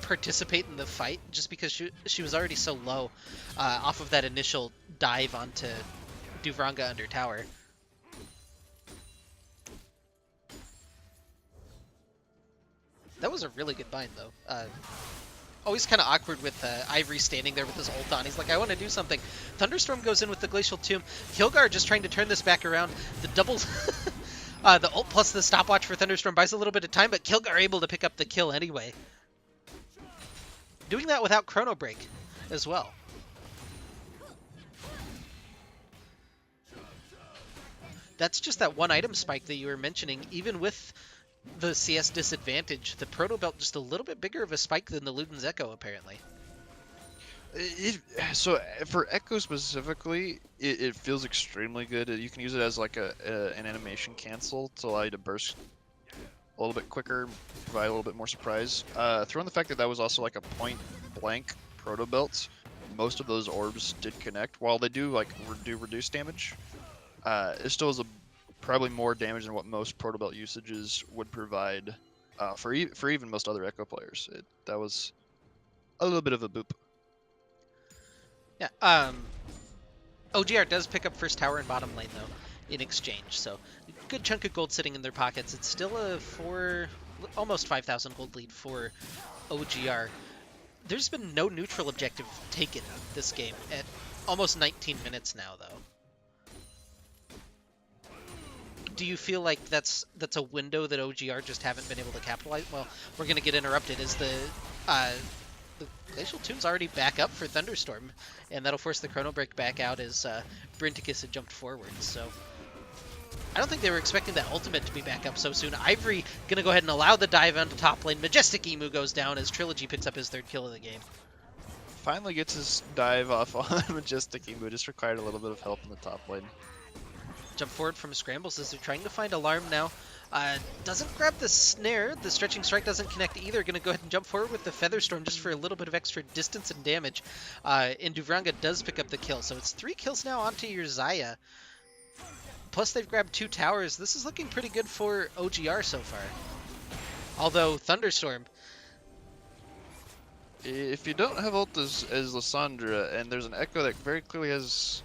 participate in the fight just because she was already so low off of that initial dive onto Duvranga under tower. That was a really good bind, though. Always kind of awkward with Ivory standing there with his ult on. He's like, I want to do something. Thunderstorm goes in with the Glacial Tomb. Kilgar just trying to turn this back around. The doubles... the ult plus the stopwatch for Thunderstorm buys a little bit of time, but Kilgar able to pick up the kill anyway. Doing that without Chrono Break as well. That's just that one item spike that you were mentioning. Even with the CS disadvantage, the Proto Belt just a little bit bigger of a spike than the Luden's Echo, apparently. So for Echo specifically, it feels extremely good. You can use it as an animation cancel to allow you to burst a little bit quicker, provide a little bit more surprise. Throw in the fact that that was also a point blank Proto Belt. Most of those orbs did connect. While they do do reduce damage, it still is probably more damage than what most Proto Belt usages would provide for even most other Echo players. That was a little bit of a boop. Yeah. OGR does pick up first tower and bottom lane though in exchange, so good chunk of gold sitting in their pockets. It's still a almost 5,000 gold lead for OGR. There's been no neutral objective taken this game at almost 19 minutes now, though. do you feel like that's a window that OGR just haven't been able to capitalize? Well, we're gonna get interrupted. Is the Glacial Tune's already back up for Thunderstorm, and that'll force the Chrono Break back out as Brinticus had jumped forward. So I don't think they were expecting that ultimate to be back up so soon. Ivory gonna go ahead and allow the dive onto top lane. Majestic Emu goes down as Trilogy picks up his 3rd kill of the game. Finally gets his dive off on Majestic Emu, just required a little bit of help in the top lane. Jump forward from Scrambles as they're trying to find Alarm now. Doesn't grab the snare. The Stretching Strike doesn't connect either. Going to go ahead and jump forward with the Featherstorm just for a little bit of extra distance and damage. And Duvranga does pick up the kill. So it's 3 kills now onto your Xayah. Plus they've grabbed 2 towers. This is looking pretty good for OGR so far. Although Thunderstorm... If you don't have ult as Lissandra, and there's an Echo that very clearly has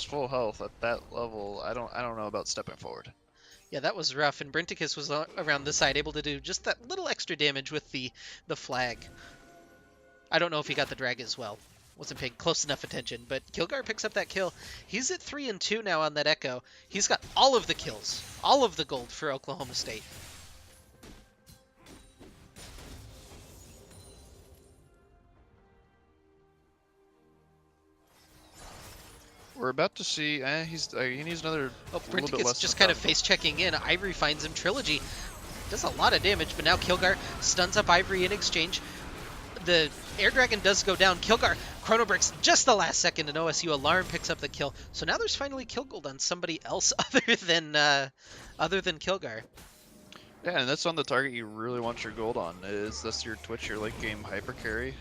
full health at that level, I don't know about stepping forward. Yeah, that was rough, and Brinticus was around this side, able to do just that little extra damage with the flag. I don't know if he got the drag as well. Wasn't paying close enough attention, but Kilgar picks up that kill. He's at 3 and 2 now on that Echo. He's got all of the kills, all of the gold for Oklahoma State. We're about to see. He needs another. Oh, little bit less Brinticus just kind of face checking in. Ivory finds him. Trilogy does a lot of damage, but now Kilgar stuns up Ivory in exchange. The Air Dragon does go down. Kilgar Chrono Breaks just the last second, and OSU Alarm picks up the kill. So now there's finally kill gold on somebody else other than Kilgar. Yeah, and that's on the target you really want your gold on. That's your Twitch, your late game hyper carry.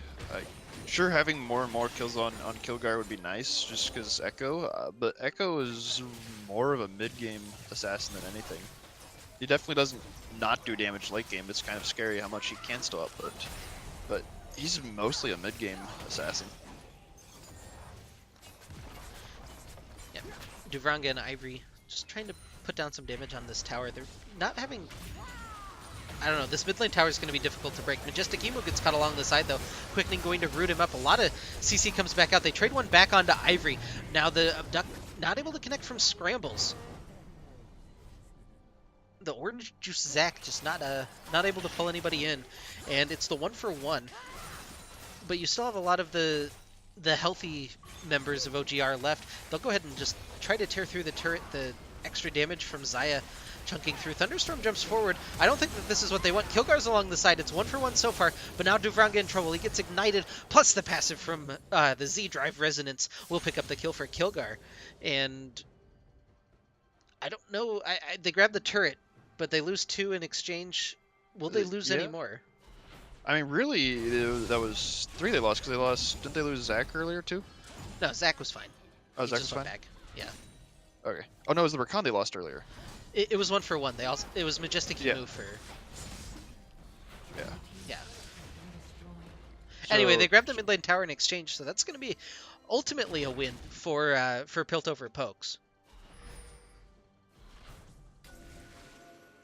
Sure, having more and more kills on Kilgar would be nice, just because Echo, but Echo is more of a mid-game assassin than anything. He definitely doesn't not do damage late game. It's kind of scary how much he can still output, but he's mostly a mid-game assassin. Yep. Duvranga and Ivory just trying to put down some damage on this tower. They're not having... I don't know, this mid lane tower is going to be difficult to break. Majestic Emu gets caught along the side, though. Quickening going to root him up. A lot of CC comes back out. They trade one back onto Ivory. Now the Abduct not able to connect from Scrambles. The Orange Juice Zac just not able to pull anybody in. And it's the 1-for-1. But you still have a lot of the healthy members of OGR left. They'll go ahead and just try to tear through the turret. The extra damage from Xayah chunking through. Thunderstorm jumps forward. I don't think that this is what they want. Kilgar's along the side. It's 1-for-1 so far, but now Duvranga in trouble. He gets ignited, plus the passive from the Z-Drive Resonance will pick up the kill for Kilgar. And I don't know. They grab the turret, but they lose 2 in exchange. Will they lose any more? I mean, really, that was 3 they lost, because they lost... Didn't they lose Zac earlier, too? No, Zac was fine. Oh, Zac was fine? Back. Yeah. Okay. Oh, no, it was the Rakan they lost earlier. It was 1-for-1. It was Majestic Emu for... Yeah. Yeah. So, anyway, they grabbed the mid lane tower in exchange, so that's going to be ultimately a win for Piltover Pokes.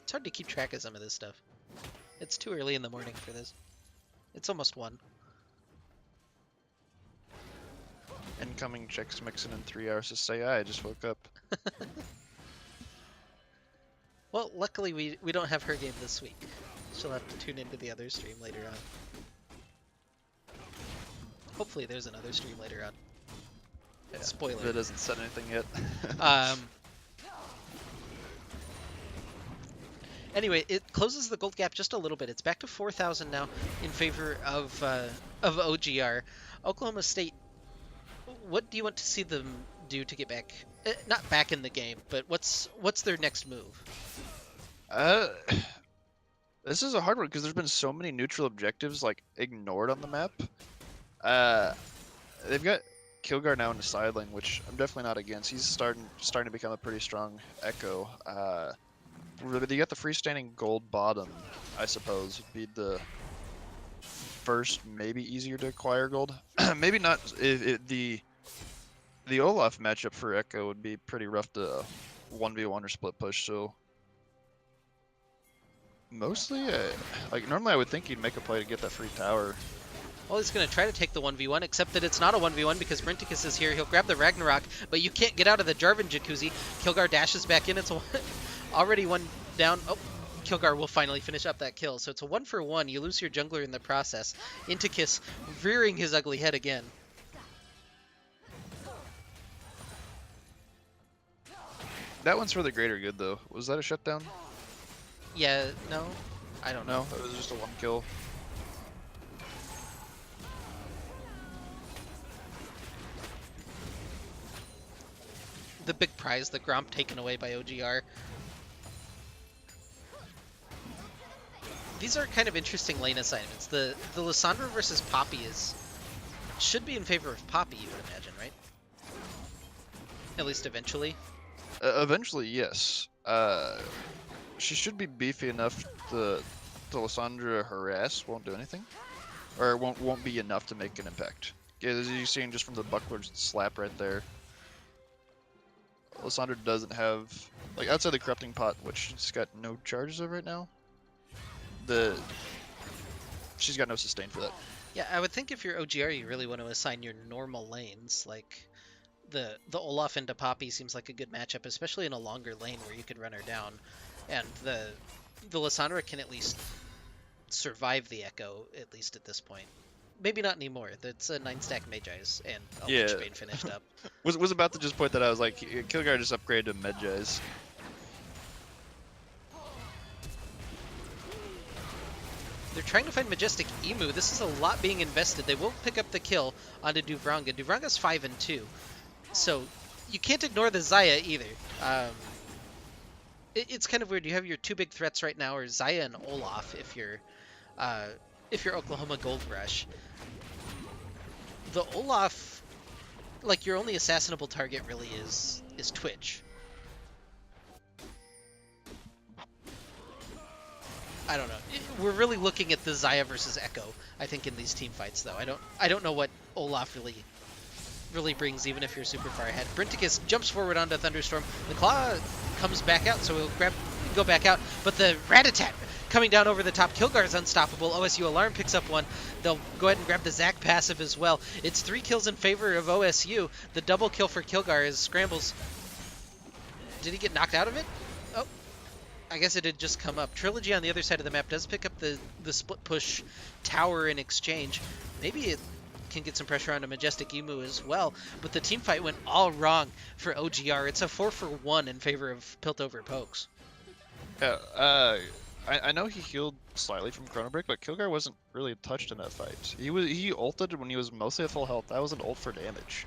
It's hard to keep track of some of this stuff. It's too early in the morning for this. It's almost 1. Incoming checks mixing in 3 hours to say, I just woke up. Well, luckily we don't have her game this week. She'll have to tune into the other stream later on. Hopefully there's another stream later on. Yeah, Spoiler. That hasn't said anything yet. Anyway, it closes the gold gap just a little bit. It's back to 4,000 now in favor of OGR. Oklahoma State, what do you want to see them do to get back, not back in the game, but what's their next move? This is a hard one because there's been so many neutral objectives like ignored on the map. They've got Kilgar now in the side lane, which I'm definitely not against. He's starting to become a pretty strong Echo. They got the freestanding gold bottom, I suppose, would be the first, maybe easier to acquire gold. Maybe not. The Olaf matchup for Echo would be pretty rough to 1v1 or split push. So mostly, like normally I would think he'd make a play to get that free tower. Well, he's going to try to take the 1v1, except that it's not a 1v1 because Brinticus is here. He'll grab the Ragnarok, but you can't get out of the Jarvan Jacuzzi. Kilgar dashes back in. It's a Already one down. Oh, Kilgar will finally finish up that kill. So it's a 1-for-1. You lose your jungler in the process. Into Kiss rearing his ugly head again. That one's for the greater good, though. Was that a shutdown? Yeah, no, I don't know. No, it was just a one kill. The big prize, the Gromp taken away by OGR. These are kind of interesting lane assignments. The Lissandra versus Poppy should be in favor of Poppy, you would imagine, right? At least eventually. Eventually, yes. She should be beefy enough to Lissandra harass, won't do anything. Or won't be enough to make an impact. As you're seeing just from the buckler's slap right there. Lissandra doesn't have, like, outside the corrupting pot, which she's got no charges of right now. She's got no sustain for that. Yeah, I would think if you're OGR, you really want to assign your normal lanes. Like, the Olaf into Poppy seems like a good matchup, especially in a longer lane where you could run her down. And the Lissandra can at least survive the Echo, at least at this point. Maybe not anymore. That's a 9-stack Magi's and a Yeah. Lich Bane finished up. Was about to just point that out. I was like, Kilgar just upgraded to Medjay's. They're trying to find Majestic Emu. This is a lot being invested. They will pick up the kill onto Duvranga. Duvranga's 5-2. So you can't ignore the Xayah either. It's kind of weird. You have your two big threats right now are Xayah and Olaf if you're Oklahoma Gold Rush. The Olaf, like, your only assassinable target really is Twitch. I don't know. We're really looking at the Xayah versus Echo, I think, in these team fights, though. I don't know what Olaf really brings, even if you're super far ahead. Brinticus jumps forward onto Thunderstorm. The Claw comes back out, so he'll go back out. But the Rat-a-tat coming down over the top. Kilgar's unstoppable. OSU Alarm picks up one. They'll go ahead and grab the Zac passive as well. It's 3 kills in favor of OSU. The double kill for Kilgar is Scrambles. Did he get knocked out of it? Oh, I guess it had just come up. Trilogy on the other side of the map does pick up the split push tower in exchange. Maybe it can get some pressure onto Majestic Emu as well, but the team fight went all wrong for OGR. It's a 4-for-1 in favor of Piltover Pokes. Yeah, I know he healed slightly from Chrono Break, but Kilgar wasn't really touched in that fight. He ulted when he was mostly at full health. That was an ult for damage.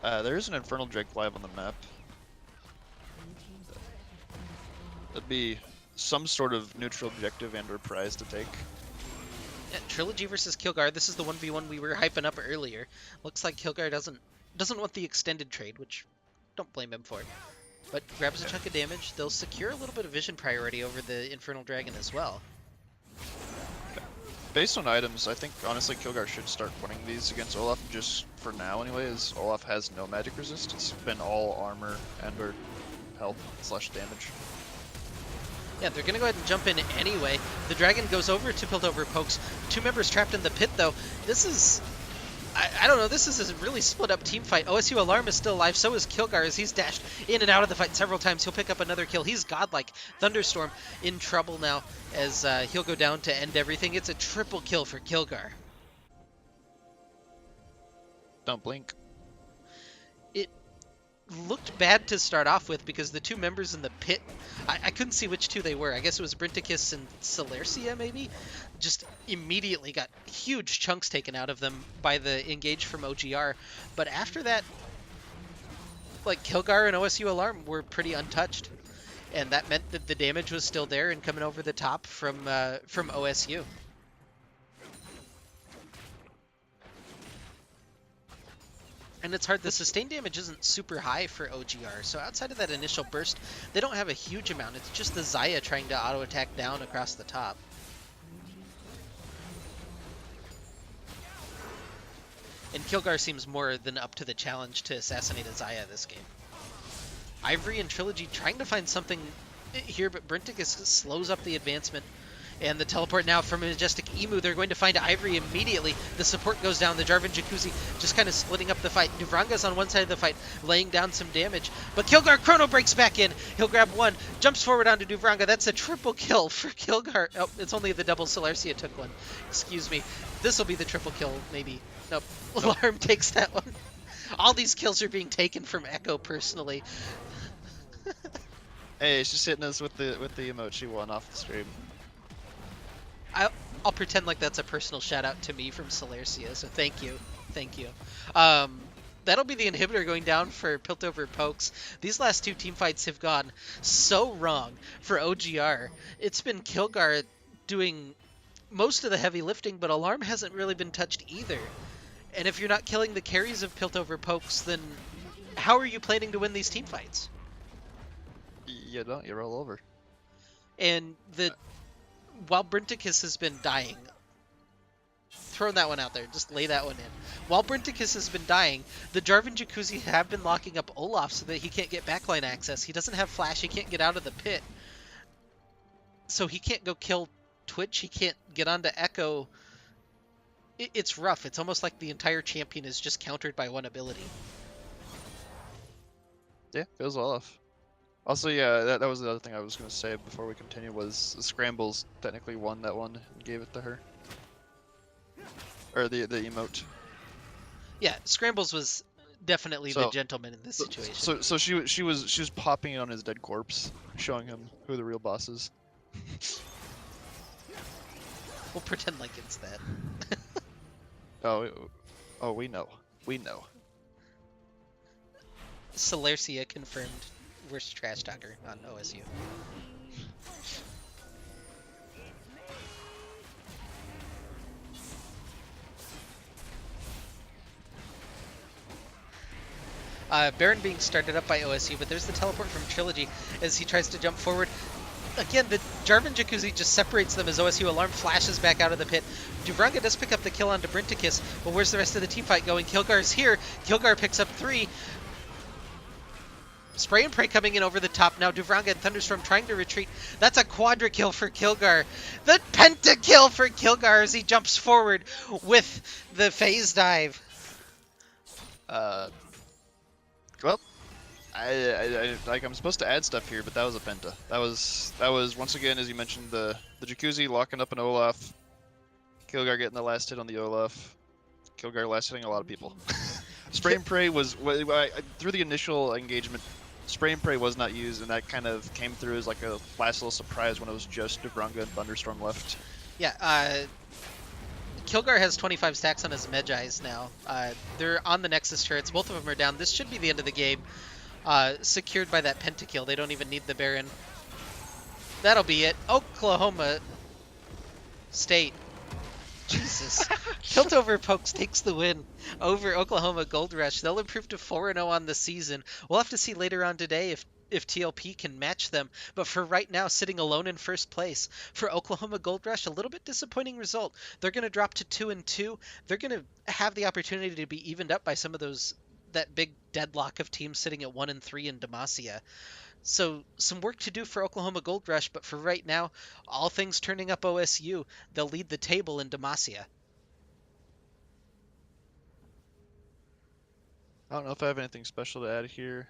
There is an Infernal Drake live on the map. That'd be some sort of neutral objective and or prize to take. Yeah, Trilogy versus Kilgar. This is the 1v1 we were hyping up earlier. Looks like Kilgar doesn't want the extended trade, which don't blame him for. But grabs a chunk of damage. They'll secure a little bit of vision priority over the Infernal Dragon as well. Based on items, I think honestly Kilgar should start winning these against Olaf, just for now anyway, as Olaf has no magic resist. It's been all armor and or health / damage. Yeah, they're going to go ahead and jump in anyway. The dragon goes over to Piltover Pokes. 2 members trapped in the pit, though. This is... I don't know, this is a really split up team fight. OSU Alarm is still alive, so is Kilgar as he's dashed in and out of the fight several times. He'll pick up another kill. He's godlike. Thunderstorm in trouble now as he'll go down to end everything. It's a triple kill for Kilgar. Don't blink. It looked bad to start off with because the 2 members in the pit, I couldn't see which 2 they were. I guess it was Brinticus and Celercia, maybe? Just immediately got huge chunks taken out of them by the engage from OGR. But after that, like, Kilgar and OSU Alarm were pretty untouched. And that meant that the damage was still there and coming over the top from OSU. And it's hard, the sustain damage isn't super high for OGR, so outside of that initial burst, they don't have a huge amount. It's just the Xayah trying to auto-attack down across the top. And Kilgar seems more than up to the challenge to assassinate a Xayah this game. Ivory and Trilogy trying to find something here, but Brinticus slows up the advancement. And the teleport now from Majestic Emu. They're going to find Ivory immediately. The support goes down. The Jarvan Jacuzzi just kind of splitting up the fight. Duvranga's on one side of the fight, laying down some damage. But Kilgar Chrono breaks back in. He'll grab one, jumps forward onto Duvranga. That's a triple kill for Kilgar. Oh, it's only the double. Solarcia took one. Excuse me. This will be the triple kill, maybe. Nope. Nope. Alarm takes that one. All these kills are being taken from Echo personally. Hey, she's hitting us with the emote she won off the stream. I'll, I'll pretend like that's a personal shout out to me from Solarcia, so thank you. Thank you. Um, that'll be the inhibitor going down for Piltover Pokes. These last two team fights have gone so wrong for OGR. It's been Kilgar doing most of the heavy lifting, but Alarm hasn't really been touched either. And if you're not killing the carries of Piltover Pokes, then how are you planning to win these team fights? You don't. You're all over. And while Brinticus has been dying, throwing that one out there, just lay that one in. While Brinticus has been dying, the Jarvan Jacuzzi have been locking up Olaf so that he can't get backline access. He doesn't have flash, he can't get out of the pit. So he can't go kill Twitch, he can't get onto Echo. It's rough. It's almost like the entire champion is just countered by one ability. Yeah, feels off. Also, yeah, that was the other thing I was going to say before we continue was the Scrambles technically won that one and gave it to her. Or the emote. Yeah, Scrambles was definitely the So- gentleman in this situation. So she was popping it on his dead corpse, showing him who the real boss is. We'll pretend like it's that. Oh, we know. We know. Solarcia confirmed worst trash talker on OSU. Baron being started up by OSU, but there's the teleport from Trilogy as he tries to jump forward. Again, the Jarvan Jacuzzi just separates them as OSU Alarm flashes back out of the pit. Duvranga does pick up the kill onto Brinticus, but where's the rest of the team fight going? Kilgar's here. Kilgar picks up 3. Spray and Pray coming in over the top. Now Duvranga and Thunderstorm trying to retreat. That's a quadra kill for Kilgar. The pentakill for Kilgar as he jumps forward with the phase dive. Well, I'm supposed to add stuff here, but that was a penta. That was once again, as you mentioned, the Jacuzzi locking up an Olaf. Kilgar getting the last hit on the Olaf. Kilgar last hitting a lot of people. Spray and Pray was through the initial engagement. Spray and Pray was not used, and that kind of came through as like a last little surprise when it was just Duvranga and Thunderstorm left. Yeah, Kilgar has 25 stacks on his Medjais now. They're on the Nexus turrets. Both of them are down. This should be the end of the game. Secured by that pentakill. They don't even need the Baron. That'll be it. Oklahoma State. Jesus. Piltover Pokes takes the win over Oklahoma Gold Rush. They'll improve to 4-0 on the season. We'll have to see later on today if TLP can match them. But for right now, sitting alone in first place. For Oklahoma Gold Rush, a little bit disappointing result. They're going to drop to 2-2. They're going to have the opportunity to be evened up by some of that big deadlock of teams sitting at 1-3 in Demacia. So some work to do for Oklahoma Gold Rush, but for right now, all things turning up OSU. They'll lead the table in Demacia. I don't know if I have anything special to add here.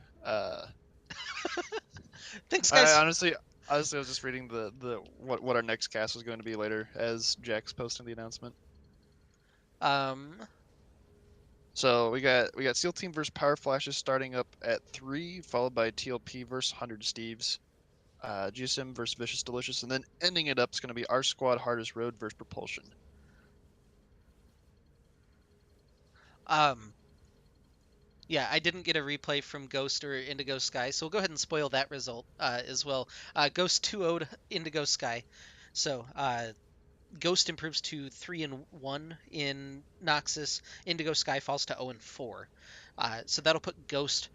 Thanks, guys. Honestly, I was just reading the what our next cast was going to be later as Jack's posting the announcement. So we got Steel Team versus Power Flashes starting up at 3, followed by TLP versus 100 Steves, GSM versus Vicious Delicious, and then ending it up is going to be our squad Hardest Road versus Propulsion. Yeah, I didn't get a replay from Ghost or Indigo Sky, so we'll go ahead and spoil that result as well. Ghost 2-0'd Indigo Sky. So Ghost improves to 3-1 in Noxus. Indigo Sky falls to 0-4. So that'll put Ghost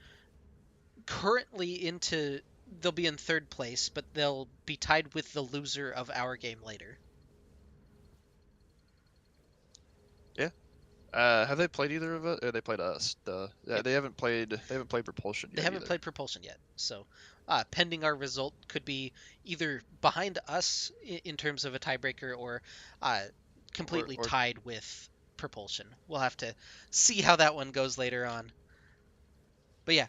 currently they'll be in third place, but they'll be tied with the loser of our game later. Yeah. Have they played either of us? Or they played us? Yeah, Yep. they haven't played. They haven't played Propulsion They yet haven't either. played Propulsion yet, so pending our result could be either behind us in terms of a tiebreaker or uh, completely Or tied with Propulsion. We'll have to see how that one goes later on. But yeah,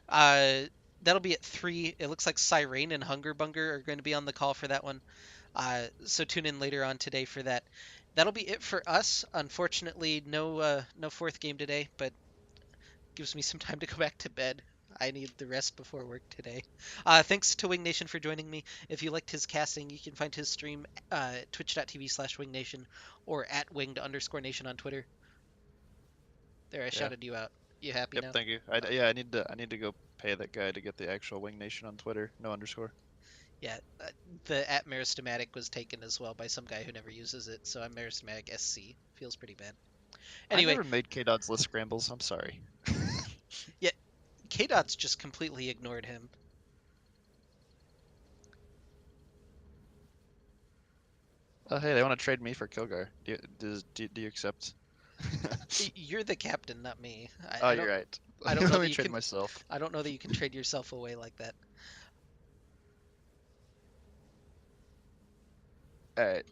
that'll be at 3. It looks like Siren and Hunger Bunger are going to be on the call for that one. So tune in later on today for that. That'll be it for us. Unfortunately, no fourth game today, but gives me some time to go back to bed. I need the rest before work today. Thanks to Wing Nation for joining me. If you liked his casting, you can find his stream twitch.tv/wingnation or at winged_nation on Twitter. There, I yeah. shouted you out. You happy Yep. now? Thank you. Yeah, I need to go pay that guy to get the actual Wing Nation on Twitter. No underscore. Yeah, the at Meristematic was taken as well by some guy who never uses it, so I'm Meristematic SC. Feels pretty bad. I Anyway, never made K-Dot's list scrambles. I'm sorry. yeah, KDot's just completely ignored him. Oh, hey, they want to trade me for Kilgar. Do you accept? You're the captain, not me. Oh, you're right. I don't know Let that me you trade can myself. I don't know that you can trade yourself away like that. All right.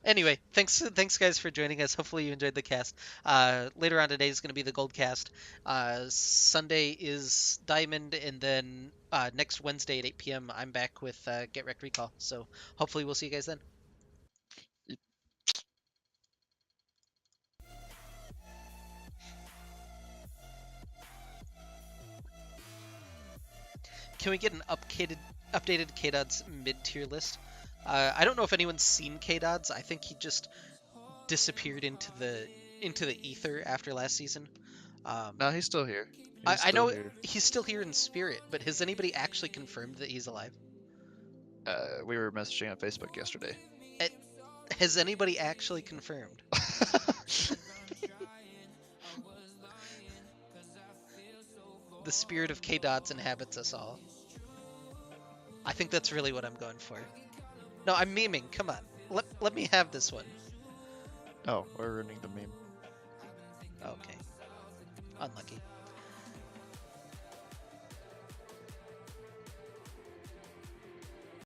Anyway, thanks guys for joining us. Hopefully you enjoyed the cast. Later on today is going to be the gold cast. Sunday is diamond, and then next Wednesday at 8 p.m. I'm back with GetRECt Recall. So hopefully we'll see you guys then. Can we get an updated KDOD's mid-tier list? I don't know if anyone's seen KDOD's. I think he just disappeared into the ether after last season. Um, No, he's still here. I, He's I still know here. he's still here in spirit, but has anybody actually confirmed that he's alive? We were messaging on Facebook yesterday. Eh, Has anybody actually confirmed? The spirit of K Dods inhabits us all. I think that's really what I'm going for. No, I'm memeing. Come on. Let me have this one. Oh, we're ruining the meme. Okay. Unlucky.